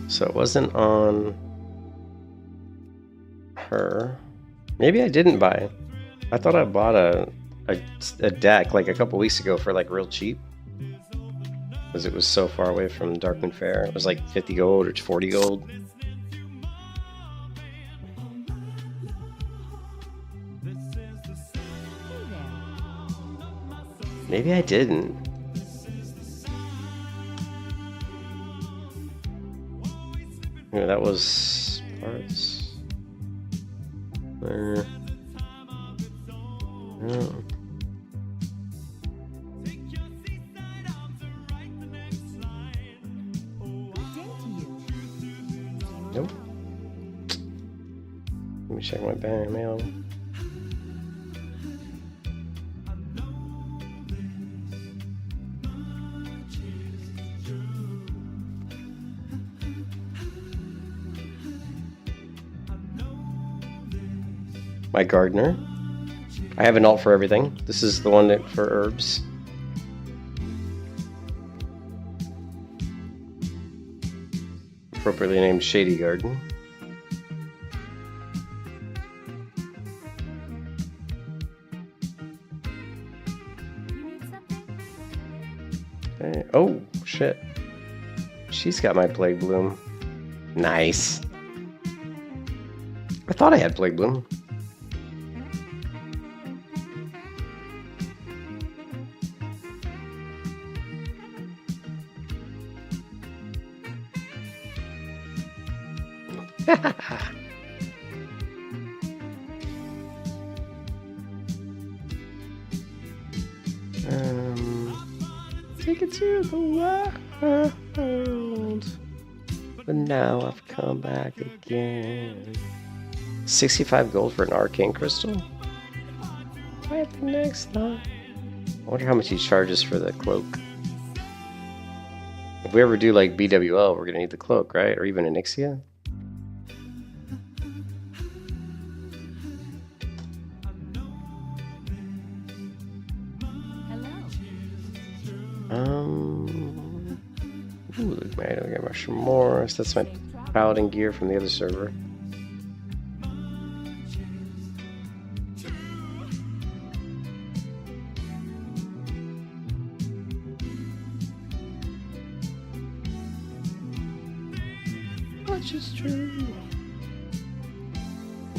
So it wasn't on her. Maybe I didn't buy it. I thought I bought a deck like a couple weeks ago for like real cheap. Because it was so far away from Darkmoon Fair. It was like 50 gold or 40 gold. Maybe I didn't. Yeah, that was parts. There. Yeah. Nope. Let me check my bank mail. My gardener. I have an alt for everything. This is the one that for herbs. Appropriately named Shady Garden. Okay. Oh, shit. She's got my Plague Bloom. Nice. I thought I had Plague Bloom. Take it to the world. But now I've come back again. 65 gold for an arcane crystal? Right the next time. I wonder how much he charges for the cloak. If we ever do like BWL, we're gonna need the cloak, right? Or even Onyxia? Ooh, look, man, I got Mushroom Morris. That's my paladin gear from the other server. Which is true.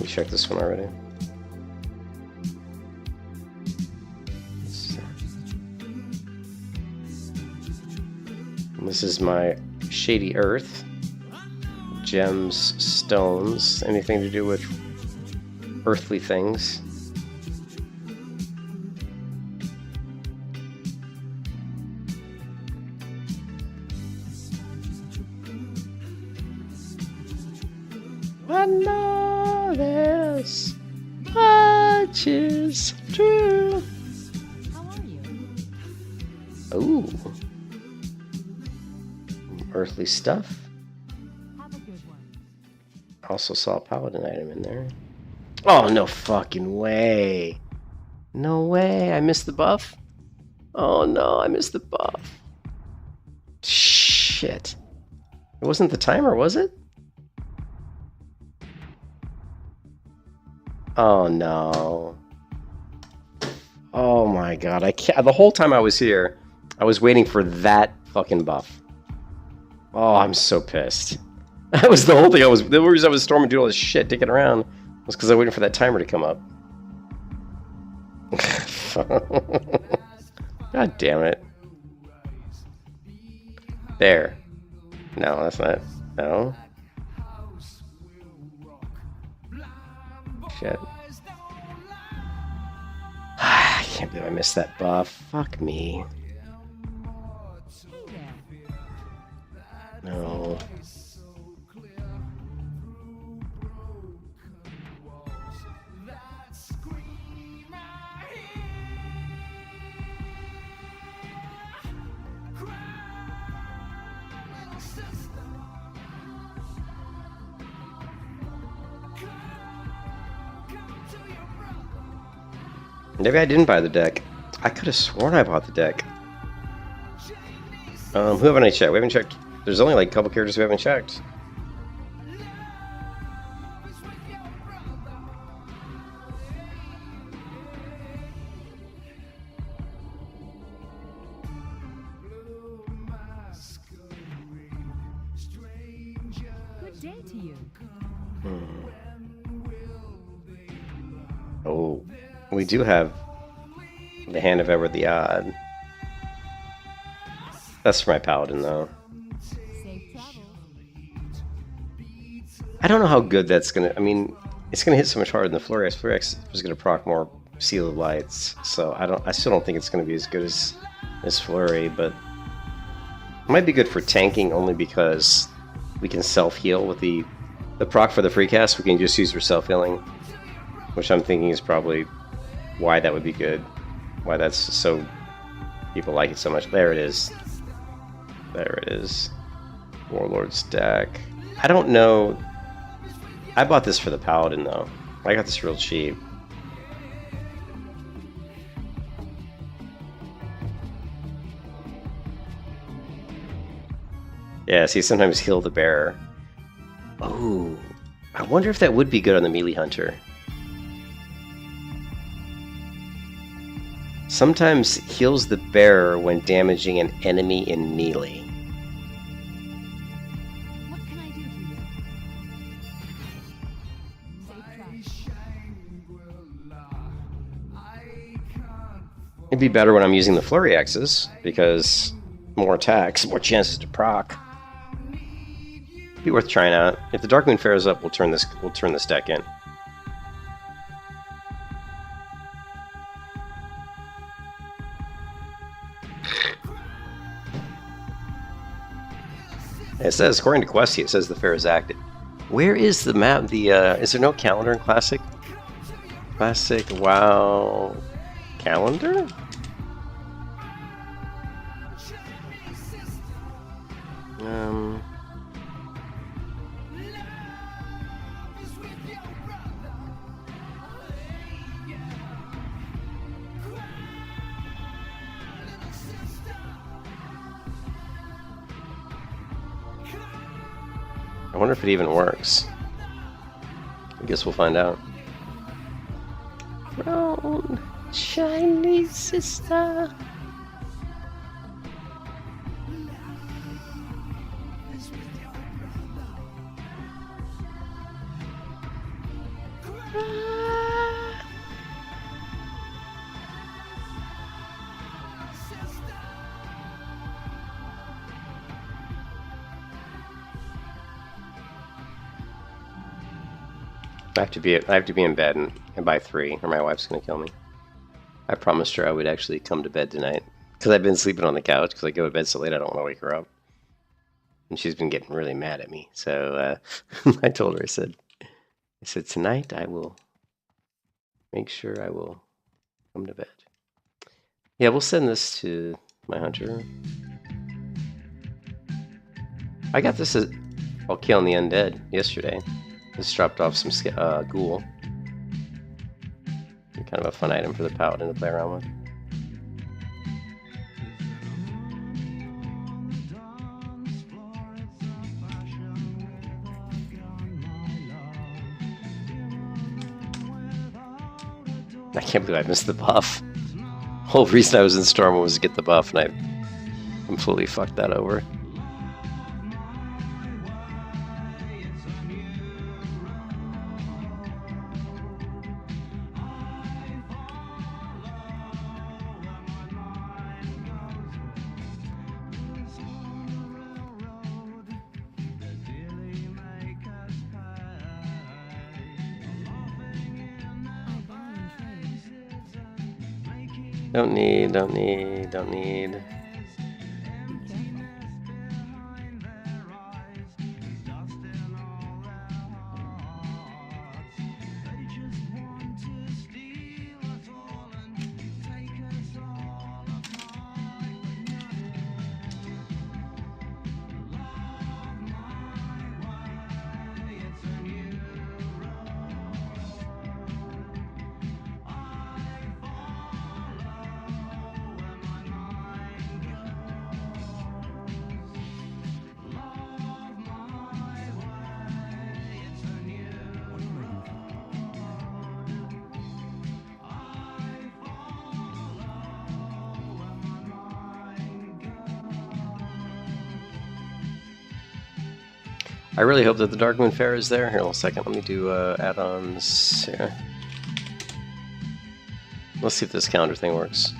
We checked this one already. This is my Shady Earth, gems, stones, anything to do with earthly things. I know this much is true. How are you? Ooh. Earthly stuff. Also saw a paladin item in there. Oh, no fucking way. No way. I missed the buff. Oh no, I missed the buff. Shit. It wasn't the timer, was it? Oh no. Oh my god, I can't. The whole time I was here, I was waiting for that fucking buff. Oh, I'm so pissed. That was the whole thing. The reason I was storming doing all this shit, dicking around, was because I was waiting for that timer to come up. God damn it. There. No, that's not. No. Shit. I can't believe I missed that buff. Fuck me. No. Maybe I didn't buy the deck. I could have sworn I bought the deck. Who haven't I checked? We haven't checked. There's only like a couple characters we haven't checked. Good day to you. Oh, we do have the Hand of Ever the Odd. That's for my paladin, though. Safe travels. I don't know how good that's gonna. I mean, it's gonna hit so much harder than the Flurry X. Flurry X was gonna proc more Seal of Lights, so I still don't think it's gonna be as good as Flurry, but it might be good for tanking only because we can self heal with the proc for the free cast. We can just use for self healing, which I'm thinking is probably why that would be good. Why that's so people like it so much. There it is. There it is. Warlord's deck. I don't know. I bought this for the paladin though. I got this real cheap. Yeah, see, sometimes heal the bearer. Oh, I wonder if that would be good on the melee hunter. Sometimes heals the bearer when damaging an enemy in melee. What can I do for you? Safe travels. It'd be better when I'm using the Flurry X's, because more attacks, more chances to proc. Be worth trying out. If the Darkmoon fares up, we'll turn this deck in. It says, according to Questy, it says the fair is active. Where is the map? Is there no calendar in Classic? Classic WoW calendar? I wonder if it even works. I guess we'll find out. Brown Chinese sister. I have to be in bed and by 3, or my wife's gonna kill me. I promised her I would actually come to bed tonight because I've been sleeping on the couch because I go to bed so late I don't want to wake her up, and she's been getting really mad at me. So I told her, I said tonight I will make sure I will come to bed. Yeah, we'll send this to my hunter. I got this at Killing the Undead yesterday. Just dropped off some ghoul. Kind of a fun item for the paladin to play around with. I can't believe I missed the buff. Whole reason I was in Storm was to get the buff, and I completely fucked that over. Don't need. I really hope that the Darkmoon Fair is there. Here, in a second. Let me do add-ons here. Let's see if this calendar thing works.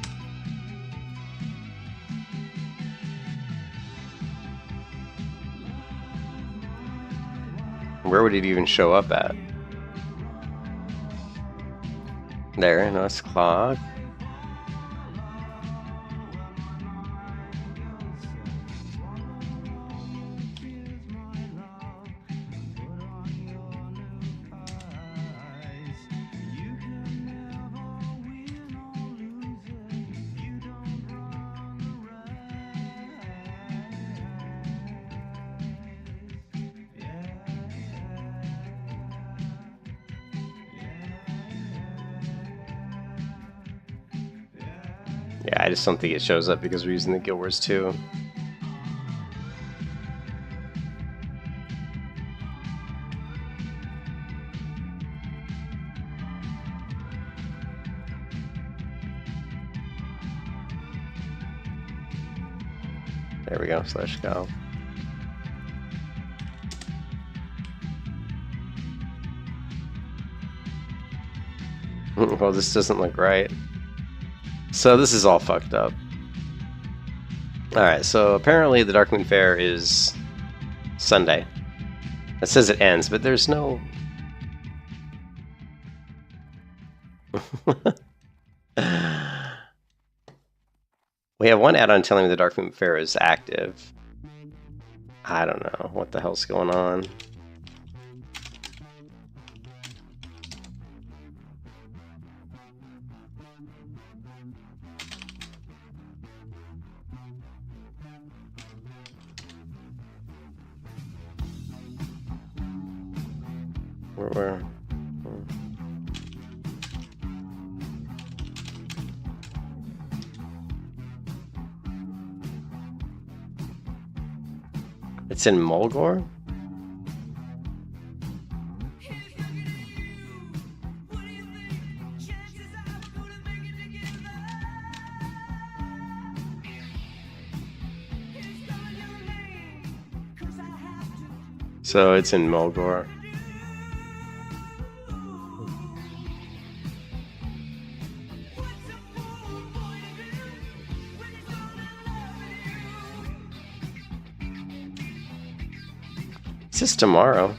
Where would it even show up at? There, no, it's clock. Yeah, I just don't think it shows up because we're using the Guild Wars 2. There we go, /cal. Well, this doesn't look right. So this is all fucked up. Alright, so apparently the Darkmoon Fair is Sunday. It says it ends, but there's no... We have one add-on telling me the Darkmoon Fair is active. I don't know what the hell's going on. Where? It's in Mulgore? So it's in Mulgore. It's just tomorrow.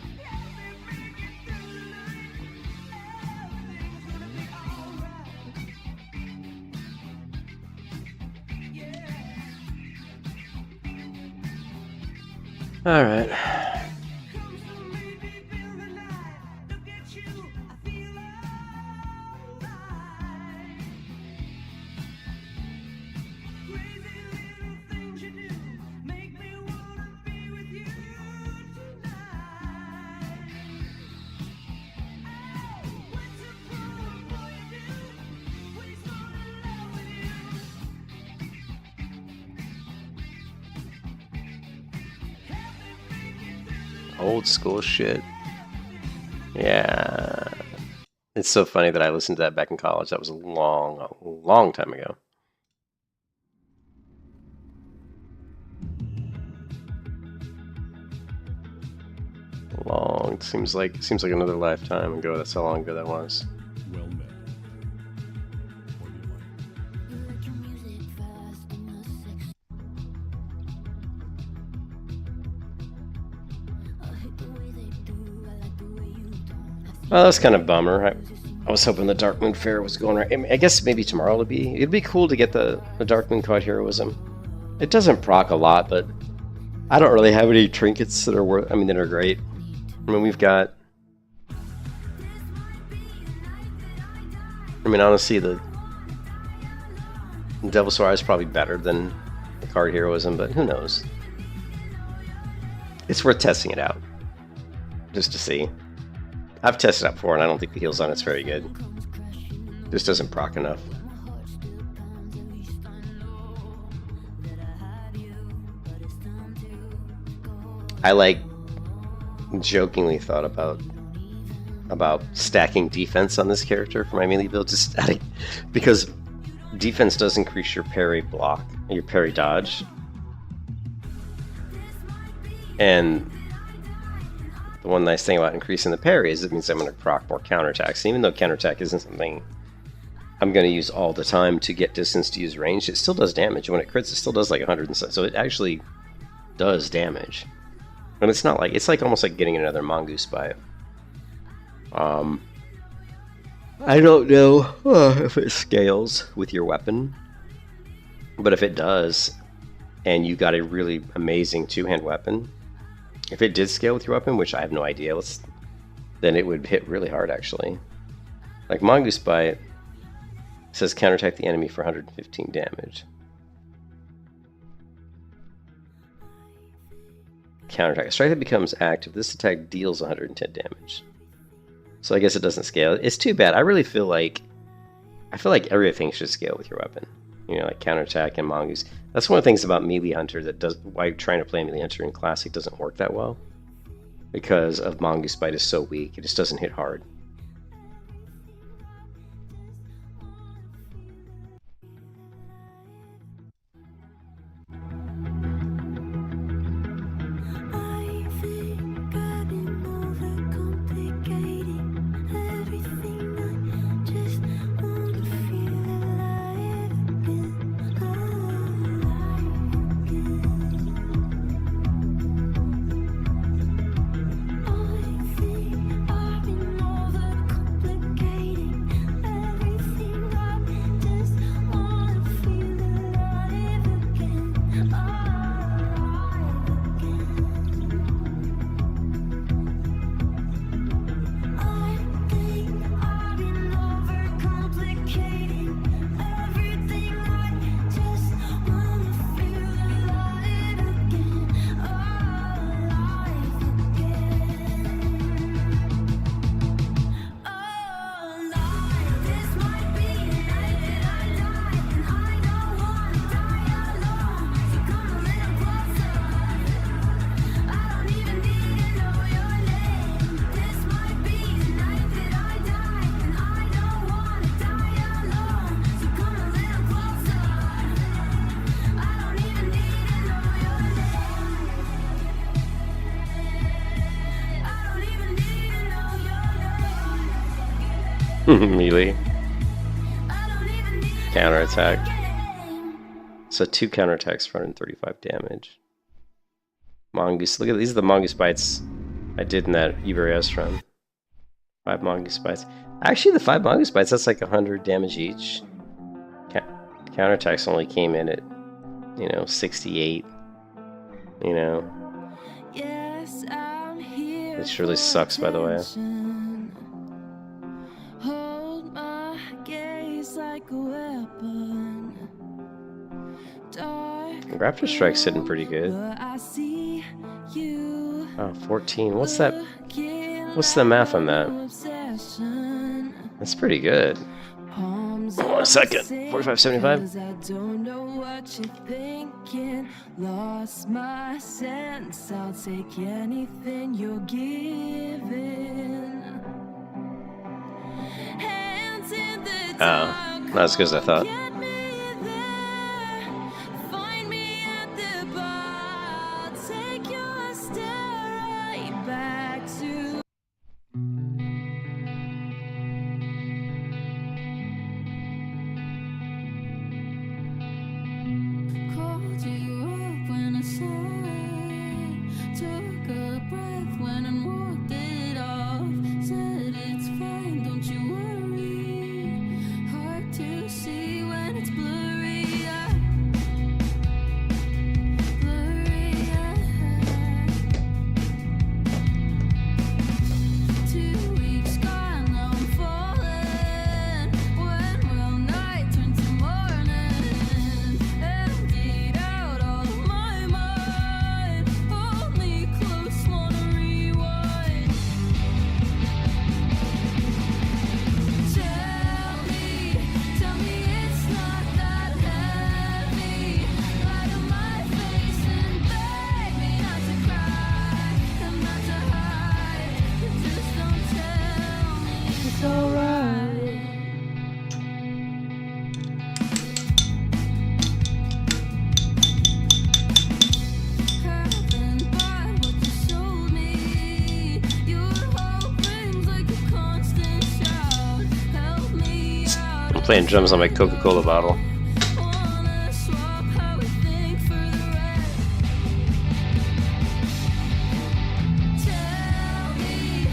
All right. Old school shit. Yeah. It's so funny that I listened to that back in college. That was a long time ago. Seems like another lifetime ago. That's how long ago that was. Well met. What do you like? Well, that's kind of a bummer. I was hoping the Dark Moon Fair was going right. I mean, I guess maybe tomorrow it'd be cool to get the Dark Moon Card Heroism. It doesn't proc a lot, but I don't really have any trinkets that are worth. I mean, that are great. I mean, we've got. I mean, honestly, the Devil Sword is probably better than the Card Heroism, but who knows? It's worth testing it out, just to see. I've tested it out before, and I don't think the heals on it's very good. This doesn't proc enough. I jokingly thought about stacking defense on this character for my melee build, just static, because defense does increase your parry block, your parry dodge, and the one nice thing about increasing the parry is it means I'm going to proc more counterattacks. And even though counterattack isn't something I'm going to use all the time to get distance to use range, it still does damage. When it crits, it still does like 100 and so it actually does damage. And it's not like, it's like almost like getting another Mongoose Bite. I don't know if it scales with your weapon, but if it does, and you got a really amazing two-hand weapon, if it did scale with your weapon, which I have no idea, then it would hit really hard actually. Like Mongoose Bite says counterattack the enemy for 115 damage. Counterattack. Strike that becomes active. This attack deals 110 damage. So I guess it doesn't scale. It's too bad. I really feel like everything should scale with your weapon. You know, like counterattack and Mongoose. That's one of the things about Melee Hunter that does why trying to play Melee Hunter in Classic doesn't work that well. Because of Mongoose Bite is so weak. It just doesn't hit hard. Melee. Counterattack. So 2 counterattacks for 135 damage. Mongoose. Look at these are the Mongoose Bites I did in that Iberias run. 5 Mongoose Bites. Actually, the 5 Mongoose Bites, that's like 100 damage each. Counterattacks only came in at, 68. Yes, I'm here. Which really sucks, by the way. Hold my gaze like a weapon. Dark Raptor Strike's hitting pretty good. I see you. Oh, 14. What's that? What's the math on that? Obsession. That's pretty good. Palms on a second. 45.75. 'Cause I don't know what you're thinking. Lost my sense. I'll take anything you're giving. Hands in the dark. Not as good as I thought. Get me there. Find me at the bar. Take your step right back to. Called you up when I saw it. Took a breath when I walked it off. Said it's fine, don't you worry. Hard to see when it's blurry. Blurry. 2 weeks gone, now I'm falling. When will night turn to morning? Emptied out all of my mind. Hold me close, wanna rewind. Tell me it's not that heavy. Lie to my face and beg me not to cry and not to hide. Just don't tell me it's alright. Haven't bought what you sold me. Your hope rings like a constant shout. Help me out. I'm playing drums on my Coca-Cola bottle. Wanna swap how we think for the rest. Tell me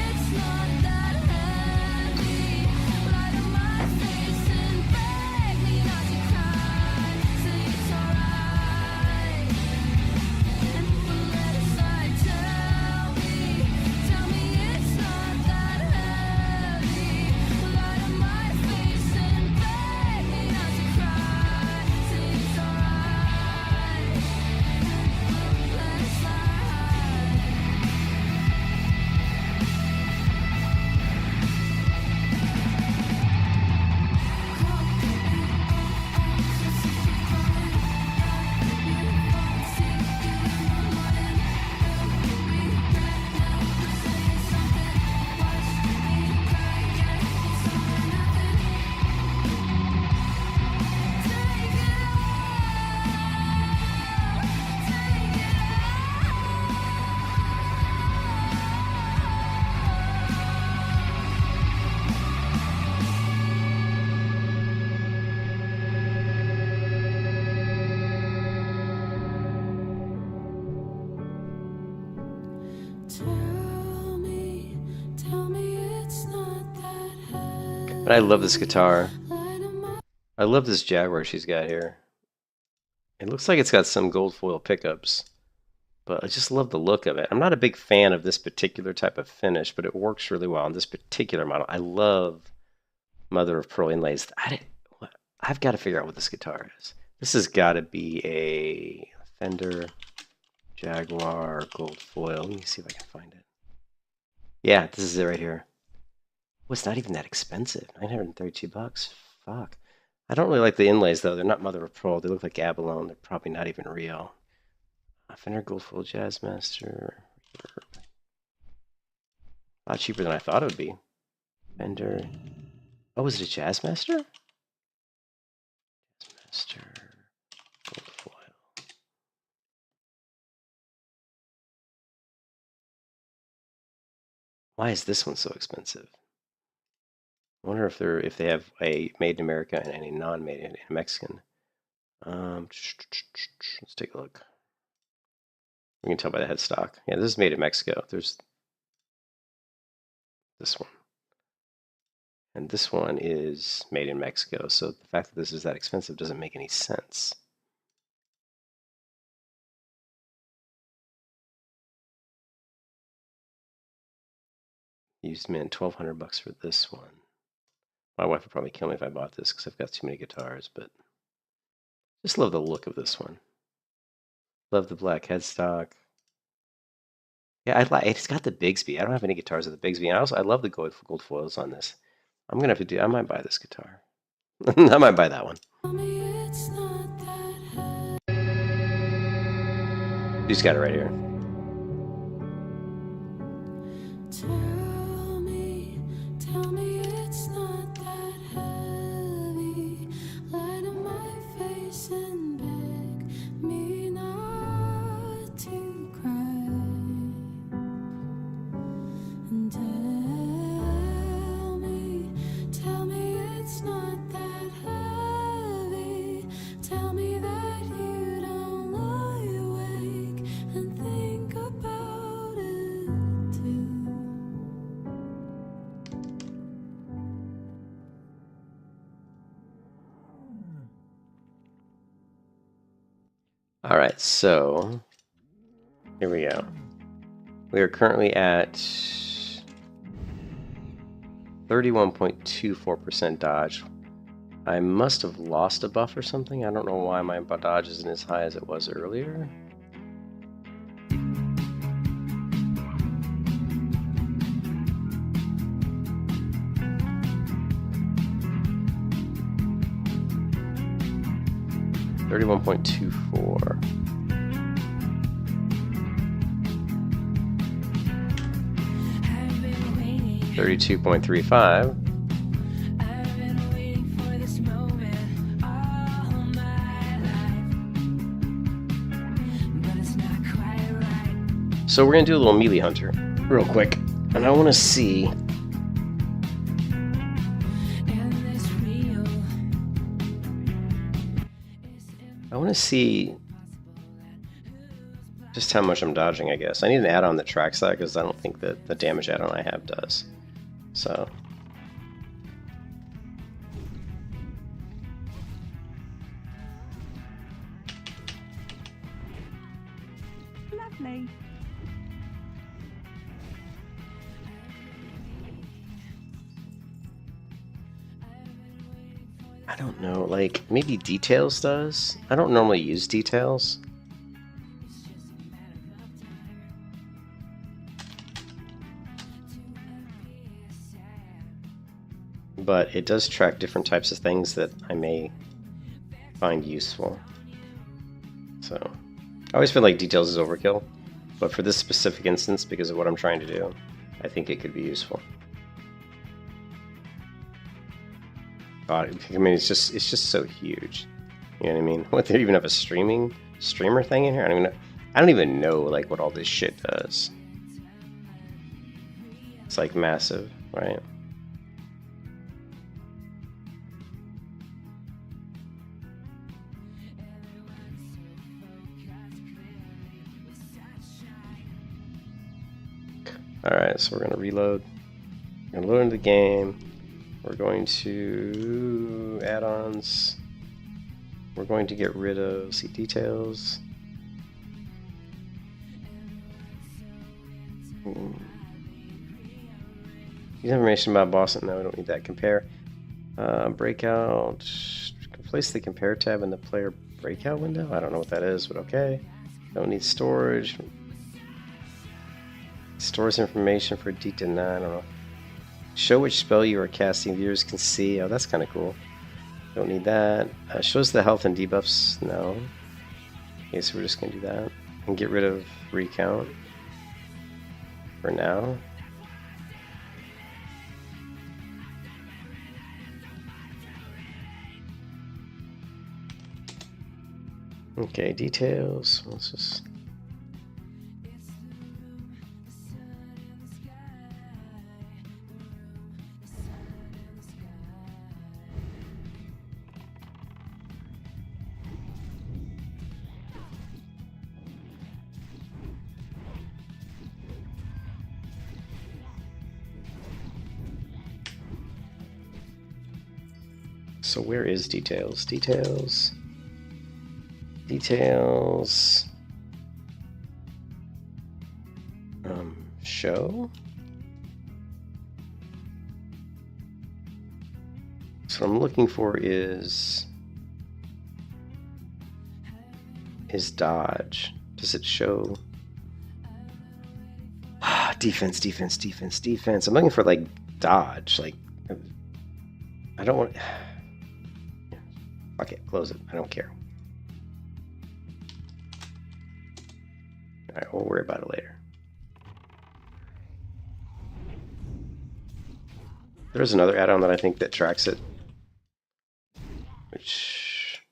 it's not that heavy. Lie to my face and beg me not to cry. Say it's alright, and we'll let it slide. Tell me it's not that heavy. Lie to my face and beg me not to cry. Say it's alright, and we'll let it slide. Tell me it's not that heavy. But I love this guitar. Lie to my I love this Jaguar she's got here. It looks like it's got some gold foil pickups, but I just love the look of it. I'm not a big fan of this particular type of finish, but it works really well on this particular model. I love mother of pearl inlays. I've got to figure out what this guitar is. This has got to be a Fender Jaguar gold foil. Let me see if I can find it. Yeah, this is it right here. Oh, it's not even that expensive. 932 bucks. Fuck. I don't really like the inlays though. They're not mother of pearl. They look like abalone. They're probably not even real. Fender gold foil Jazzmaster. A lot cheaper than I thought it would be. Fender. Oh, is it a Jazzmaster? Jazzmaster gold foil. Why is this one so expensive? I wonder if they have a made in America and any non-made in Mexican. Let's take a look. We can tell by the headstock. Yeah, this is made in Mexico. There's this one. And this one is made in Mexico. So the fact that this is that expensive doesn't make any sense. Used man $1,200 for this one. My wife would probably kill me if I bought this because I've got too many guitars, but just love the look of this one. Love the black headstock. Yeah, it's got the Bigsby. I don't have any guitars with the Bigsby. And I love the gold foils on this. I'm gonna have to do. I might buy this guitar. I might buy that one. He's got it right here. Tell me it's not that heavy. Lie to my face and beg me not to cry. And tell me it's not that heavy. Tell me that you don't lie awake and think about it too. All right, so here we go. We are currently at 31.24% dodge. I must have lost a buff or something. I don't know why my dodge isn't as high as it was earlier. $31.24. I've been waiting. 32.35. I've been waiting for this moment all my life, but it's not quite right. So we're gonna do a little melee hunter real quick, and I want to see. And this real I want to see just how much I'm dodging. I guess I need an add-on that tracks that because I don't think that the damage add-on I have does. So. Lovely. I don't know, like, maybe details does? I don't normally use details. But it does track different types of things that I may find useful. So, I always feel like details is overkill, but for this specific instance, because of what I'm trying to do, I think it could be useful. God, I mean, it's just so huge. You know what I mean? What, they even have a streamer thing in here? I don't even know like what all this shit does. It's like massive, right? Alright, so we're gonna reload. We're gonna load into the game. We're going to add-ons. We're going to get rid of see details. Use information about boss. No, we don't need that. Compare. Breakout. Place the compare tab in the player breakout window. I don't know what that is, but okay. Don't need storage. Stores information for detail. Nah, I don't know. Show which spell you are casting. Viewers can see. Oh, that's kind of cool. Don't need that. Shows the health and debuffs. No. Okay, so we're just going to do that. And get rid of recount. For now. Okay, details. Let's just... So where is details? Details. Details. Show. So what I'm looking for is dodge. Does it show? Defense, defense, defense, defense. I'm looking for like dodge. Like I don't want. Okay, close it. I don't care. Alright, we'll worry about it later. There's another add-on that I think that tracks it. Which...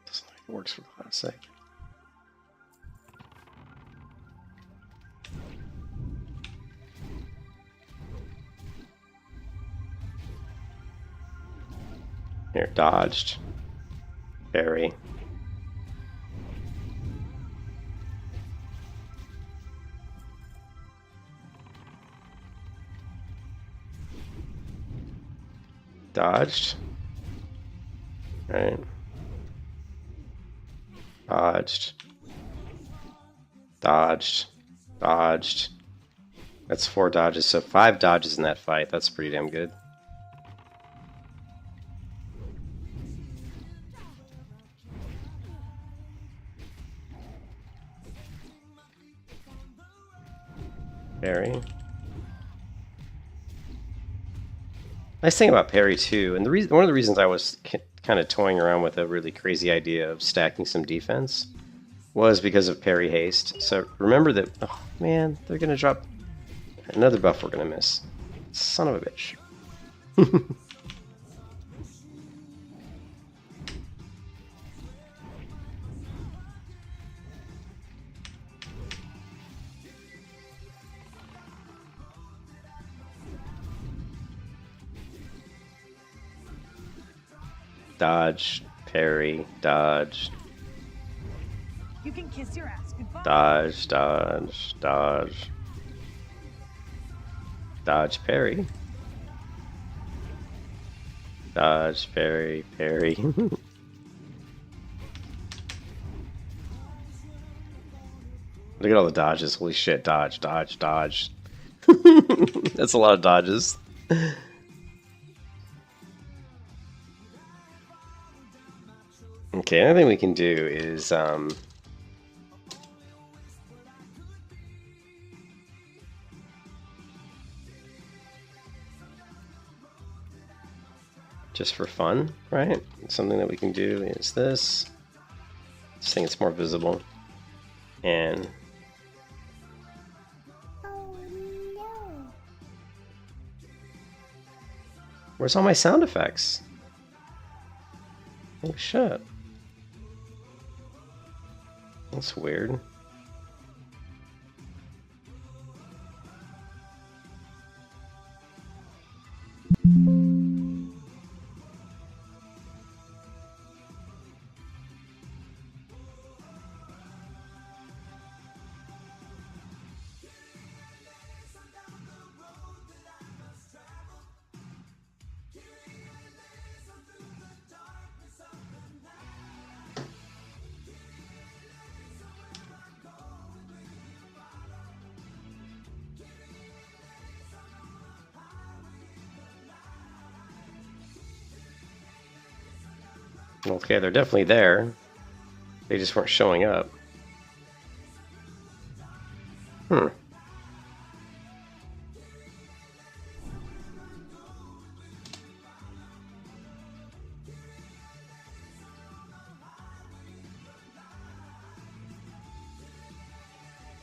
doesn't like it works for the last sec. Here, dodged. Parry. Dodged. Right. Dodged. Dodged. Dodged. That's 4 dodges, so 5 dodges in that fight. That's pretty damn good. Parry. Nice thing about parry too, and one of the reasons I was kind of toying around with a really crazy idea of stacking some defense was because of parry haste. So remember that, oh man, they're gonna drop another buff we're gonna miss. Son of a bitch. Dodge, parry, dodge. You can kiss your ass goodbye. Dodge, dodge, dodge. Dodge, parry. Dodge, parry, parry. Look at all the dodges. Holy shit, dodge, dodge, dodge. That's a lot of dodges. Okay, another thing we can do is just for fun, right? Something that we can do is this. Just think it's more visible. And where's all my sound effects? Oh shit. That's weird. Okay, they're definitely there. They just weren't showing up. Oh,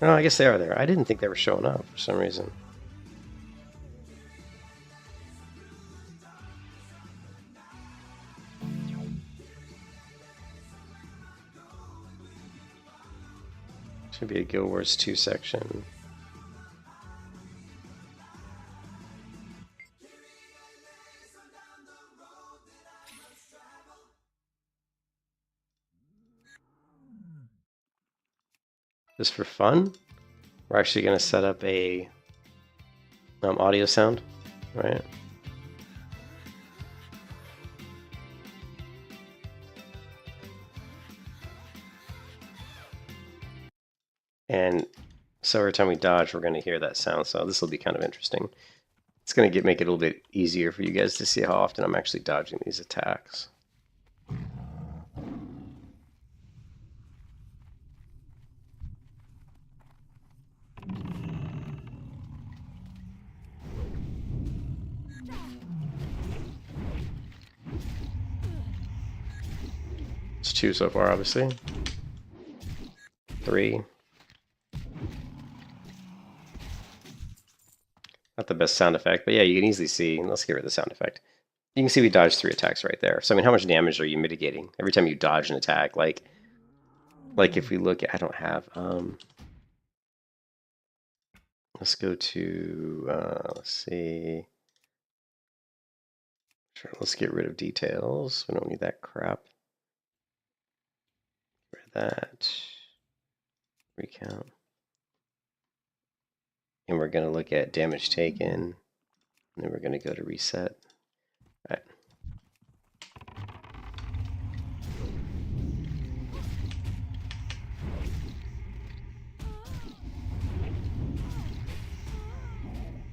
I guess they are there. I didn't think they were showing up for some reason. Should be a Guild Wars 2 section. Just for fun, we're actually going to set up a audio sound, right? And so every time we dodge, we're going to hear that sound. So this will be kind of interesting. It's going to make it a little bit easier for you guys to see how often I'm actually dodging these attacks. It's 2 so far, obviously. 3. Not the best sound effect, but yeah, you can easily see. Let's get rid of the sound effect. You can see we dodged 3 attacks right there. So I mean, how much damage are you mitigating every time you dodge an attack? Like if we look at, I don't have. Let's go to. Let's see. Sure, let's get rid of details. We don't need that crap. Get rid of that. Recount. And we're going to look at damage taken. And then we're going to go to reset. All right.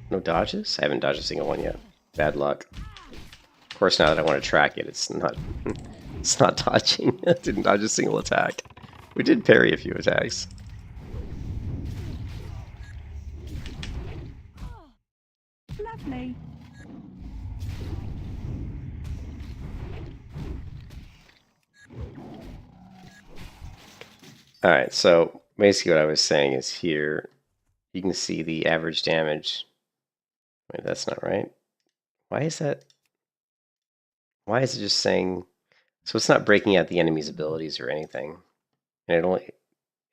No dodges? I haven't dodged a single one yet. Bad luck. Of course, now that I want to track it, it's not dodging. I didn't dodge a single attack. We did parry a few attacks. Lovely. Alright, so basically what I was saying is here, you can see the average damage. Wait, that's not right. Why is that? Why is it just saying... So it's not breaking out the enemy's abilities or anything. And it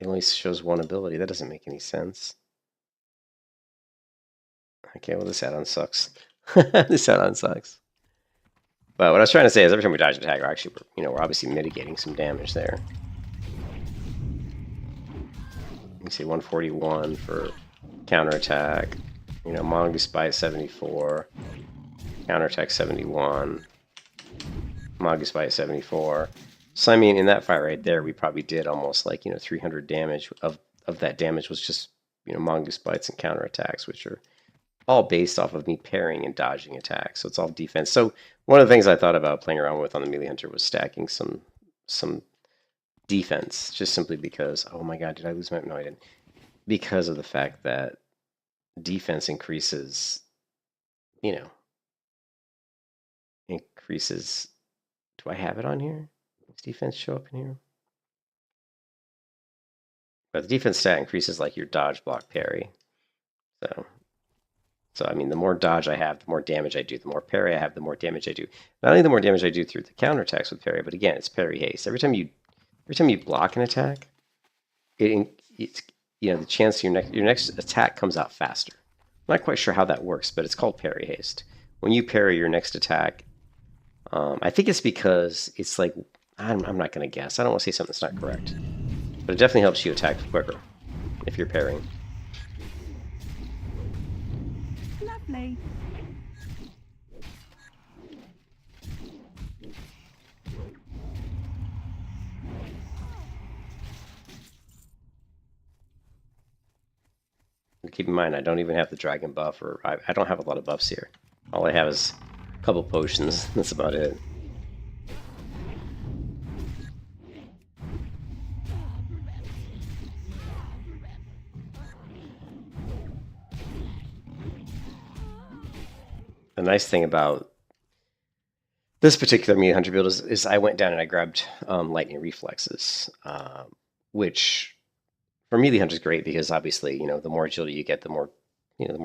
only shows one ability. That doesn't make any sense. Okay, well this add-on sucks. This add-on sucks. But what I was trying to say is every time we dodge an attack, we're obviously mitigating some damage there. You can see 141 for counterattack. Mongoose Bite 74. Counterattack 71. Mongoose Bite 74. So I mean, in that fight right there, we probably did almost like 300 damage. Of that damage was just Mongoose Bites and counterattacks, which are all based off of me parrying and dodging attacks. So it's all defense. So one of the things I thought about playing around with on the Melee Hunter was stacking some defense, just simply because, oh my god, did I lose my... No, I didn't. Because of the fact that defense increases, increases... Do I have it on here? Does defense show up in here? But the defense stat increases like your dodge, block, parry. So I mean, the more dodge I have, the more damage I do. The more parry I have, the more damage I do. Not only the more damage I do through the counterattacks with parry, but again, it's parry haste. Every time you block an attack, it's the chance your next attack comes out faster. I'm not quite sure how that works, but it's called parry haste. When you parry your next attack, I think it's because it's like, I'm not going to guess. I don't want to say something that's not correct. But it definitely helps you attack quicker if you're parrying. Lovely. Keep in mind, I don't even have the dragon buff, or I don't have a lot of buffs here. All I have is a couple potions. That's about it. The nice thing about this particular Melee Hunter build is I went down and I grabbed lightning reflexes, which for Melee Hunter is great because obviously, the more agility you get, the more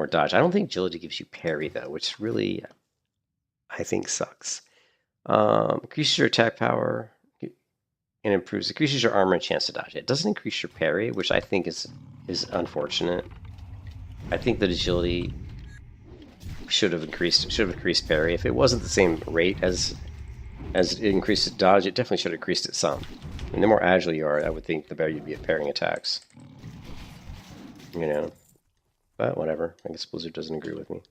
dodge. I don't think agility gives you parry though, which really, I think, sucks. Increases your attack power and increases your armor and chance to dodge. It doesn't increase your parry, which I think is unfortunate. I think that agility should have increased parry. If it wasn't the same rate as it increased dodge, it definitely should have increased it some. And the more agile you are, I would think the better you'd be at parrying attacks. But whatever. I guess Blizzard doesn't agree with me.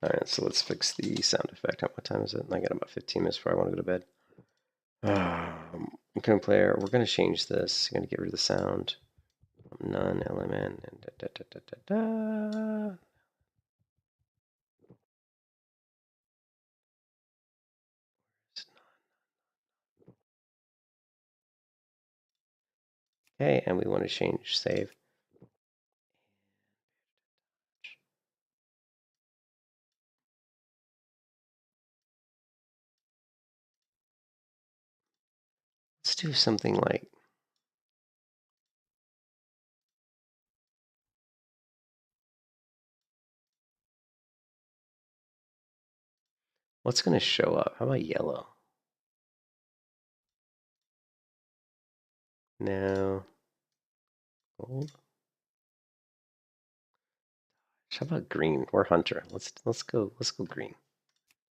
Alright, so let's fix the sound effect. What time is it? I got about 15 minutes before I want to go to bed. Incoming player, we're going to change this. I'm going to get rid of the sound. None, LMN, and da da da da da. Okay, and we want to change save. Let's do something like... What's going to show up? How about yellow? No. Gold? How about green or hunter? Let's go green.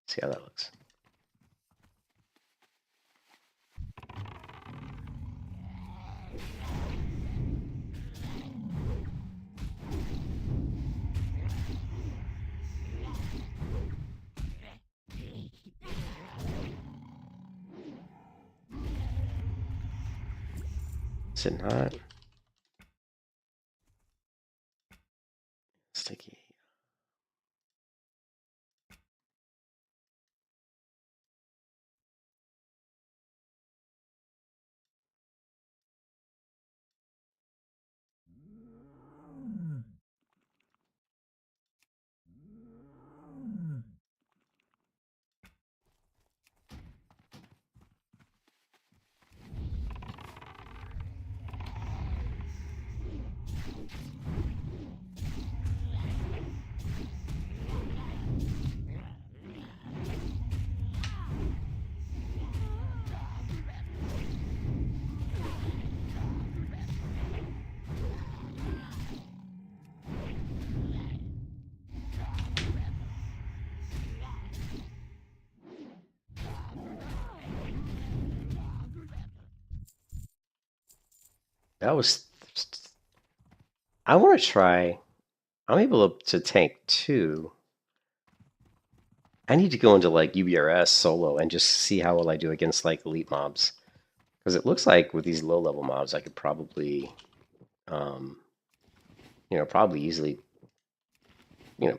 See how that looks. Is it not? Sticky. That was... I want to try... I'm able to tank 2. I need to go into like UBRS solo and just see how well I do against like elite mobs. Because it looks like with these low level mobs I could probably, probably easily,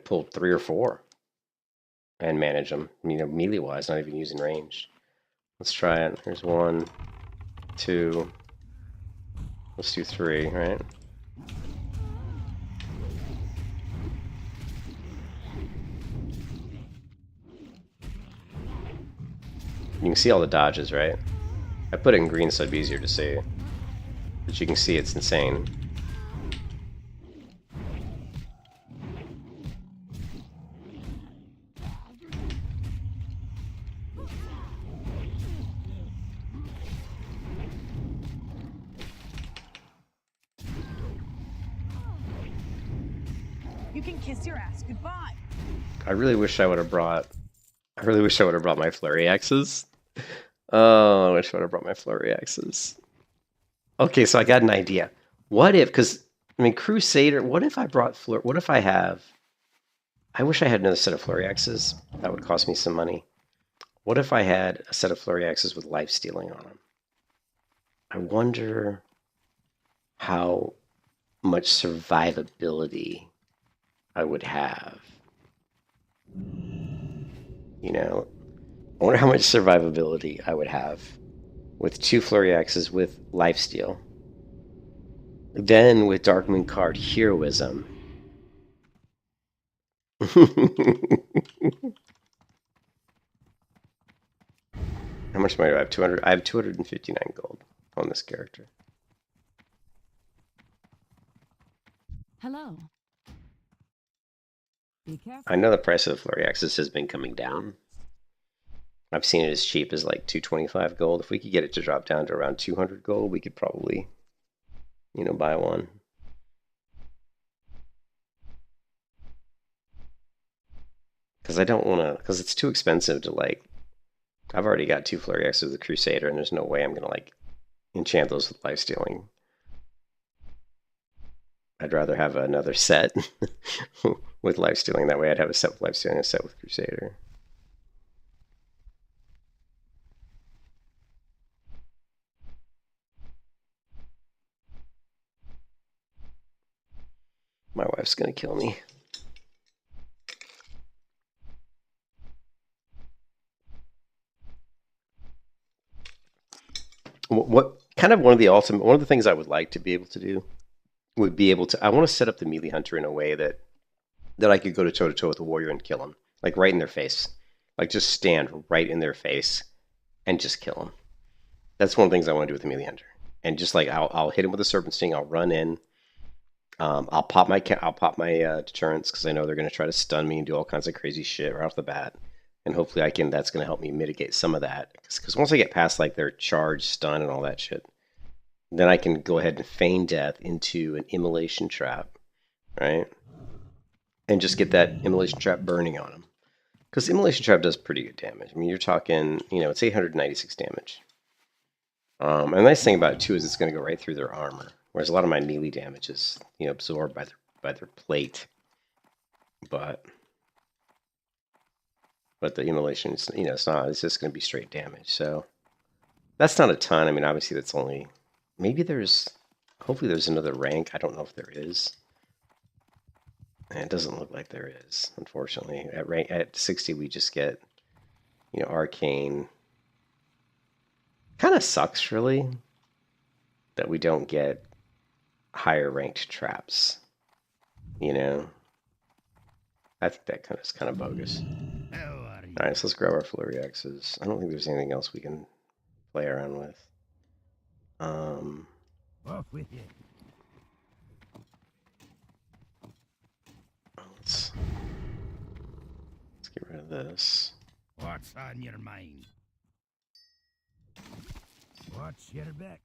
pull 3 or 4 and manage them, melee wise, not even using range. Let's try it. Here's 1, 2, let's do 3, right? You can see all the dodges, right? I put it in green so it'd be easier to see. But you can see it's insane. You can kiss your ass goodbye. I really wish I would have brought my flurry axes. Oh, I wish I would have brought my flurry axes. Okay, so I got an idea. What if, Crusader, what if I brought what if I have, I wish I had another set of flurry axes. That would cost me some money. What if I had a set of flurry axes with life stealing on them? I wonder how much survivability I would have. I wonder how much survivability I would have with 2 flurry axes with lifesteal. Then with Darkmoon card heroism. How much money do I have? 200. I have 259 gold on this character. Hello. Be careful. I know the price of the flurry axes has been coming down. I've seen it as cheap as like 225 gold. If we could get it to drop down to around 200 gold, we could probably, buy one. Because I don't want to, because it's too expensive to like, I've already got 2 flurry axes with the Crusader, and there's no way I'm going to like enchant those with life stealing. I'd rather have another set with life stealing. That way I'd have a set with life stealing and a set with Crusader. My wife's gonna kill me. What kind of one of the things I would like to be able to do would be able to, I want to set up the melee hunter in a way that I could go to toe with a warrior and kill him, like right in their face, like just stand right in their face and just kill him. That's one of the things I want to do with the melee hunter. And just like I'll hit him with a serpent sting. I'll run in. I'll pop my deterrents because I know they're going to try to stun me and do all kinds of crazy shit right off the bat. And hopefully that's going to help me mitigate some of that. Because once I get past like their charge, stun, and all that shit, then I can go ahead and feign death into an immolation trap, right? And just get that immolation trap burning on them. Because immolation trap does pretty good damage. I mean, you're talking, it's 896 damage. And the nice thing about it too is it's going to go right through their armor, whereas a lot of my melee damage is, absorbed by their plate. But the immolation, it's not. It's just going to be straight damage. So that's not a ton. I mean, obviously that's only. Maybe hopefully there's another rank. I don't know if there is. And it doesn't look like there is, unfortunately. At 60, we just get, arcane. Kind of sucks, really, that we don't get higher ranked traps. I think that is kind of bogus. How are you? All right, so let's grab our flurry axes. I don't think there's anything else we can play around with. Off with you. Let's get rid of this. What's on your mind? Watch your back.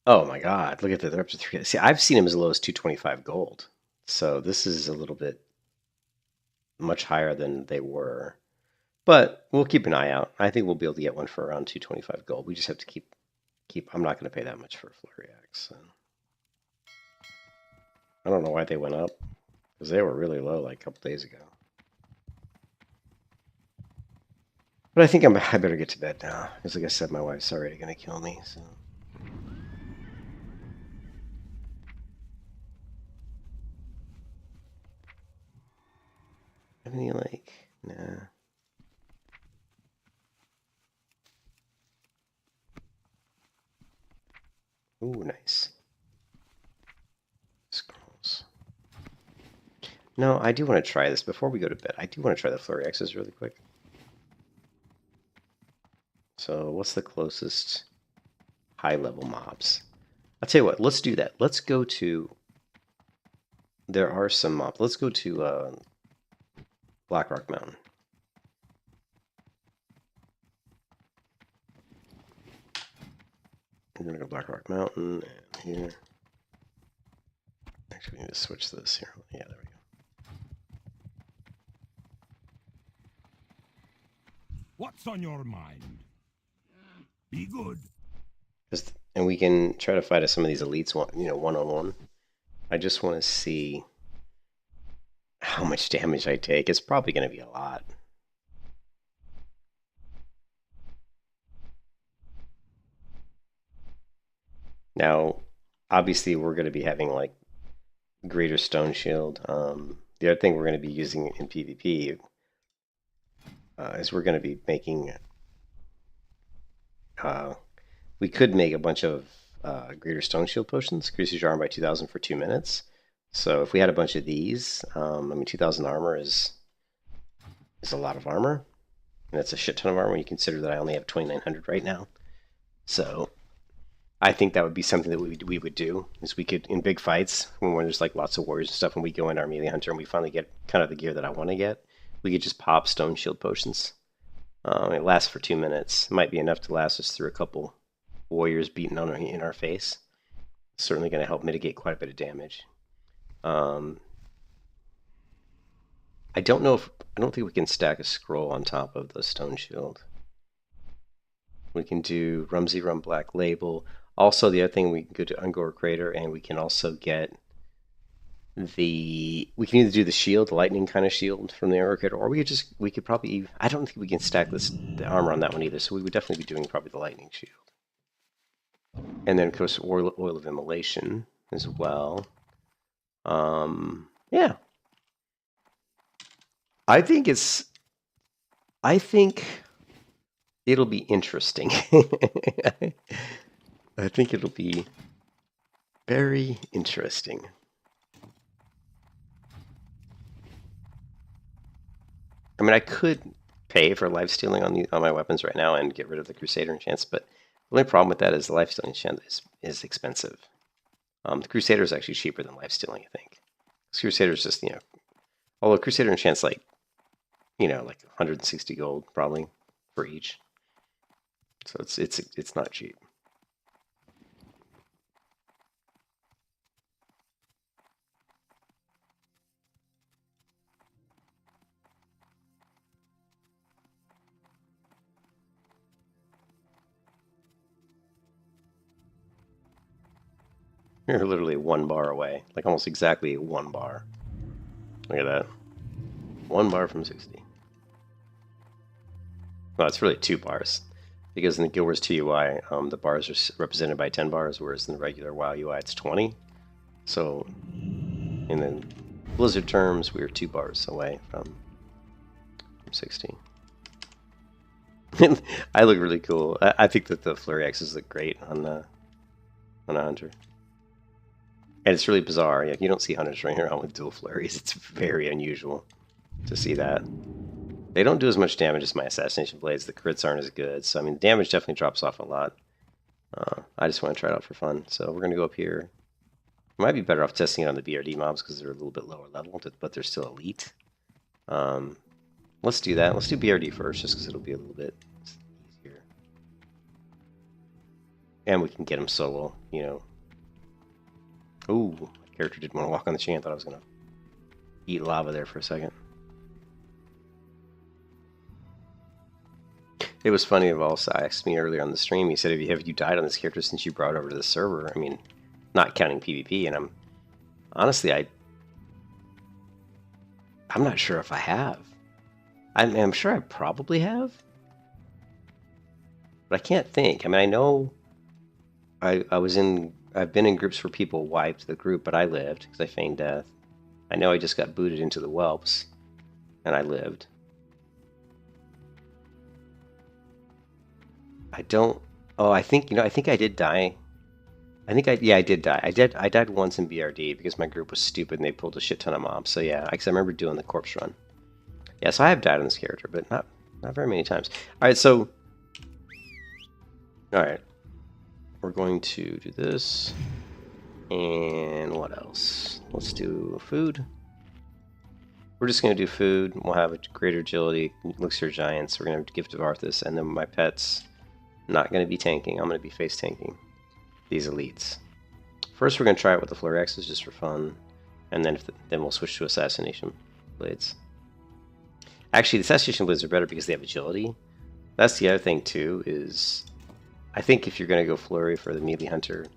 Oh my God! Look at that. They're up to 3. See, I've seen them as low as 225 gold. So this is a little bit much higher than they were. But we'll keep an eye out. I think we'll be able to get one for around 225 gold. We just have to keep. I'm not going to pay that much for a flurry axe. So. I don't know why they went up, because they were really low like a couple days ago. But I think I better get to bed now, because like I said, my wife's already going to kill me. So. Any nah. Ooh, nice. Scrolls. No, I do want to try this before we go to bed. I do want to try the flurry axes really quick. So, what's the closest high-level mobs? I'll tell you what. Let's do that. Let's go to. There are some mobs. Let's go to Blackrock Mountain. We're gonna go Blackrock Mountain and here. Actually, we need to switch this here. Yeah, there we go. What's on your mind? Be good. And we can try to fight some of these elites, one-on-one. I just want to see how much damage I take. It's probably going to be a lot. Now, obviously, we're going to be having like greater stone shield. The other thing we're going to be using in PvP is we're going to be making. We could make a bunch of greater stone shield potions. Increases your armor by 2,000 for 2 minutes. So if we had a bunch of these, 2,000 armor is a lot of armor, and that's a shit ton of armor when you consider that I only have 2,900 right now. So I think that would be something that we would do, is we could, in big fights, when there's like lots of warriors and stuff, and we go into our melee hunter and we finally get kind of the gear that I want to get, we could just pop stone shield potions. It lasts for 2 minutes. It might be enough to last us through a couple warriors beaten in our face. It's certainly going to help mitigate quite a bit of damage. I don't think we can stack a scroll on top of the stone shield. We can do Rumsey Rum Black Label. Also, the other thing, we can go to Ungor Crater, and we can also get we can either do the shield, the lightning kind of shield from the Ungor Crater, or we could probably, I don't think we can stack the armor on that one either, so we would definitely be doing probably the lightning shield. And then, of course, oil of immolation as well. Yeah. I think It'll be interesting. I think it'll be very interesting. I mean, I could pay for life stealing on my weapons right now and get rid of the Crusader enchants, but the only problem with that is the life stealing enchant is expensive. The Crusader is actually cheaper than life stealing, I think. Crusader is just, although Crusader enchants like 160 gold probably for each, so it's not cheap. You're literally 1 bar away, like almost exactly 1 bar. Look at that. 1 bar from 60. Well, it's really 2 bars, because in the Guild Wars 2 UI, the bars are represented by 10 bars, whereas in the regular WoW UI, it's 20. So, in the Blizzard terms, we are 2 bars away from 60. I look really cool. I think that the Flurry Axes look great on a hunter. And it's really bizarre. You don't see hunters running around with dual flurries. It's very unusual to see that. They don't do as much damage as my assassination blades. The crits aren't as good. So, I mean, the damage definitely drops off a lot. I just want to try it out for fun. So we're going to go up here. Might be better off testing it on the BRD mobs because they're a little bit lower level, but they're still elite. Let's do that. Let's do BRD first, just because it'll be a little bit easier. And we can get them solo, Ooh, my character didn't want to walk on the chain. I thought I was going to eat lava there for a second. It was funny, Valsa asked me earlier on the stream, he said, have you died on this character since you brought it over to the server? I mean, not counting PvP, and honestly, I'm not sure if I have. I'm sure I probably have, but I can't think. I mean, I know I've been in groups where people wiped the group, but I lived because I feigned death. I know I just got booted into the whelps, and I lived. I don't. Oh, I think I think I did die. I did die. I died once in BRD because my group was stupid and they pulled a shit ton of mobs. So yeah, because I remember doing the corpse run. Yeah, so I have died on this character, but not very many times. All right, so we're going to do this, and what else? Let's do food. We're just going to do food. We'll have a greater agility, elixir giants. We're going to have Gift of Arthas, and then my pets. Not going to be tanking. I'm going to be face tanking these elites. First, we're going to try it with the Flurry Axes just for fun, and then then we'll switch to Assassination Blades. Actually, the Assassination Blades are better because they have agility. That's the other thing too. Is I think if you're going to go Flurry for the melee hunter,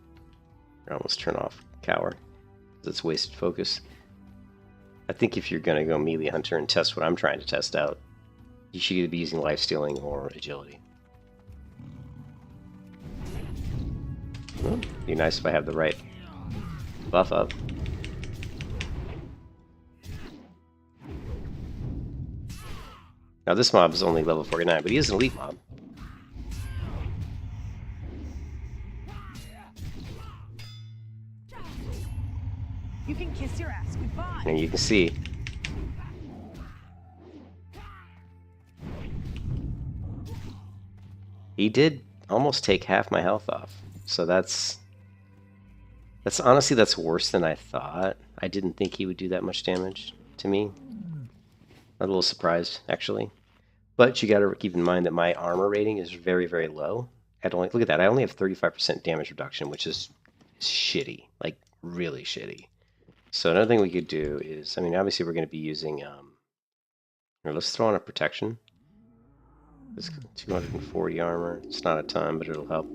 I almost turn off Cower because it's wasted focus. I think if you're going to go melee hunter and test what I'm trying to test out, you should either be using life stealing or agility. Be nice if I have the right buff up. Now this mob is only level 49, but he is an elite mob. You can kiss your ass goodbye. And you can see he did almost take half my health off. So that's honestly, that's worse than I thought. I didn't think he would do that much damage to me. I'm a little surprised, actually. But you got to keep in mind that my armor rating is very, very low. Look at that. I only have 35% damage reduction, which is shitty, like really shitty. So another thing we could do is, I mean, obviously we're going to be using. Here, let's throw on a protection. This 240 armor. It's not a ton, but it'll help.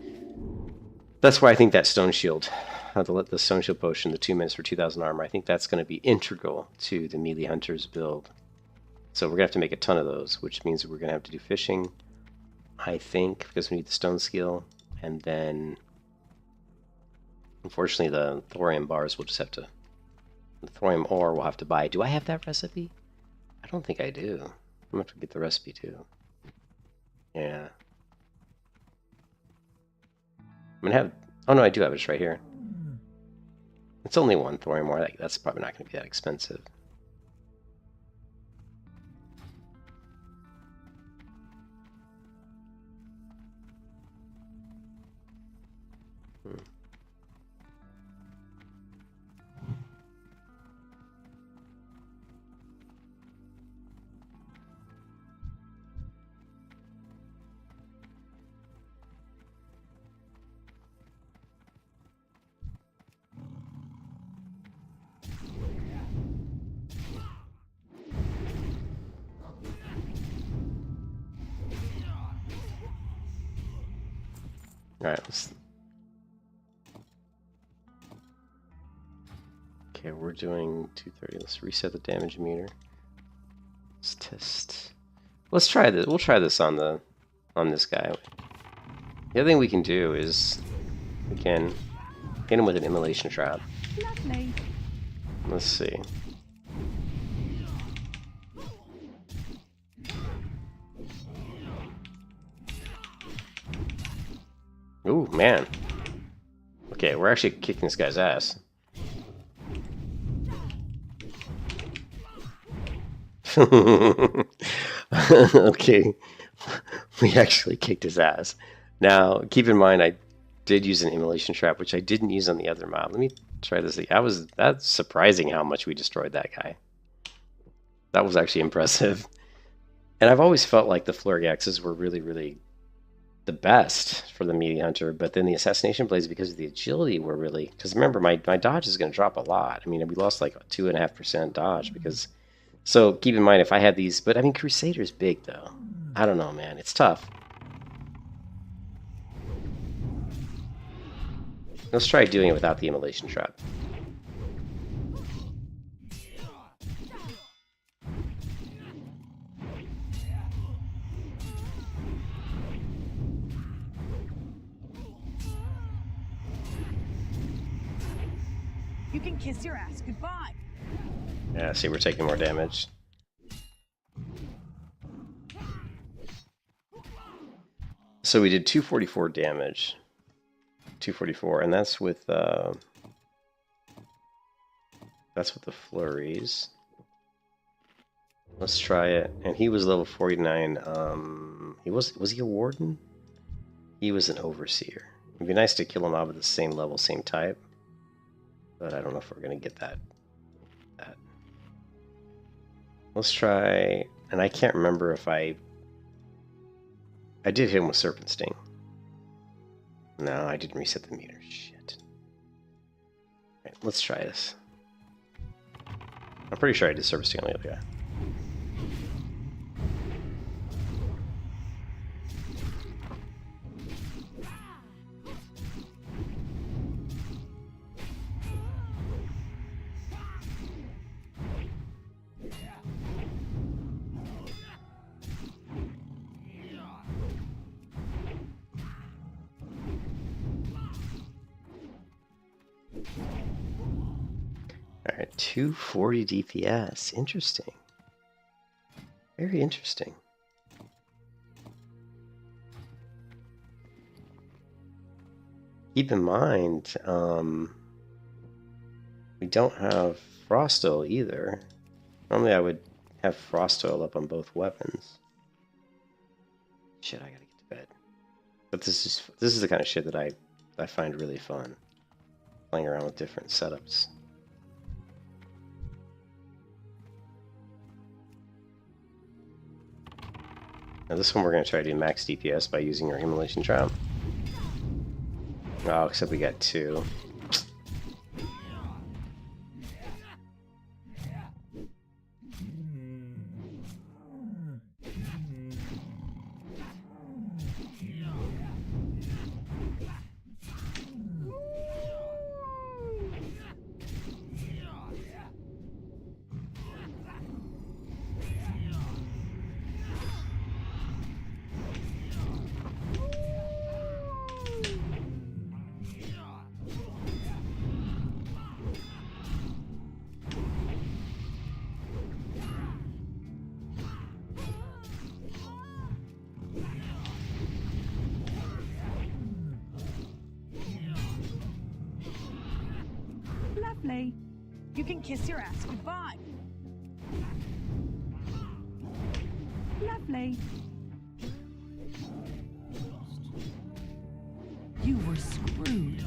That's why I think that stone shield, the stone shield potion, the 2 minutes for 2,000 armor, I think that's going to be integral to the melee hunter's build. So we're going to have to make a ton of those, which means we're going to have to do fishing, I think, because we need the stone skill. And then, unfortunately, the thorium bars we'll just have to, the thorium ore we'll have to buy. Do I have that recipe? I don't think I do. I'm going to have to get the recipe too. Yeah. gonna have. Oh no, I do have it. It's right here. It's only one thorium ore. That's probably not gonna be that expensive. Alright, okay, we're doing 230. Let's reset the damage meter. Let's test. Let's try this. We'll try this on this guy. The other thing we can do is we can hit him with an immolation trap. Lovely. Let's see. Ooh, man. Okay, we're actually kicking this guy's ass. Okay. We actually kicked his ass. Now, keep in mind, I did use an immolation trap, which I didn't use on the other mob. Let me try this. That's surprising how much we destroyed that guy. That was actually impressive. And I've always felt like the flurry axes were really, really the best for the meaty hunter, but then the assassination blades, because of the agility, were really, because remember, my dodge is going to drop a lot. I mean, we lost like 2.5% dodge because, so keep in mind if I had these, but I mean, Crusader's big though. I don't know, man, it's tough. Let's try doing it without the immolation trap. You can kiss your ass goodbye. Yeah, see, we're taking more damage. So we did 244 damage. 244, and that's with the flurries. Let's try it. And he was level 49. Was he a warden? He was an overseer. It'd be nice to kill him out of the same level, same type. But I don't know if we're gonna get that. Let's try, and I can't remember if I did hit him with Serpent Sting. No, I didn't reset the meter. Shit. Alright, let's try this. I'm pretty sure I did Serpent Sting on the other guy. Alright, 240 DPS. Interesting. Very interesting. Keep in mind, we don't have Frost Oil either. Normally I would have Frost Oil up on both weapons. Shit, I gotta get to bed. But this is the kind of shit that I find really fun. Playing around with different setups. Now this one we're going to try to do max DPS by using our immolation trap. Oh, except we got 2. Lovely. You can kiss your ass goodbye. Lovely. You were screwed.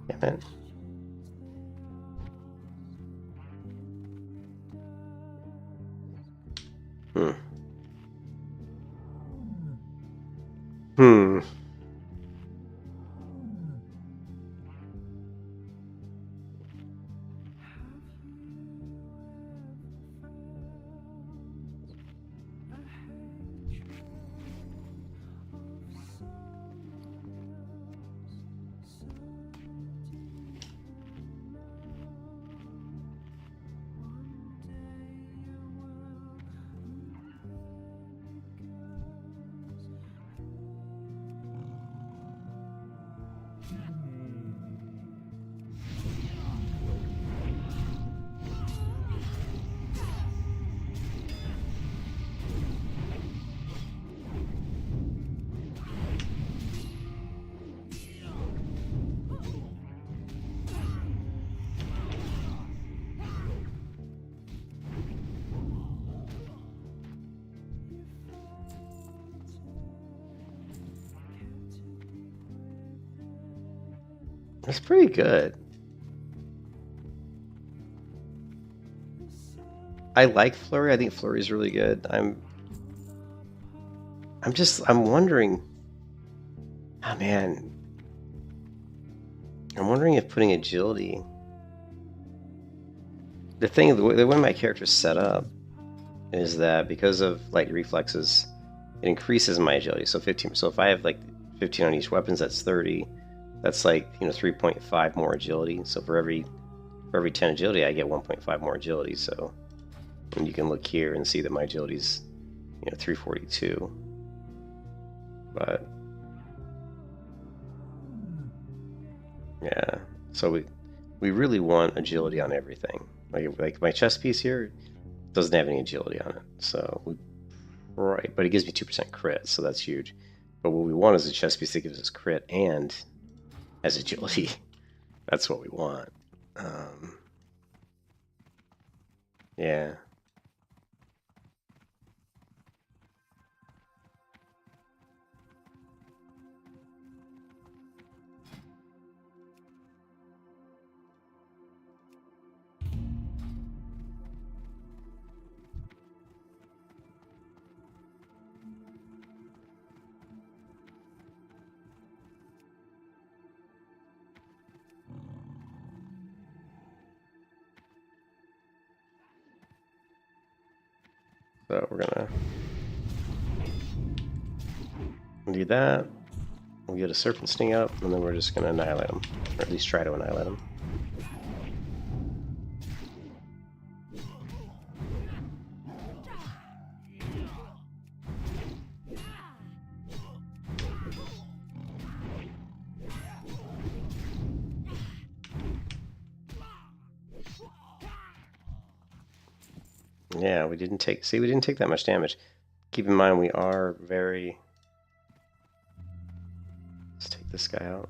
Damn it. Hmm. That's pretty good. I like Flurry. I think Flurry's really good. I'm wondering. Oh man. I'm wondering if putting agility. The thing, the way my character's set up is that because of like reflexes, it increases my agility. So 15. So if I have like 15 on each weapons, that's 30. That's like 3.5 more agility. So for every 10 agility, I get 1.5 more agility. So, and you can look here and see that my agility's 342. But yeah, so we really want agility on everything. Like my chest piece here doesn't have any agility on it. So right, but it gives me 2% crit, so that's huge. But what we want is a chest piece that gives us crit and has agility. That's what we want. Yeah. So we're gonna do that. We'll get a Serpent Sting up, and then we're just gonna annihilate them, or at least try to annihilate them. Yeah, we didn't take that much damage. Keep in mind we are very... Let's take this guy out.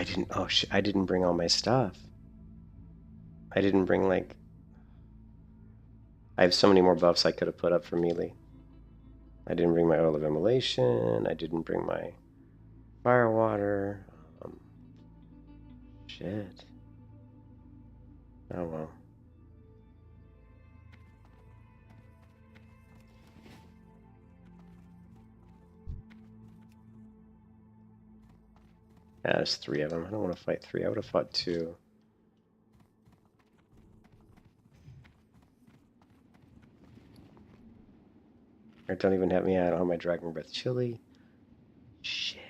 I didn't. Oh shit! I didn't bring all my stuff. I didn't bring like. I have so many more buffs I could have put up for melee. I didn't bring my oil of immolation. I didn't bring my fire water. Shit. Oh well. Yeah, there's 3 of them. I don't want to fight 3. I would have fought 2. Or don't even have me. I don't have my Dragon Breath Chili. Shit.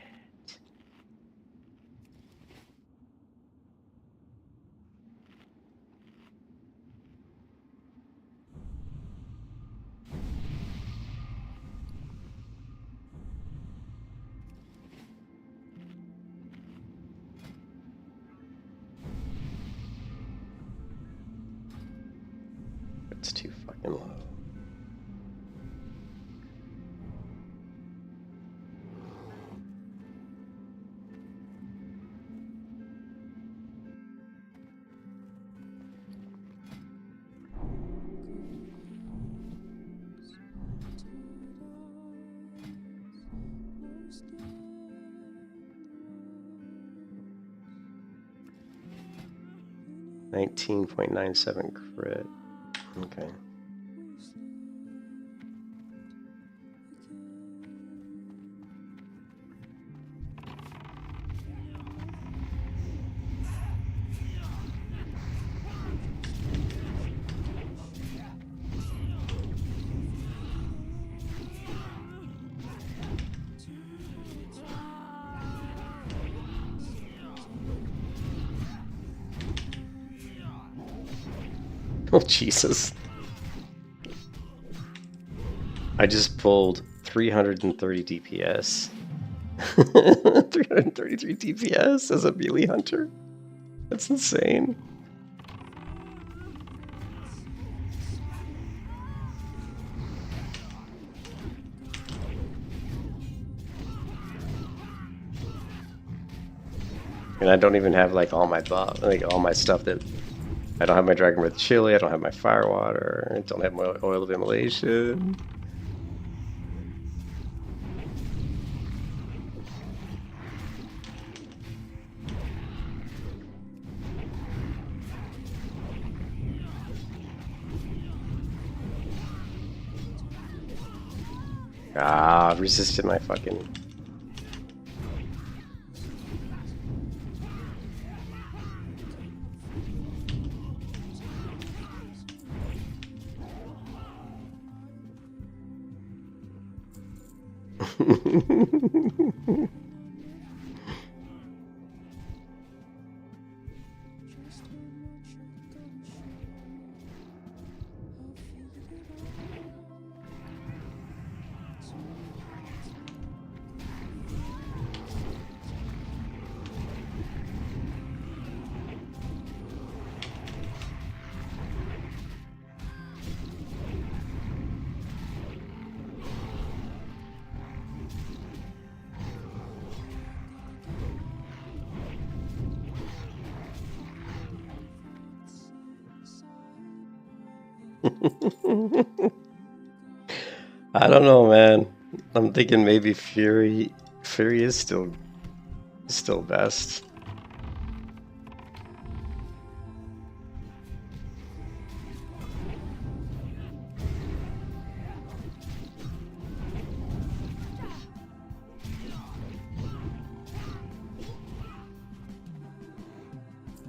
It's too fucking low. $19.97 crit. Okay. Oh, Jesus. I just pulled 330 DPS. 333 DPS as a melee hunter? That's insane. And I don't even have like all my buff, like all my stuff that I don't have my Dragon Breath Chili, I don't have my Fire Water, I don't have my Oil of Immolation. Ah, I've resisted my fucking... I don't know, man. I'm thinking maybe Fury is still best.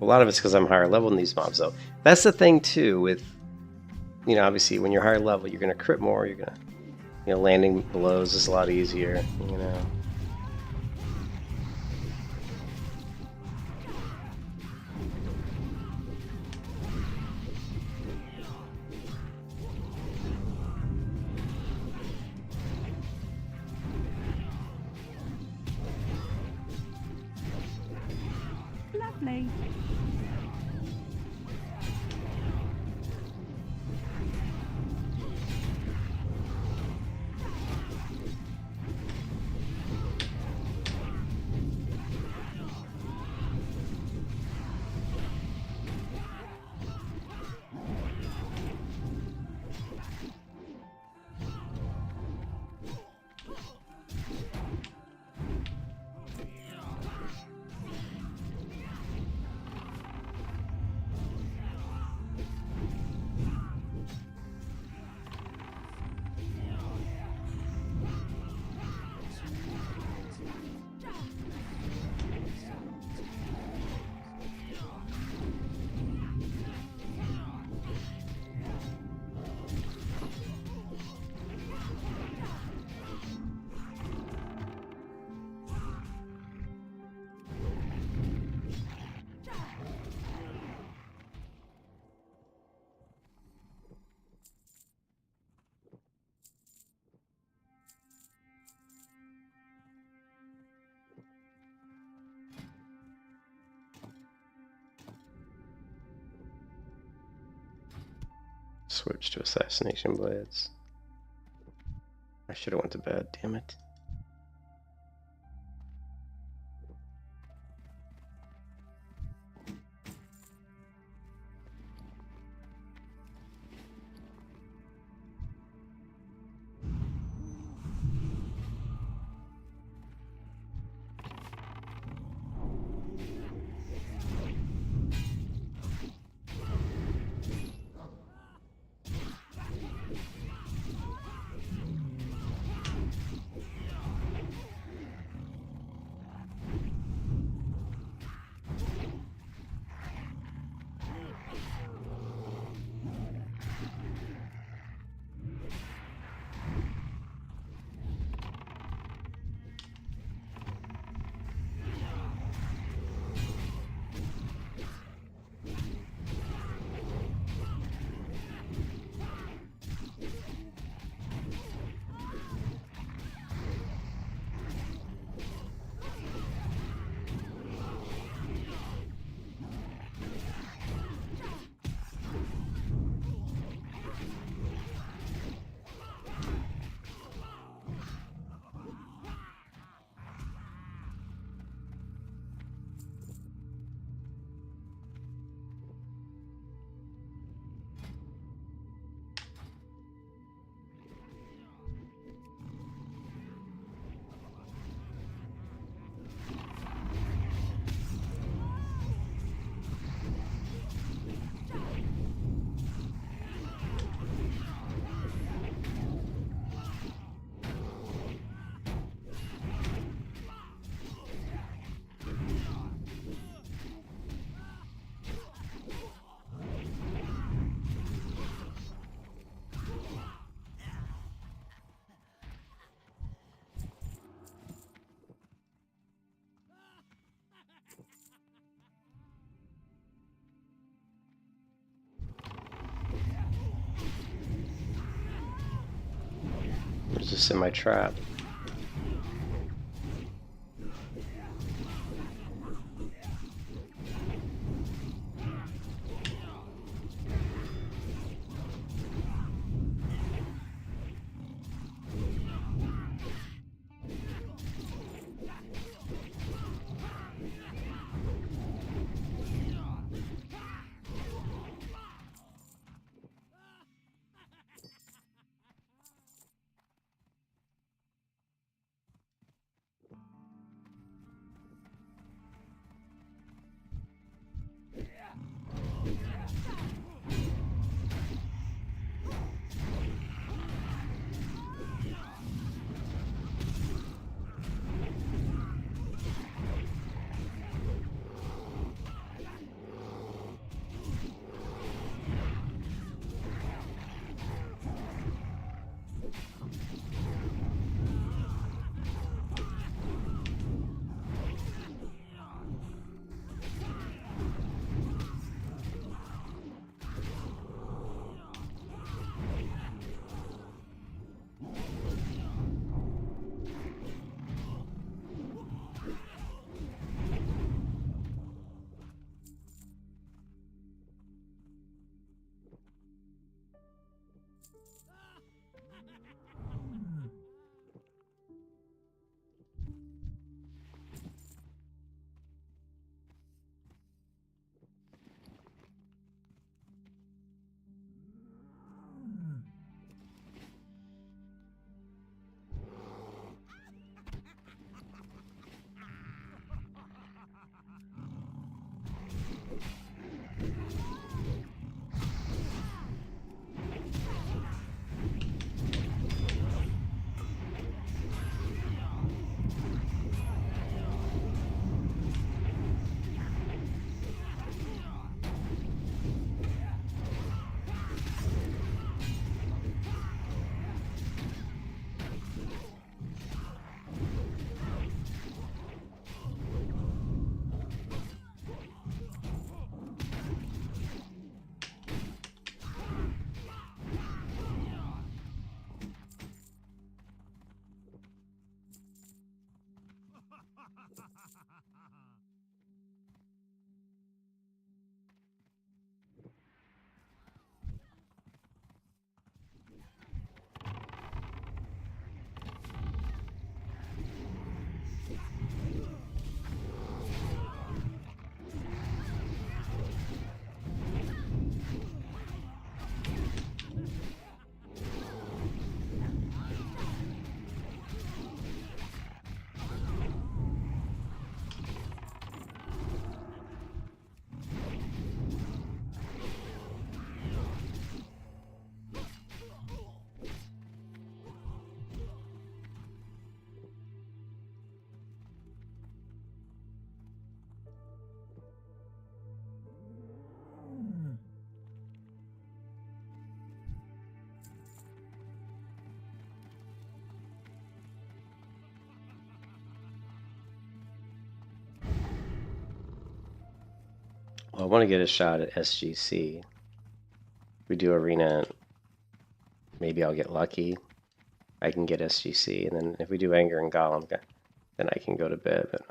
A lot of it's because I'm higher level than these mobs, though. That's the thing too. With, you know, obviously when you're higher level, you're gonna crit more. You're gonna, you know, landing blows is a lot easier. You know. Lovely. Switch to Assassination Blades. I should have went to bed, damn it. There's a semi-trap. I want to get a shot at SGC. We do arena, maybe I'll get lucky. I can get SGC, and then if we do Anger and Golem, then I can go to bed. But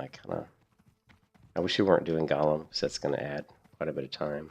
I wish we weren't doing Golem, because that's going to add quite a bit of time.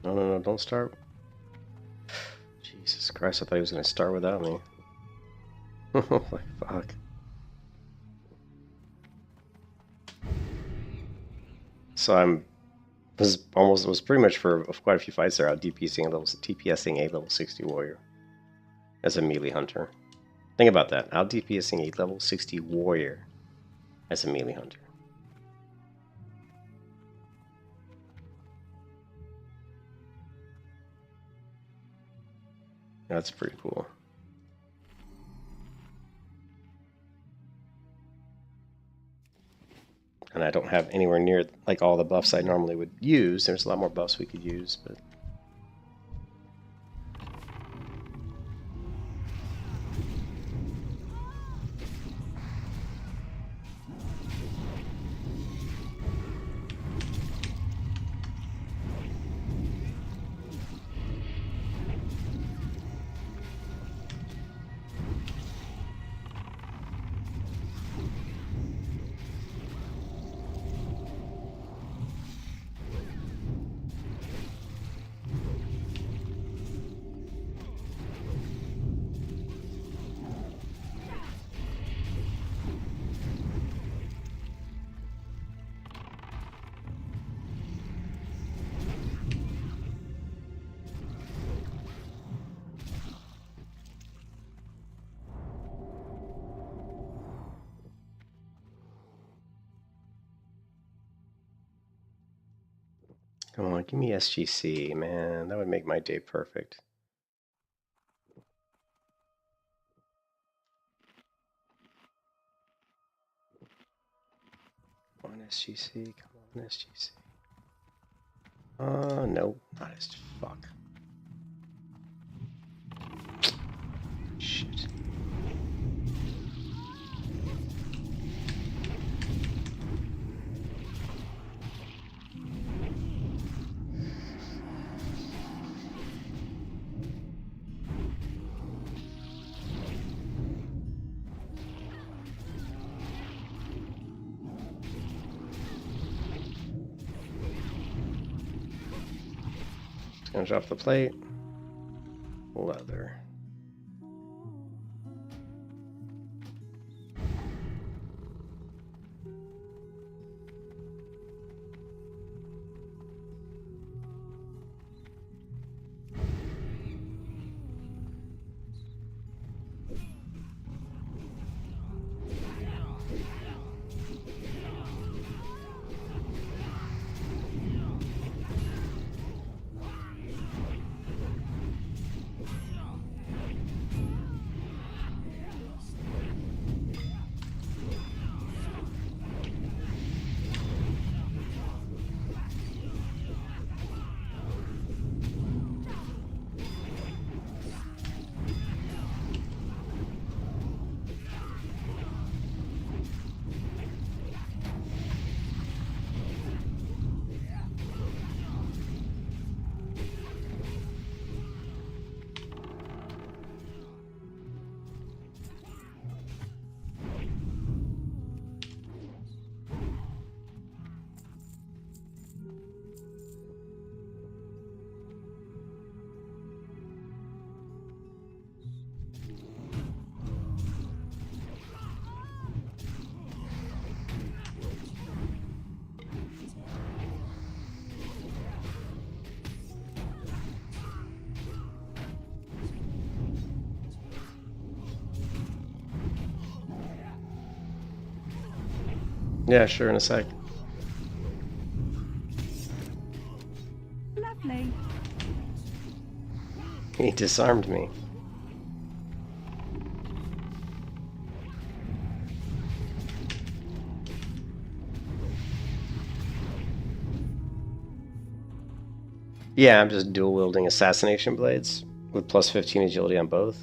No, don't start. Jesus Christ, I thought he was going to start without me. Oh my fuck. So was pretty much for quite a few fights there out TPSing a level 60 warrior as a melee hunter. Think about that. Out DPSing a level 60 warrior as a melee hunter. That's pretty cool. And I don't have anywhere near like all the buffs I normally would use. There's a lot more buffs we could use, but come on, give me SGC, man. That would make my day perfect. Come on, SGC. Come on, SGC. No, not as fuck. Shit. Gonna drop the plate. Leather. Yeah, sure, in a sec. Lovely. He disarmed me. Yeah, I'm just dual wielding assassination blades with plus 15 agility on both.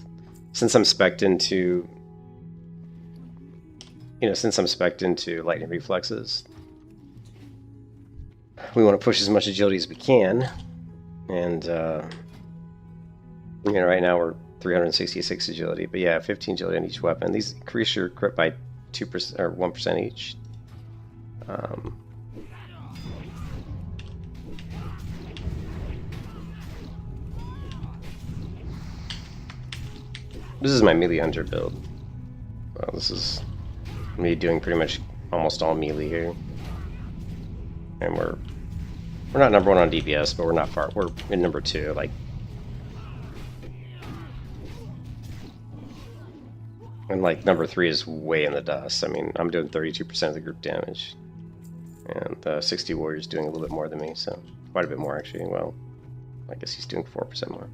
Since I'm spec'd into, lightning reflexes, we want to push as much agility as we can. And right now we're 366 agility, but yeah, 15 agility on each weapon. These increase your crit by 2% or 1% each. This is my melee hunter build. Well, this is me doing pretty much almost all melee here, and we're not number 1 on DPS, but we're not far. We're in number 2, like. And like number 3 is way in the dust. I mean, I'm doing 32% of the group damage, and 60 Warrior's doing a little bit more than me, so quite a bit more actually. Well, I guess he's doing 4% more.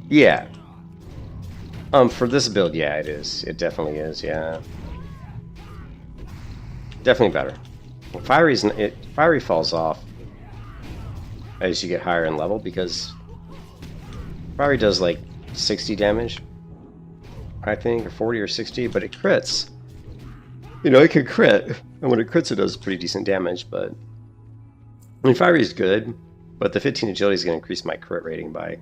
Yeah. For this build, yeah, it is. It definitely is. Yeah. Definitely better. Fiery falls off as you get higher in level because Fiery does like 60 damage, I think, or 40 or 60, but it crits. It can crit, and when it crits, it does pretty decent damage. But I mean, Fiery is good, but the 15 agility is going to increase my crit rating by,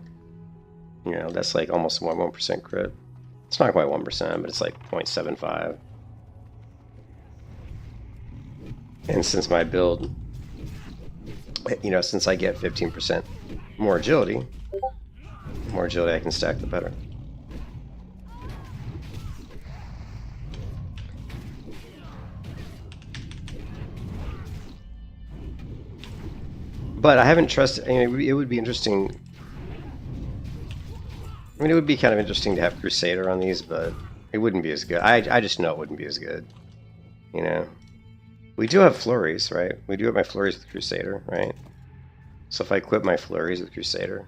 that's like almost 1% crit. It's not quite 1%, but it's like 0.75. And since my build, since I get 15% more agility I can stack, the better. But I haven't trusted. It would be interesting. I mean, it would be kind of interesting to have Crusader on these, but it wouldn't be as good. I just know it wouldn't be as good. We do have flurries, right? We do have my flurries with Crusader, right? So if I equip my flurries with Crusader,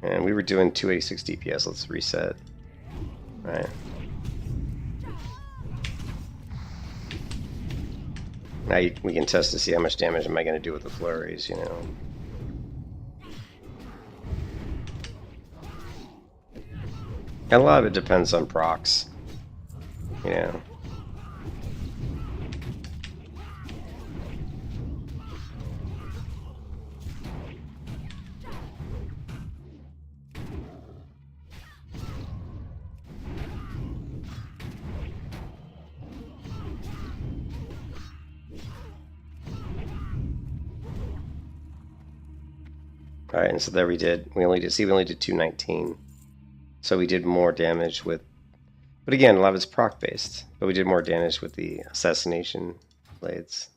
and we were doing 286 DPS, let's reset, right? Now we can test to see how much damage am I going to do with the flurries, And a lot of it depends on procs, Alright, and so there we only did 219. So we did more damage with, but again, a lot of it's proc based, but we did more damage with the assassination blades.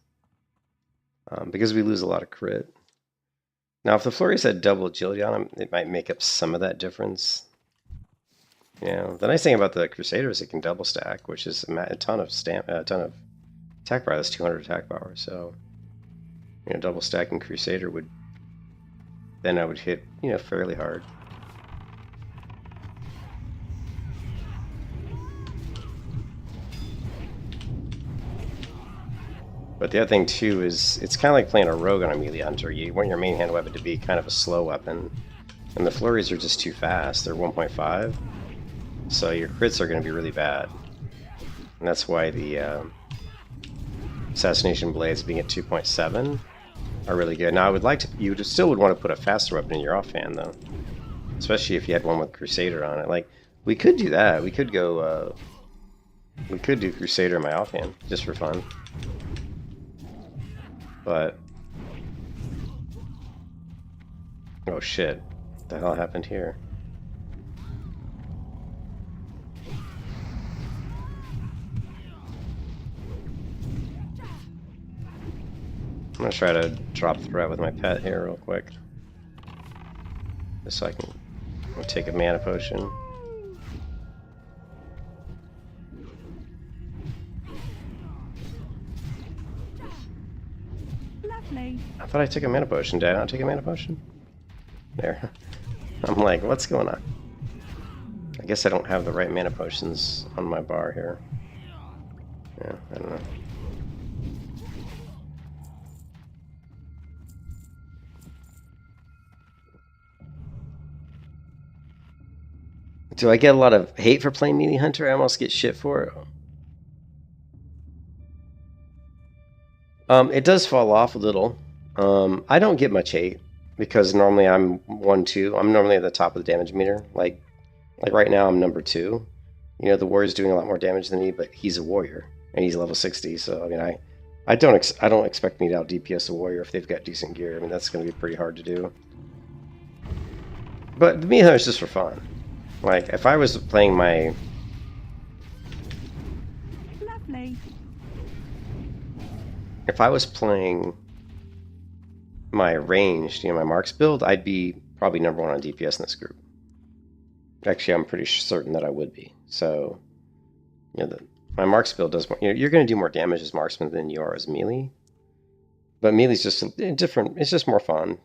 Because we lose a lot of crit. Now if the flurries had double agility on them, it might make up some of that difference. The nice thing about the Crusader is it can double stack, which is a ton of attack power. That's 200 attack power, so double stacking Crusader would, then I would hit, fairly hard. But the other thing too is it's kind of like playing a rogue on a melee hunter. You want your main hand weapon to be kind of a slow weapon, and the flurries are just too fast. They're 1.5, so your crits are going to be really bad, and that's why the assassination blades being at 2.7 are really good. Now I would like to, you still would want to put a faster weapon in your offhand though, especially if you had one with Crusader on it. Like we could do that. We could go. We could do Crusader in my offhand just for fun. But oh shit, what the hell happened here? I'm gonna try to drop threat with my pet here real quick, just so I can take a mana potion. Lovely. I thought I took a mana potion. Did I not take a mana potion? There. I'm like, what's going on? I guess I don't have the right mana potions on my bar here. Yeah, I don't know. Do I get a lot of hate for playing Melee Hunter? I almost get shit for it. It does fall off a little. I don't get much hate because normally I'm 1-2. I'm normally at the top of the damage meter. Like right now I'm number 2. You know, the warrior's doing a lot more damage than me, but he's a warrior and he's level 60. So I mean, I don't expect me to out DPS a warrior if they've got decent gear. I mean, that's going to be pretty hard to do. But the Melee Hunter is just for fun. Like if I was playing my Lovely. if I was playing my ranged, you know, my marks build, I'd be probably number 1 on DPS in this group. Actually, I'm pretty certain that I would be. So, you know, my marks build does more. You know, you're going to do more damage as marksman than you are as melee. But melee's just different. It's just more fun.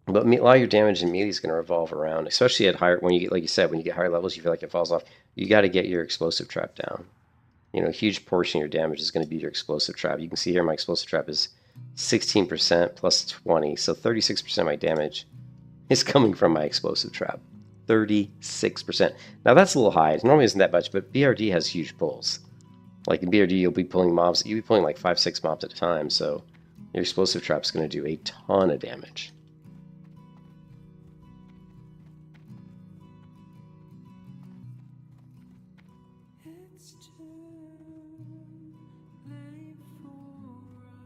But a lot of your damage in melee is going to revolve around, especially at higher, when you get, like you said, when you get higher levels, you feel like it falls off. You got to get your explosive trap down. You know, a huge portion of your damage is going to be your explosive trap. You can see here my explosive trap is 16% plus 20, so 36% of my damage is coming from my explosive trap. 36%. Now that's a little high. It normally isn't that much, but BRD has huge pulls. Like in BRD, you'll be pulling mobs. You'll be pulling like 5-6 mobs at a time, so your explosive trap is going to do a ton of damage. It's too late for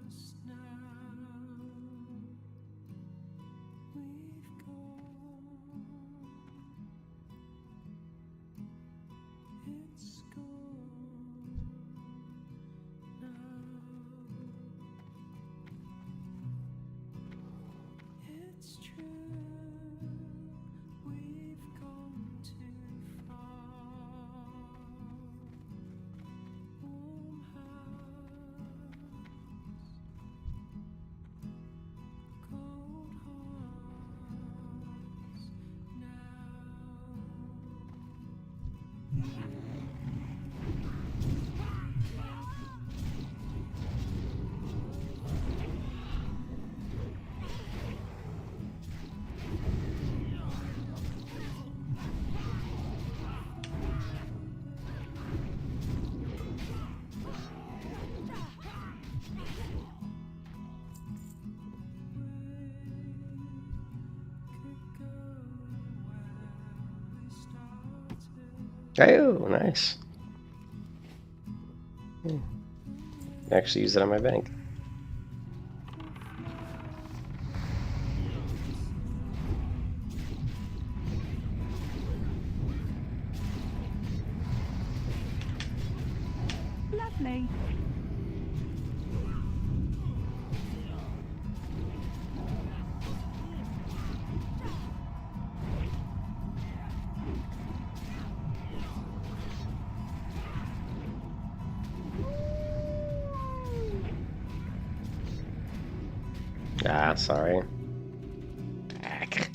us now. We've gone. It's gone now. It's true. We've gone too far. Warm hearts, cold hearts Oh, nice. Actually use it on my bank. Lovely. Ah, sorry. Back.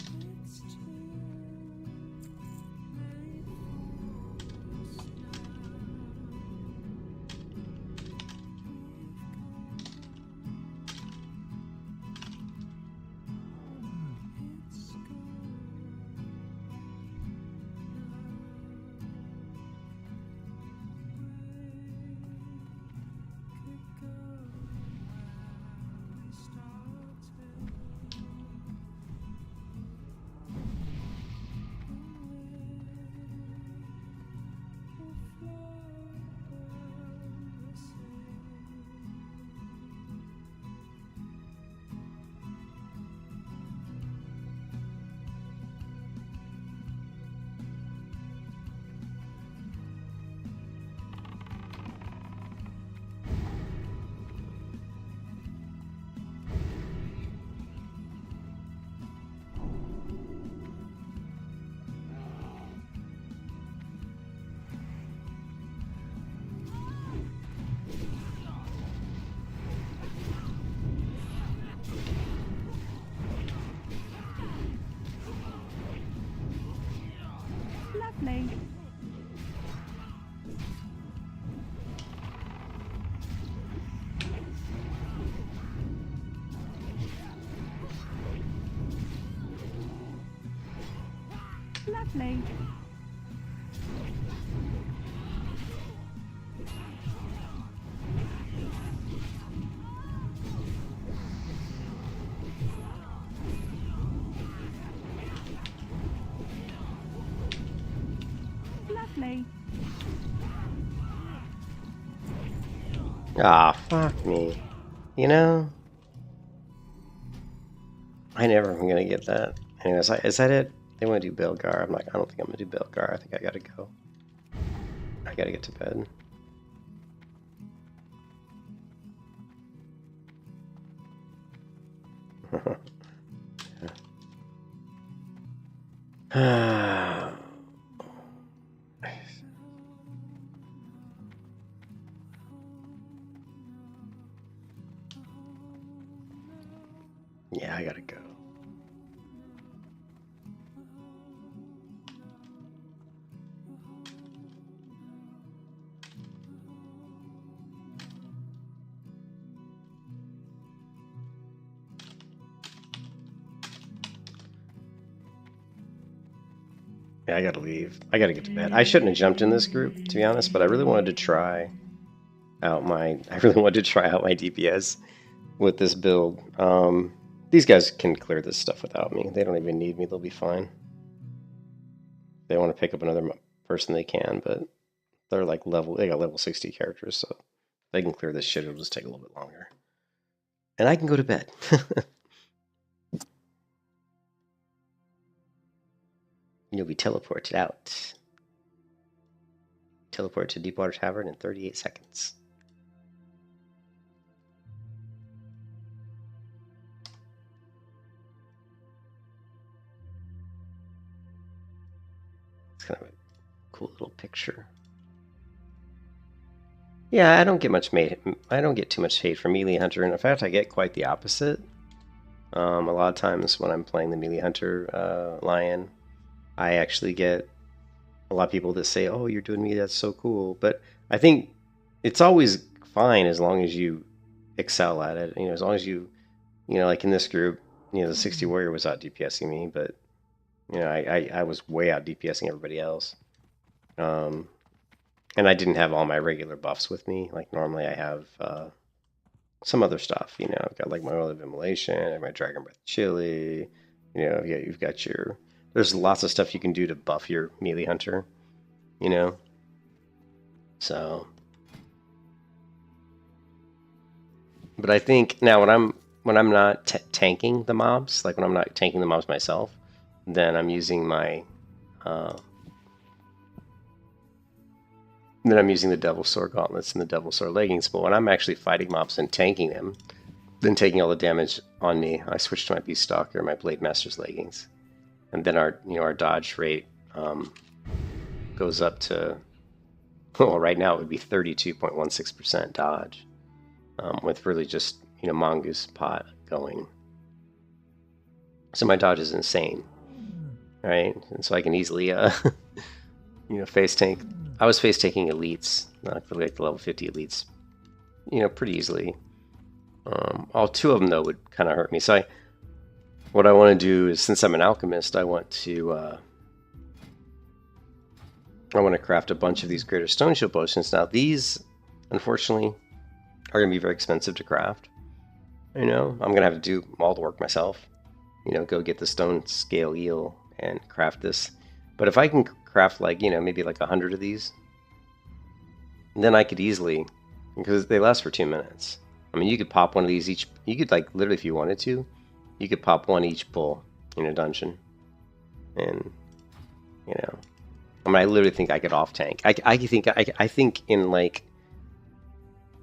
Lovely. Lovely. Ah, fuck me. You know? I never am gonna get that. Anyways, is that it? They want to do Belgar. I'm like, I don't think I'm gonna do Belgar. I think I gotta go. I gotta get to bed. Yeah, I gotta go. Yeah, I gotta leave. I gotta get to bed. I shouldn't have jumped in this group, to be honest, but I really wanted to try out my DPS with this build. These guys can clear this stuff without me. They don't even need me. They'll be fine. If they want to pick up another person, they can, but they're like they got level 60 characters, so if they can clear this shit, it'll just take a little bit longer. And I can go to bed. You'll be teleported out. Teleport to Deepwater Tavern in 38 seconds. It's kind of a cool little picture. Yeah, I don't get too much hate for Melee Hunter, and in fact, I get quite the opposite. A lot of times when I'm playing the Melee Hunter Lion, I actually get a lot of people that say, "Oh, you're doing me, that's so cool." But I think it's always fine as long as you excel at it. As long as you like in this group, the 60 warrior was out DPSing me, but I was way out DPSing everybody else. And I didn't have all my regular buffs with me. Like normally I have some other stuff. I've got like my Oil of Immolation, my Dragon Breath Chili. You've got your. There's lots of stuff you can do to buff your Melee Hunter. So. But I think now when I'm not tanking the mobs, like when I'm not tanking the mobs myself, then I'm using my. Then I'm using the Devil Sword Gauntlets and the Devil Sword Leggings. But when I'm actually fighting mobs and tanking them, then taking all the damage on me, I switch to my Beast Stalker, my Blade Master's Leggings, and then our dodge rate goes up to. Well, right now it would be 32.16% dodge, with really just Mongoose Pot going. So my dodge is insane, right? And so I can easily face tank. I was face taking elites, for like the level 50 elites, pretty easily. All two of them though would kind of hurt me. So what I want to do is, since I'm an alchemist, I want to craft a bunch of these Greater Stone Shield potions. Now these, unfortunately, are going to be very expensive to craft. I'm going to have to do all the work myself. Go get the stone scale eel and craft this. But if I can craft like, maybe like 100 of these, then I could easily, because they last for 2 minutes. I mean, you could pop one of these each. You could like literally, if you wanted to, you could pop one each pull in a dungeon, and I literally think I could off tank. I think in like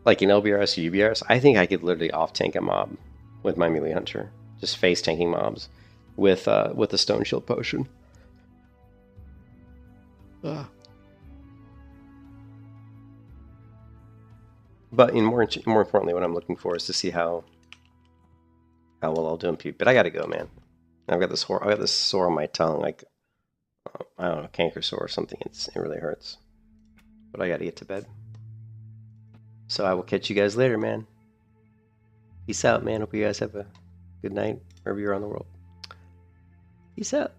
in LBRS or UBRS, I think I could literally off tank a mob with my Melee Hunter, just face tanking mobs with a Stone Shield potion. But more importantly, what I'm looking for is to see how well I'll do in PvP. But I gotta go, man. I've got this sore on my tongue, like I don't know, canker sore or something. It really hurts. But I gotta get to bed. So I will catch you guys later, man. Peace out, man. Hope you guys have a good night wherever you're on the world. Peace out.